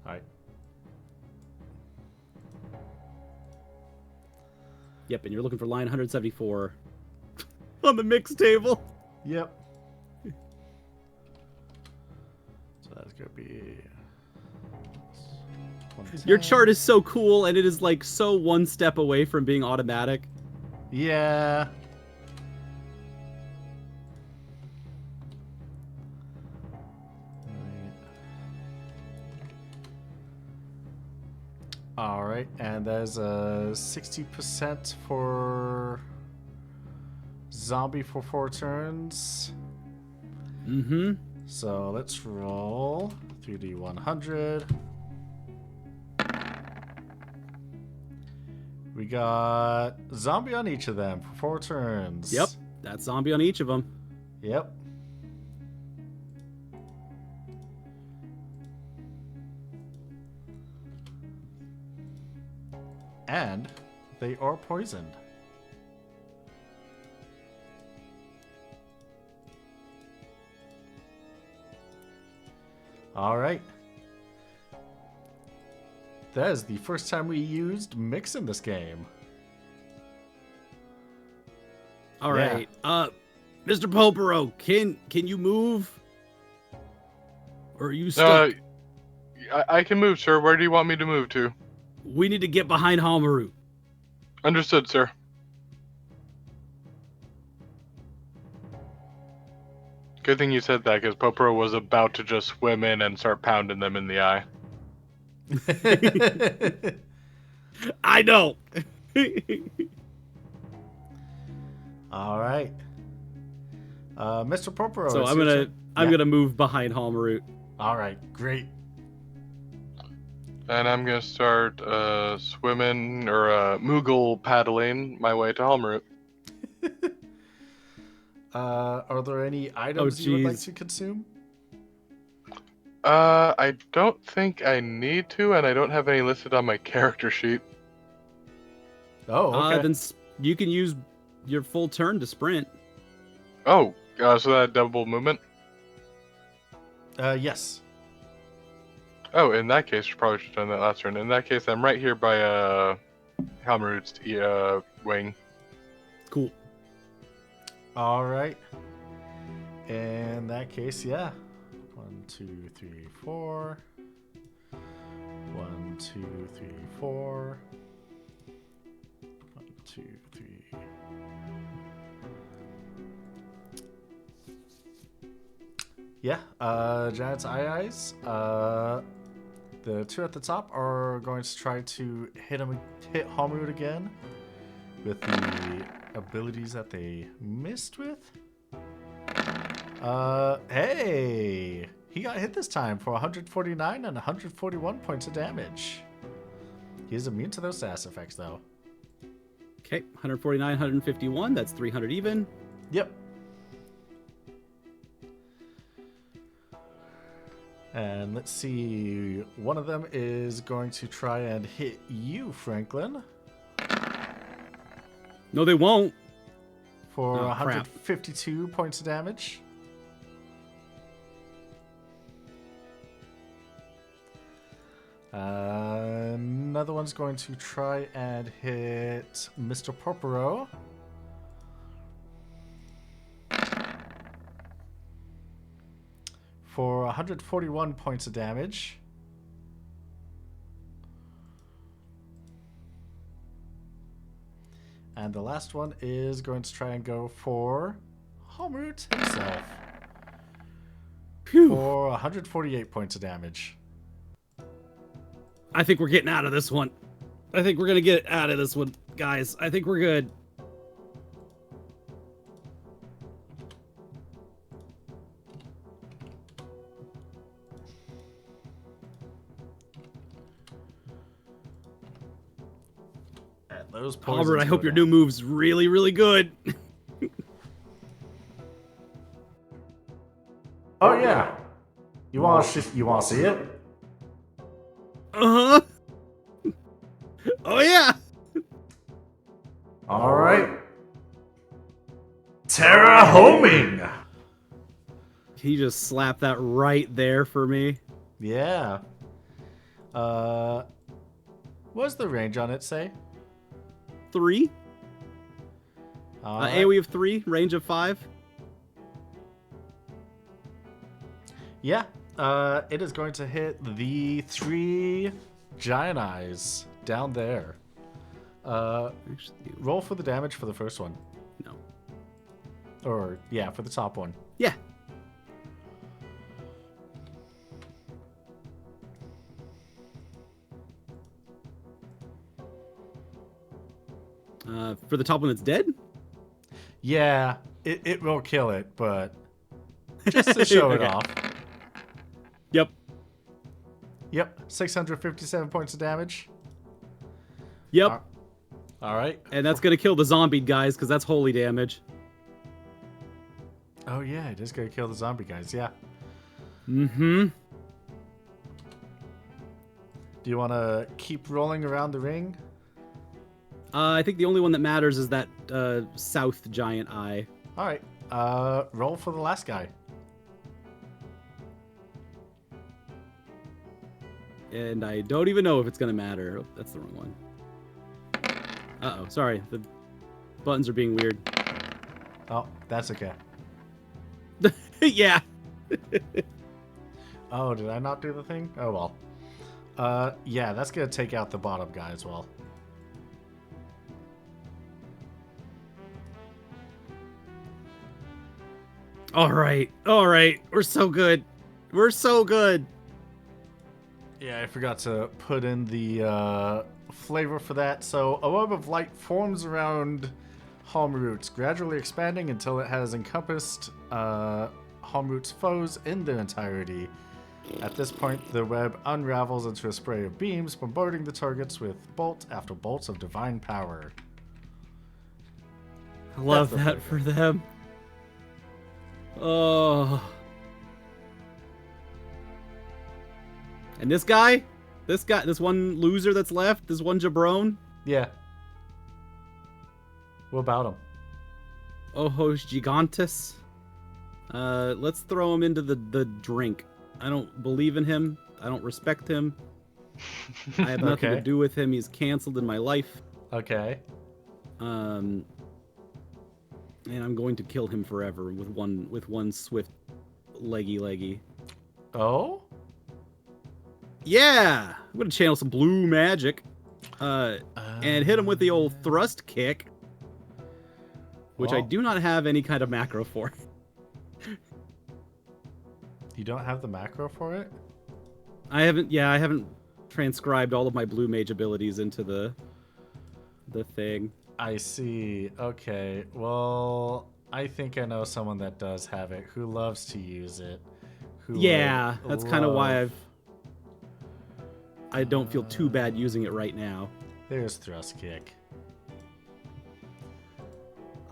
Alright. Yep, and you're looking for line 174 on the mix table. Yep. So that's gonna be... Your chart is so cool, and it is like so one step away from being automatic. Yeah. Alright, and there's a 60% for zombie for 4 turns. Mm-hmm. So let's roll 3d100. We got zombie on each of them for 4 turns. Yep, that's zombie on each of them. Yep. And they are poisoned. All right. That is the first time we used mix in this game. All Yeah. right. Mr. Popero, can you move? Or are you stuck? I can move, sir. Where do you want me to move to? We need to get behind Hamaru. Understood, sir. Good thing you said that, because Poporo was about to just swim in and start pounding them in the eye. I know. All right. Mr. Porpero. So it's I'm your gonna turn. Yeah. move behind Hamaru. All right, great. And I'm gonna start swimming or Moogle paddling my way to Halmroot. Are there any items you would like jeez. to consume? I don't think I need to, and I don't have any listed on my character sheet. Oh, okay. Then you can use your full turn to sprint. Oh, so that double movement? Yes. Oh, in that case, you probably should have done that last turn. In that case, I'm right here by Halmroot's wing. Cool. All right. In that case, yeah. 1, 2, 3, 4. 1, 2, 3, 4. 1, 2, 3. Yeah, Giant's Eyes. The 2 at the top are going to try to hit Hamroot again with the abilities that they missed with. Hey! He got hit this time for 149 and 141 points of damage. He is immune to those sass effects, though. Okay, 149, 151. That's 300 even. Yep. And let's see. One of them is going to try and hit you, Franklin, No, they won't. for Oh, crap. 152 points of damage. Another one's going to try and hit Mr. Porpero. For 141 points of damage. And the last one is going to try and go for Hamroot himself. Phew. For 148 points of damage. I think we're getting out of this one. I think we're gonna get out of this one, guys. I think we're good. And those Albert, I poisons hope go your down. new move's really, really good. Oh yeah. You want to see it? Uh-huh. Oh, yeah. All right. Terra homing. Can you just slap that right there for me? Yeah. What's the range on it say? 3. All right. AoE of 3, range of 5. Yeah. It is going to hit the 3 giant eyes down there. Actually, Roll for the damage for the first one. no. Or, yeah, for the top one. Yeah. For the top one that's dead? Yeah, it will kill it, but Just to show it Okay. off. Yep. Yep, 657 points of damage. Yep. All right. And that's gonna kill the zombie guys, because that's holy damage. Oh yeah, it is gonna kill the zombie guys. Yeah. Mm-hmm. Do you want to keep rolling around the ring? I think the only one that matters is that south giant eye. All right. Roll for the last guy. And I don't even know if it's gonna matter. Oh, that's the wrong one. Uh-oh, sorry. The buttons are being weird. Oh, that's okay. Yeah. Oh, did I not do the thing? Oh well. Yeah, that's gonna take out the bottom guy as well. All right. We're so good. We're so good. Yeah, I forgot to put in the flavor for that. So, a web of light forms around Homeroot's, gradually expanding until it has encompassed Homeroot's foes in their entirety. At this point, the web unravels into a spray of beams, bombarding the targets with bolt after bolt of divine power. I love That's the that for them. Oh. And this guy, this one loser that's left, this one jabron. Yeah. What about him? Ojos gigantes. Let's throw him into the drink. I don't believe in him. I don't respect him. I have nothing to Okay. do with him. He's canceled in my life. Okay. And I'm going to kill him forever with one swift leggy. Oh? Yeah, I'm gonna channel some blue magic, and hit him with the old thrust kick, which I Well, do not have any kind of macro for. You don't have the macro for it? I haven't transcribed all of my blue mage abilities into the thing. I see. Okay. Well, I think I know someone that does have it, who loves to use it. Who Yeah, would that's kind of why love- I don't feel too bad using it right now. There's thrust kick.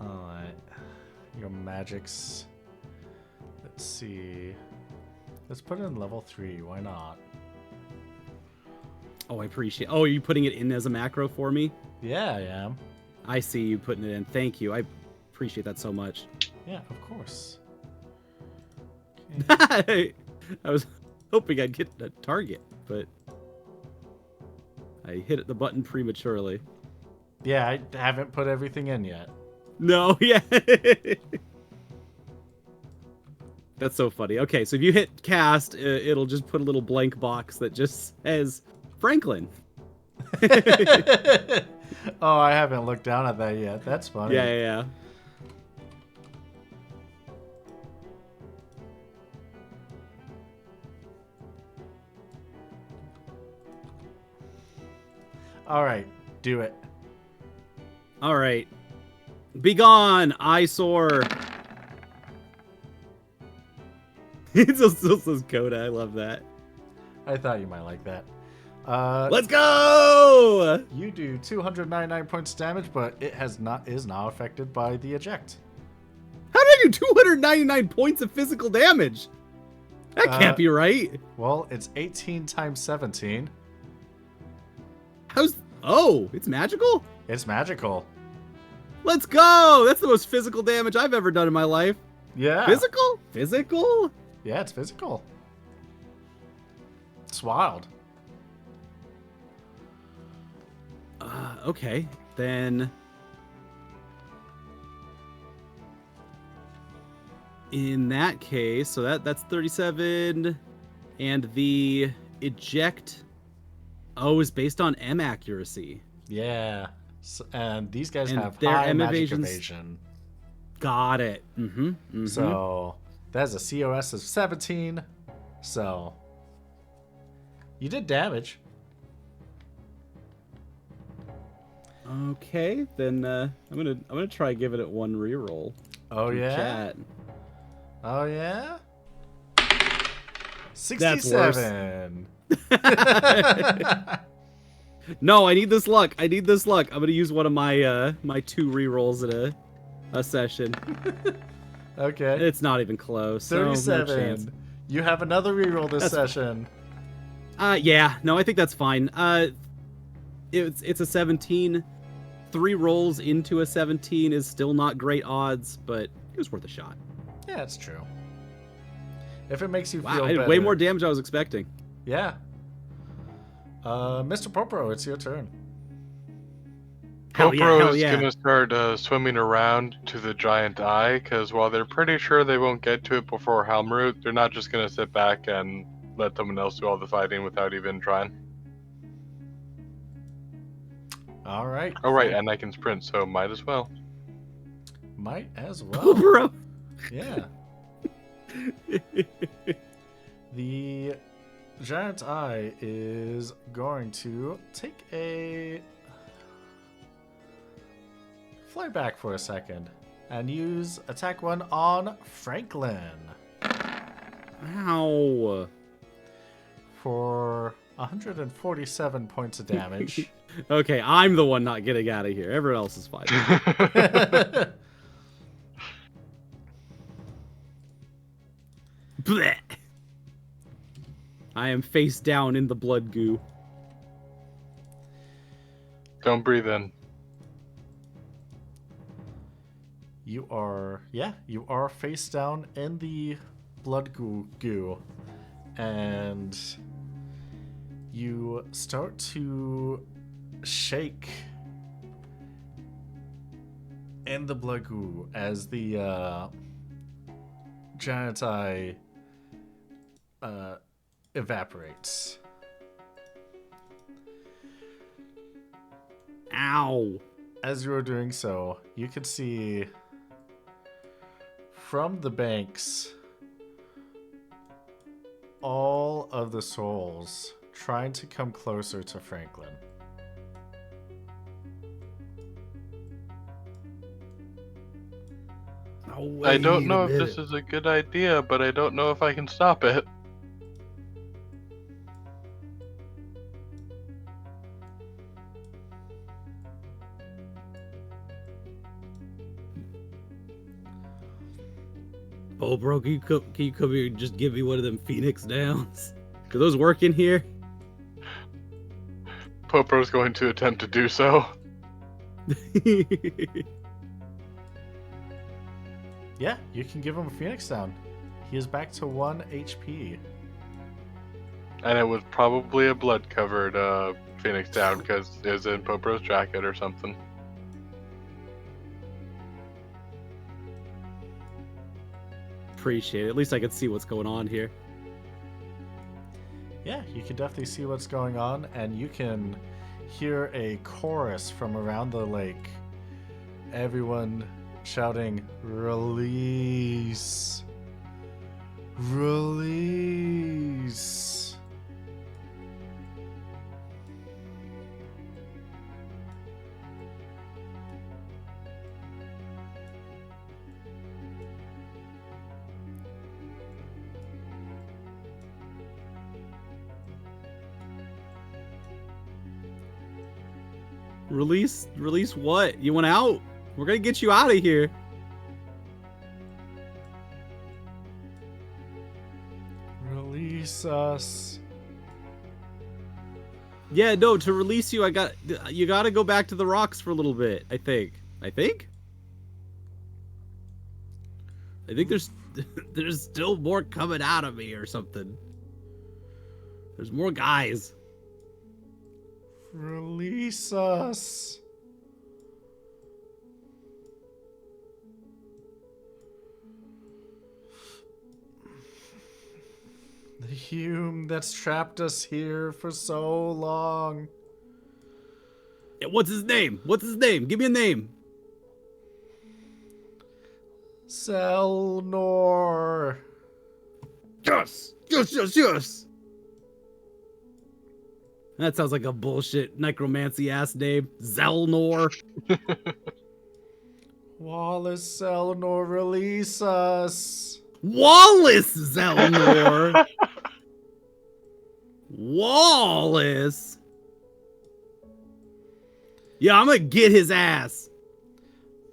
Alright. Your magics. Let's see. Let's put it in level 3. Why not? Oh, I appreciate. Oh, are you putting it in as a macro for me? Yeah, I am. I see you putting it in. Thank you. I appreciate that so much. Yeah, of course. I was hoping I'd get a target, but I hit the button prematurely. Yeah, I haven't put everything in yet. No, yeah. That's so funny. Okay, so if you hit cast, it'll just put a little blank box that just says Franklin. Oh, I haven't looked down at that yet. That's funny. Yeah. All right, do it. All right. Begone, eyesore. It still says Coda. I love that. I thought you might like that. Let's go! You do 299 points damage, but it is now affected by the eject. How did I do 299 points of physical damage? That can't be right. Well, it's 18 times 17. Oh, it's magical? It's magical. Let's go! That's the most physical damage I've ever done in my life. Yeah. Physical? Physical? Yeah, it's physical. It's wild. Okay, then. In that case, so that's 37, and the eject. Oh, is based on M accuracy. Yeah. And these guys And have their high M magic evasion's- evasion. Got it. Mm-hmm. So that's a COS of 17. So you did damage. Okay, then I'm gonna try giving it one reroll. Oh through yeah. Chat. Oh yeah. worse. 67. No, I need this luck. I need this luck. I'm gonna use one of my my 2 rerolls in a session. Okay. It's not even close. So no 37. chance. You have another reroll this That's- session. Yeah. No, I think that's fine. It's a 17. 3 rolls into a 17 is still not great odds, but it was worth a shot. Yeah, it's true. If it makes you Wow, feel I did better. way more damage than I was expecting. Yeah. Mr. Popro, it's your turn. Hell yeah, GoPro hell is yeah. gonna start swimming around to the giant eye, because while they're pretty sure they won't get to it before Helmroot, they're not just gonna sit back and let someone else do all the fighting without even trying. All right. Oh right, and I can sprint, so might as well. Might as well. GoPro. Yeah. The giant eye is going to take a fly back for a second and use attack 1 on Franklin Ow. for 147 points of damage. Okay, I'm the one not getting out of here. Everyone else is fine. Blech. I am face down in the blood goo. Don't breathe in. You are face down in the blood goo, and you start to shake in the blood goo as the giant eye evaporates. Ow. As you are doing so, you can see from the banks all of the souls trying to come closer to Franklin. Oh, I don't know if wait a this is a good idea, but I don't know if I can stop it. Oh, bro, can you come here and just give me one of them Phoenix downs? Do those work in here? Popro's going to attempt to do so. Yeah, you can give him a Phoenix down. He is back to 1 HP. And it was probably a blood-covered Phoenix down, because it was in Popro's jacket or something. Appreciate it. At least I can see what's going on here. Yeah, you can definitely see what's going on, and you can hear a chorus from around the lake. Everyone shouting, "Release! Release!" Release what? You want out? We're gonna get you out of here. Release us. Yeah, no, to release you, you gotta go back to the rocks for a little bit, I think. I think there's there's still more coming out of me or something. There's more guys. Release us. The Hume that's trapped us here for so long. Yeah, what's his name? What's his name? Give me a name. Selnor. Yes! Yes, yes, yes! That sounds like a bullshit necromancy ass name. Zelnor. Wallace Selnor, release us. Wallace Zelnor! Wallace? Yeah, I'm gonna get his ass.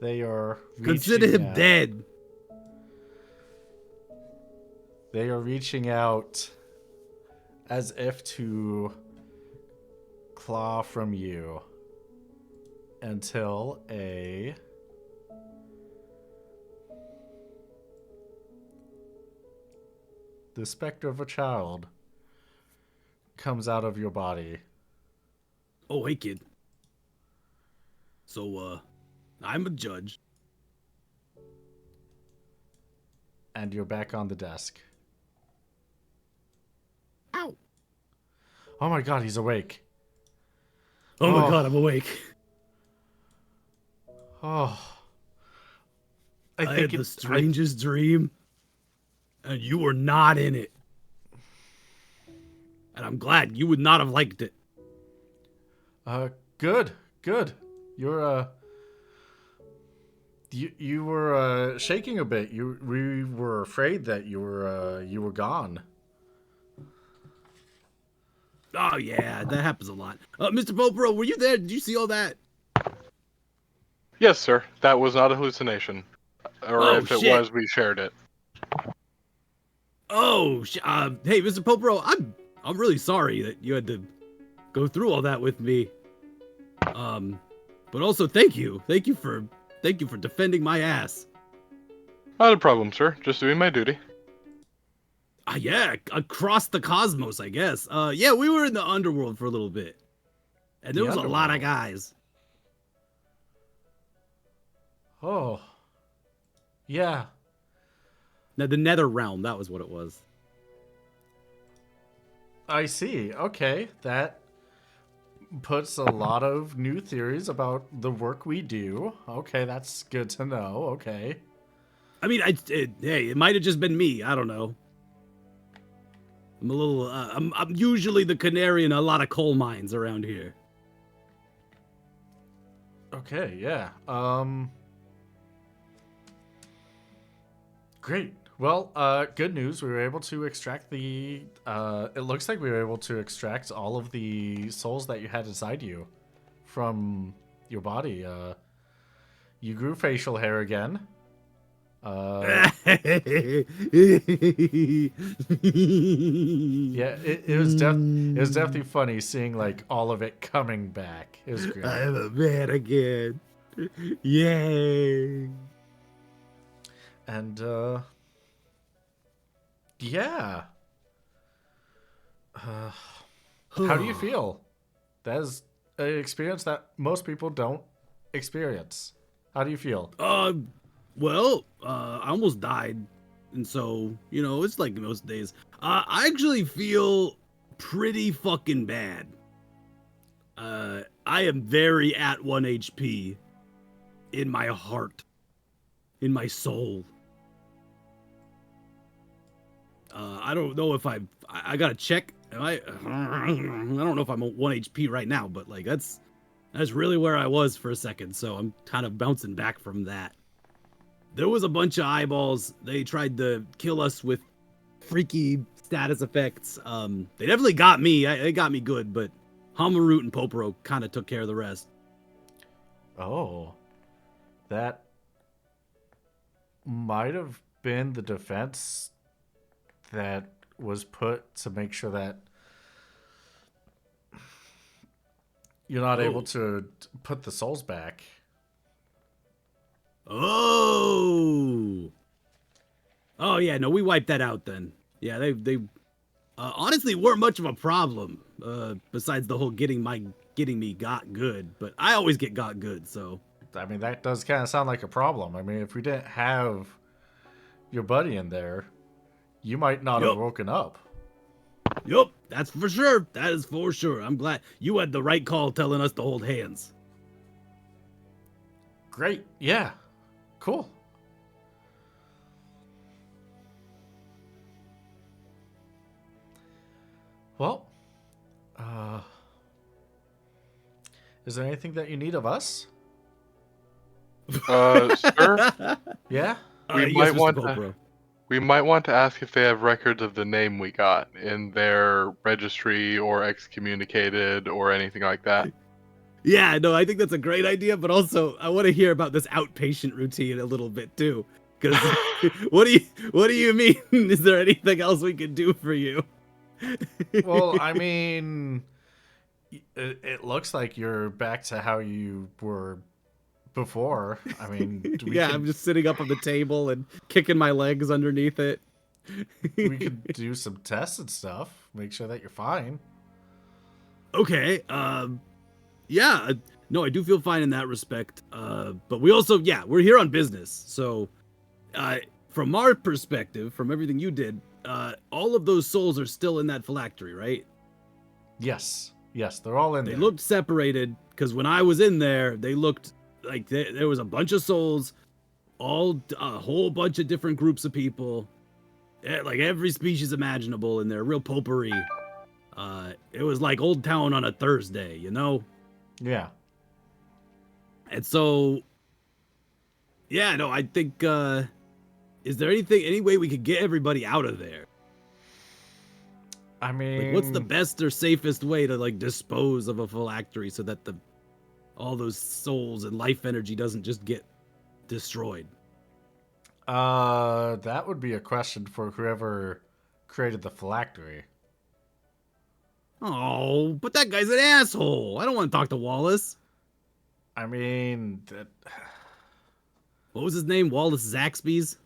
They are Consider reaching him out. dead. They are reaching out as if to claw from you until the specter of a child comes out of your body. Oh, hey, kid. So, I'm a judge. And you're back on the desk. Ow. Oh my god, he's awake. Oh my Oh. god, I'm awake. Oh. I had the strangest dream, and you were not in it. And I'm glad you would not have liked it. Good. You're, you were, shaking a bit. We were afraid that you were gone. Oh, yeah, that happens a lot. Mr. Popro, were you there? Did you see all that? Yes, sir. That was not a hallucination. Or Oh, if it shit. was, we shared it. Oh, hey, Mr. Popro, I'm really sorry that you had to go through all that with me. But also thank you for defending my ass. Not a problem, sir. Just doing my duty. Yeah, across the cosmos, I guess. Yeah, we were in the underworld for a little bit, and there The was a lot of underworld. guys. Oh. Yeah. Now, the Nether Realm, that was what it was. I see. Okay. That puts a lot of new theories about the work we do. Okay, that's good to know. Okay. I mean, hey, it might have just been me. I don't know. I'm a little. I'm usually the canary in a lot of coal mines around here. Okay, yeah. Great. Well, good news. We were able to extract the it looks like we were able to extract all of the souls that you had inside you from your body. You grew facial hair again. Yeah, it was definitely funny seeing like all of it coming back. It was great. I'm a man again. Yay. And yeah. How do you feel? That is an experience that most people don't experience. How do you feel? Well, I almost died, and so, you know, it's like most days. I actually feel pretty fucking bad. I am very at 1 HP in my heart, in my soul. I don't know if I gotta check. I don't know if I'm at 1 HP right now, but like that's really where I was for a second. So I'm kind of bouncing back from that. There was a bunch of eyeballs. They tried to kill us with freaky status effects. They definitely got me. They got me good, but Hamarut and Poporo kind of took care of the rest. Oh, that might have been the defense that was put to make sure that you're not able to put the souls back. Oh yeah, no, we wiped that out then. Yeah, they honestly weren't much of a problem. Besides the whole getting me got good, but I always get got good, so. I mean, that does kind of sound like a problem. I mean, if we didn't have your buddy in there, you might not have woken up. Yup, that's for sure. That is for sure. I'm glad you had the right call telling us to hold hands. Great. Yeah. Cool. Well, is there anything that you need of us? Sir, Yeah? we Yes, might Mr. want Popro. we might want to ask if they have records of the name we got in their registry or excommunicated or anything like that. Yeah, no, I think that's a great idea, but also I want to hear about this outpatient routine a little bit too. Because what do you mean? Is there anything else we can do for you? Well, I mean, it looks like you're back to how you were before. I mean, Yeah, I'm just sitting up on the table and kicking my legs underneath it. we could do some tests and stuff. Make sure that you're fine. Okay. Yeah. No, I do feel fine in that respect. But we also, yeah, we're here on business. So, from our perspective, from everything you did, all of those souls are still in that phylactery, right? Yes, they're all in They there. looked separated because when I was in there, they looked like there was a bunch of souls, a whole bunch of different groups of people, like every species imaginable in there, real potpourri. It was like Old Town on a Thursday, you know? Yeah. And so, yeah, no, I think, is there any way we could get everybody out of there? I mean, Like, what's the best or safest way to like dispose of a phylactery so that all those souls and life energy doesn't just get destroyed? that would be a question for whoever created the phylactery. Oh, but that guy's an asshole. I don't want to talk to Wallace. I mean, What was his name? Wallace Zaxby's?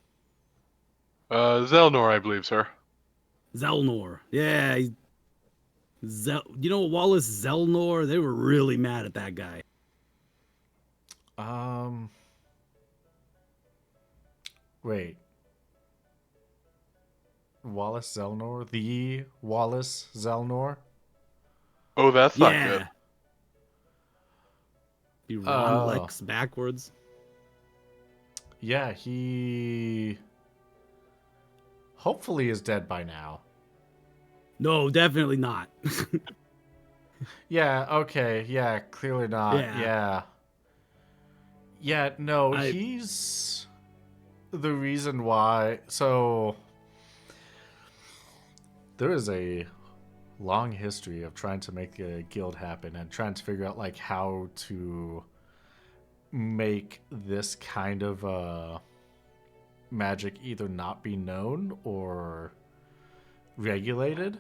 Zelnor, I believe, sir. Zelnor. Yeah. You know Wallace Zelnor? They were really mad at that guy. Wait. Wallace Zelnor? The Wallace Zelnor? Oh, that's not Yeah. good. You Ron Lex backwards. Yeah, he hopefully is dead by now. No, definitely not. Yeah, okay. Yeah, clearly not. Yeah. Yeah, no, I- he's the reason why. So there is a long history of trying to make a guild happen and trying to figure out like how to make this kind of magic either not be known or regulated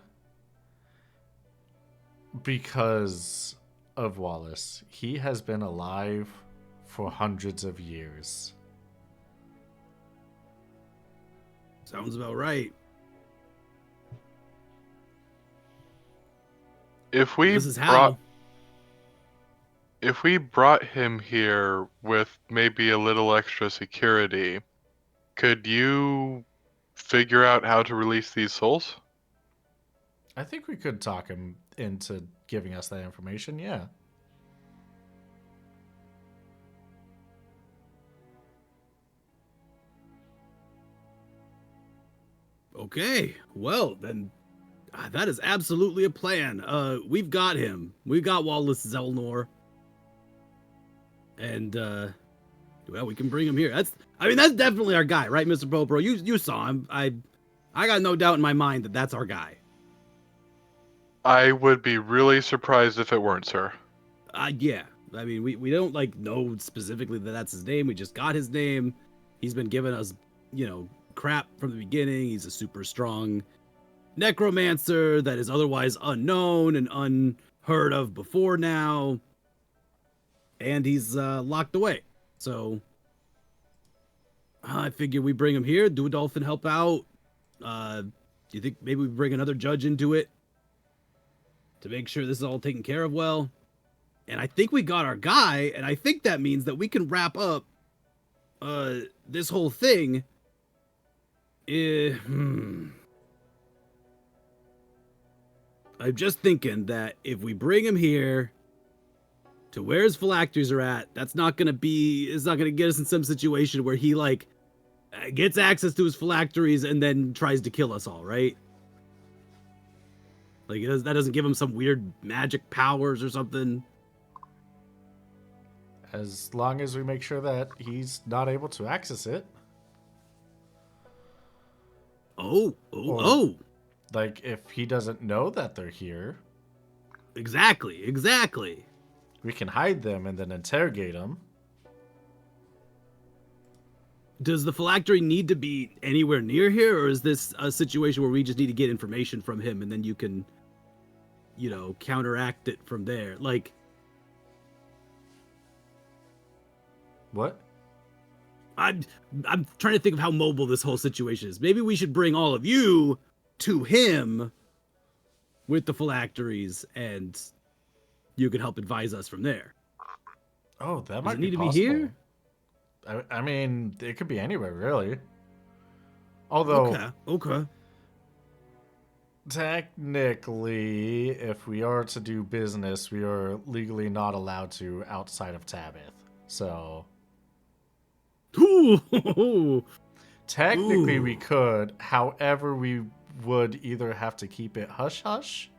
because of Wallace. He has been alive for hundreds of years. Sounds about right. If we This is brought how. if we brought him here with maybe a little extra security, could you figure out how to release these souls? I think we could talk him into giving us that information, yeah. Okay, well then, that is absolutely a plan. We've got him. We've got Wallace Zelnor, and well, we can bring him here. That's definitely our guy, right, Mr. Popro? You saw him. I got no doubt in my mind that that's our guy. I would be really surprised if it weren't, sir. Yeah. I mean, we don't like know specifically that that's his name. We just got his name. He's been giving us, crap from the beginning. He's a super strong necromancer that is otherwise unknown and unheard of before now. And he's locked away. So I figure we bring him here. Do a dolphin help out? Do you think maybe we bring another judge into it to make sure this is all taken care of well? And I think we got our guy, and I think that means that we can wrap up this whole thing. I'm just thinking that if we bring him here to where his phylacteries are at, it's not gonna get us in some situation where he gets access to his phylacteries and then tries to kill us all, right? Like that doesn't give him some weird magic powers or something. As long as we make sure that he's not able to access it. Oh. Like, if he doesn't know that they're here, Exactly. we can hide them and then interrogate them. Does the phylactery need to be anywhere near here, or is this a situation where we just need to get information from him and then you can, counteract it from there? Like, What? I'm trying to think of how mobile this whole situation is. Maybe we should bring all of you to him with the phylacteries, and you can help advise us from there. Oh, that Does might it be need to be possible. here? I mean, it could be anywhere, really. Although, Okay. technically, if we are to do business, we are legally not allowed to outside of Tabith. So, Ooh. technically, we Ooh. could. However, we would either have to keep it hush-hush,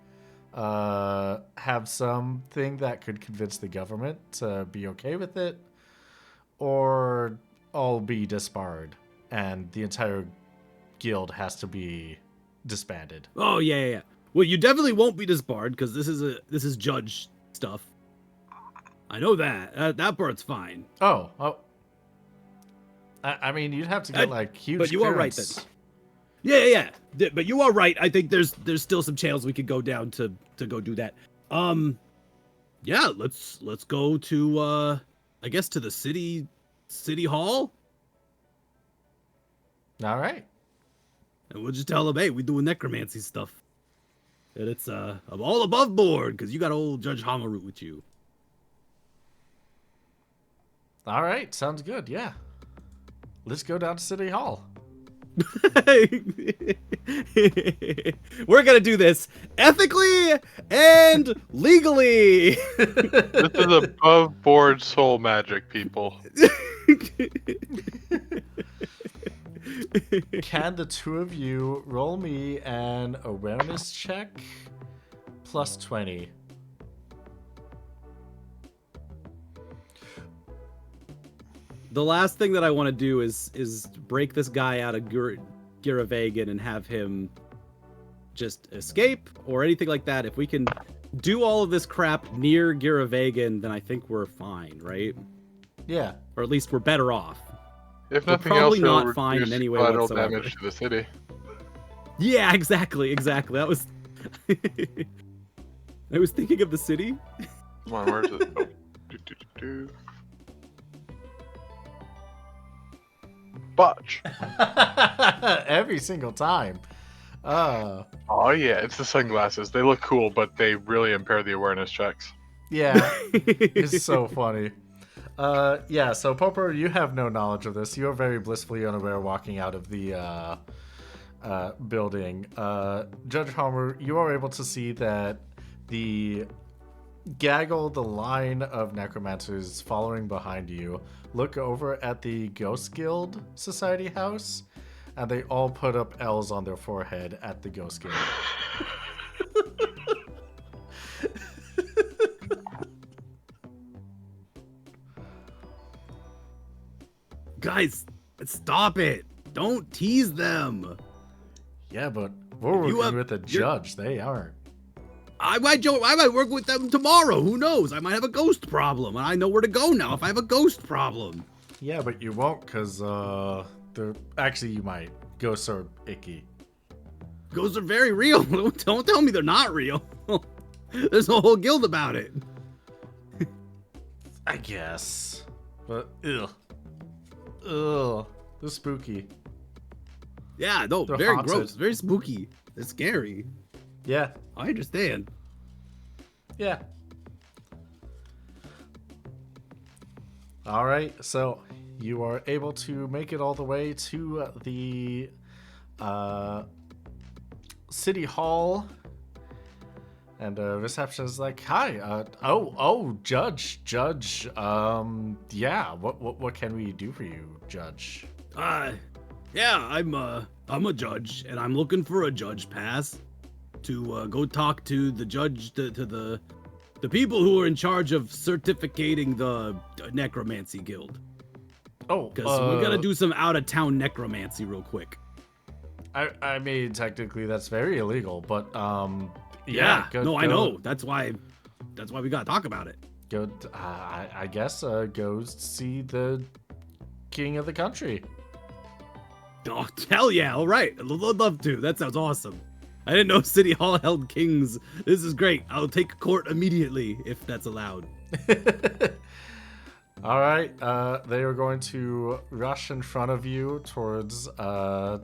have something that could convince the government to be okay with it, or all be disbarred, and the entire guild has to be disbanded. Oh yeah. Well, you definitely won't be disbarred because this is judge stuff. I know that. That part's fine. Oh. I mean, you'd have to get like huge. But you are right clearance. Yeah. But you are right. I think there's still some channels we could go down to go do that. Yeah. Let's go to I guess to the city hall, All right. and we'll just tell them, hey, we doing necromancy stuff, and it's I'm all above board because you got old Judge Hamarut with you. All right. Sounds good. Yeah. Let's go down to City Hall. We're gonna do this ethically and legally. This is above board soul magic, people. Can the two of you roll me an awareness check plus 20? The last thing that I want to do is break this guy out of Giravagan and have him just escape or anything like that. If we can do all of this crap near Giravagan, then I think we're fine, right? Yeah. Or at least we're better off. If We're nothing else, probably it'll not fine in reduce any way collateral whatsoever. damage to the city. Yeah, exactly. That was. I was thinking of the city. Come on, where is it? Oh. Do. Botch. Every single time. Oh yeah, it's the sunglasses. They look cool, but they really impair the awareness checks. Yeah. It's so funny. Yeah, so Popo, you have no knowledge of this. You are very blissfully unaware walking out of the building. Judge Homer, you are able to see that the gaggle, the line of necromancers following behind you, look over at the Ghost Guild Society house, and they all put up L's on their forehead at the Ghost Guild. Guys, stop it! Don't tease them. Yeah, but we're You working have- with a judge. They aren't. I might work with them tomorrow. Who knows? I might have a ghost problem, and I know where to go now if I have a ghost problem. Yeah, but you won't, because they're actually, you might. Ghosts are icky. Ghosts are very real. Don't tell me they're not real. There's a whole guild about it. I guess. But they're spooky. Yeah, no, They're very haunted. gross, very spooky. It's scary. Yeah. I understand. Yeah. All right, so you are able to make it all the way to the city hall, and reception is like, "Hi, Judge, yeah, what can we do for you, Judge?" Yeah, I'm a judge, and I'm looking for a judge pass to go talk to the judge, to the people who are in charge of certificating the necromancy guild. Oh, Because we're gonna do some out of town necromancy real quick. I mean, technically that's very illegal, but Yeah. go, No, I go- know. That's why we gotta talk about it. Go. I guess go see the king of the country. Oh, hell yeah! All right, I'd love to. That sounds awesome. I didn't know City Hall held kings. This is great. I'll take court immediately if that's allowed. All right. They are going to rush in front of you towards a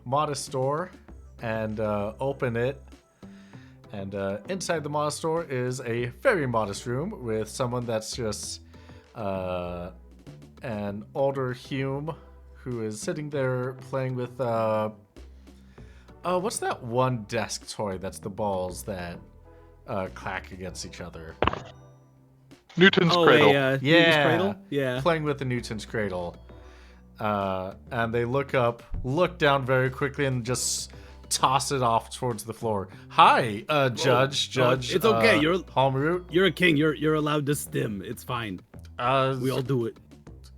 modest door and open it. And inside the modest store is a very modest room with someone that's just an older Hume who is sitting there playing with what's that one desk toy that's the balls that clack against each other? Newton's cradle. Newton's Yeah. cradle? Yeah. Playing with the Newton's cradle. And they look down very quickly and just toss it off towards the floor. Hi, Judge. It's okay. Palmroot. You're a king. You're allowed to stim. It's fine. We all do it.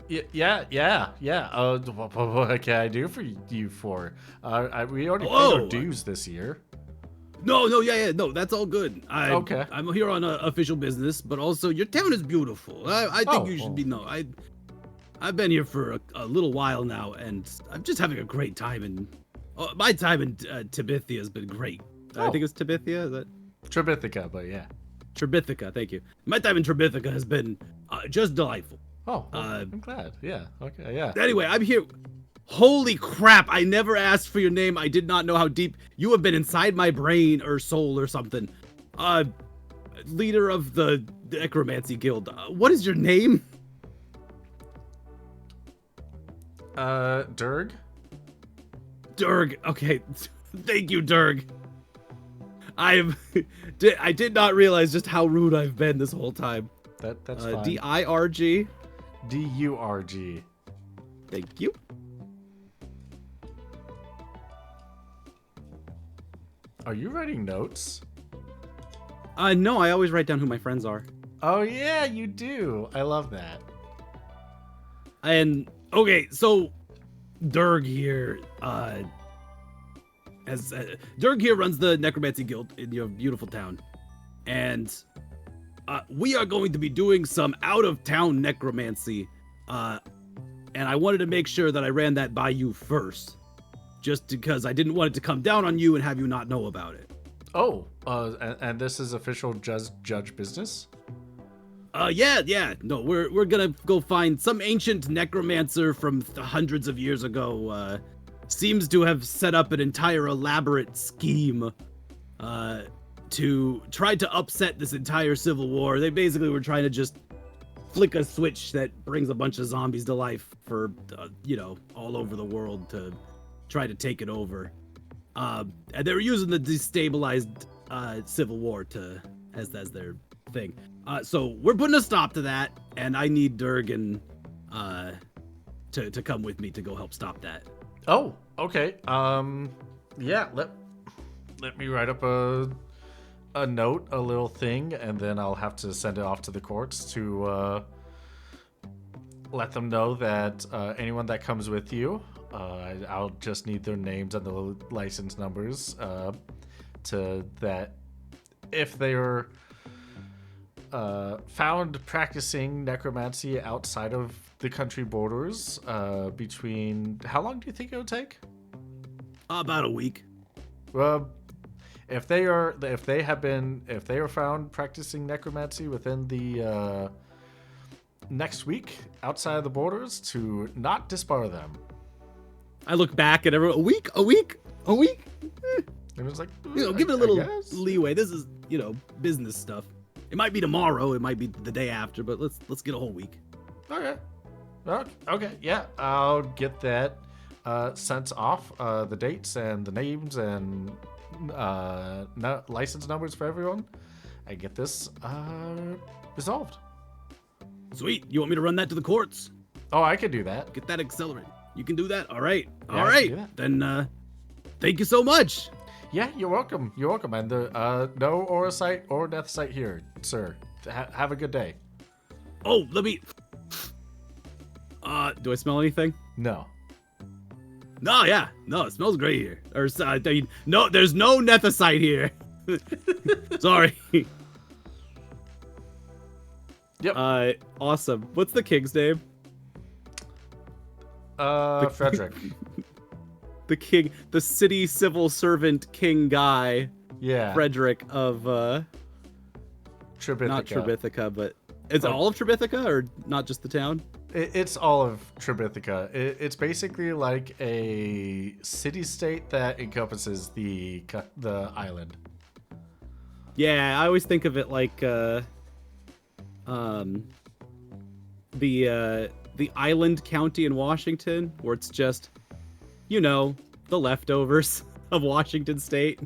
Yeah. What can I do for you for? We already paid Whoa. our dues this year. No, yeah, no, that's all good. Okay. I'm here on official business, but also your town is beautiful. I think Oh, you should oh. be I've been here for a little while now, and I'm just having a great time. And my time in Tibithia has been great. I Oh. think it's Tibithia. Is that Trebithica, but yeah. Trebithica? Thank you. My time in Trebithica has been just delightful. Oh, well, I'm glad. Yeah. Okay. Yeah. Anyway, I'm here. Holy crap, I never asked for your name. I did not know how deep you have been inside my brain or soul or something. Leader of the Necromancy Guild. What is your name? Durg. Durg. Okay. Thank you, Durg. I did not realize just how rude I've been this whole time. That's fine. D-I-R-G. D-U-R-G. Thank you. Are you writing notes? No, I always write down who my friends are. Oh yeah, you do. I love that. And okay, so Durg here, Durg here runs the Necromancy Guild in your beautiful town, and we are going to be doing some out-of-town necromancy, and I wanted to make sure that I ran that by you first, just because I didn't want it to come down on you and have you not know about it. Oh, and this is official judge business? Yeah. No, we're gonna go find some ancient necromancer from hundreds of years ago. Seems to have set up an entire elaborate scheme to try to upset this entire civil war. They basically were trying to just flick a switch that brings a bunch of zombies to life for, all over the world to try to take it over. And they were using the destabilized civil war as their thing. So we're putting a stop to that, and I need Durgan to come with me to go help stop that. Oh, okay. Yeah, let me write up a note, a little thing, and then I'll have to send it off to the courts to let them know that anyone that comes with you, I'll just need their names and the license numbers to that if they are found practicing necromancy outside of the country borders, between how long do you think it would take? About a week. If they are found practicing necromancy within the next week outside of the borders, to not disbar them. I look back at everyone. A week. It was like, Give it a I little guess. leeway. This is, business stuff. It might be tomorrow. It might be the day after. But let's get a whole week. Okay, yeah, I'll get that sent off, the dates and the names and license numbers for everyone. I get this resolved. Sweet. You want me to run that to the courts? Oh, I can do that. Get that accelerated. You can do that? All right. Yeah, All I can do right. that. Then thank you so much. Yeah, you're welcome. You're welcome. And no aura sight or death sight here, sir. Have a good day. Oh, let me. Do I smell anything? No. No, yeah. No, it smells great here. Or, no, there's no nethicite here. Sorry. Yep. Awesome. What's the king's name? Frederick. The king, the city civil servant king guy, Yeah. Frederick of, Tribithica. not Tribithica, but is it all of Tribithica or not just the town? It's all of Tribithica. It's basically like a city-state that encompasses the island. Yeah, I always think of it like the island county in Washington, where it's just, you know, the leftovers of Washington State.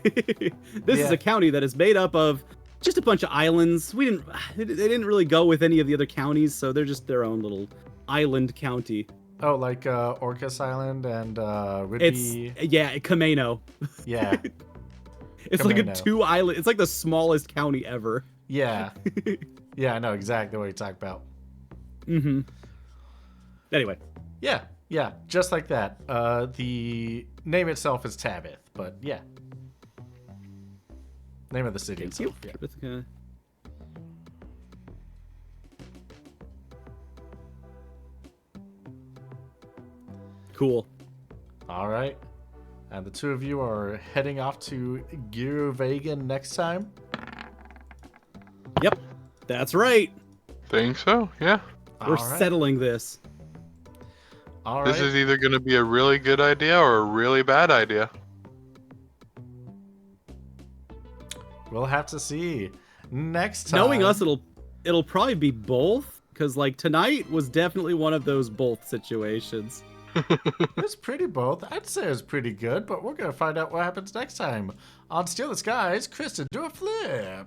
This is Yeah. a county that is made up of just a bunch of islands. They didn't really go with any of the other counties, so they're just their own little island county. Oh, like Orcas Island and Whidbey. It's Camino. Yeah. It's like a Camino. 2-island. It's like the smallest county ever. Yeah. Yeah, I know exactly what you're talking about. Mm-hmm. Anyway. Yeah, just like that. The name itself is Tabith, but yeah. Name of the city itself. Yeah. Tribithica. Cool. All right. And the two of you are heading off to Giruvegan next time. Yep. That's right. Think so? Yeah. We're All right. settling this. All This right. is either going to be a really good idea or a really bad idea. We'll have to see next time. Knowing us, it'll probably be both, because like tonight was definitely one of those both situations. It's pretty both. I'd say it's pretty good, but we're gonna find out what happens next time on Steal the Skies. Crysta, do a flip.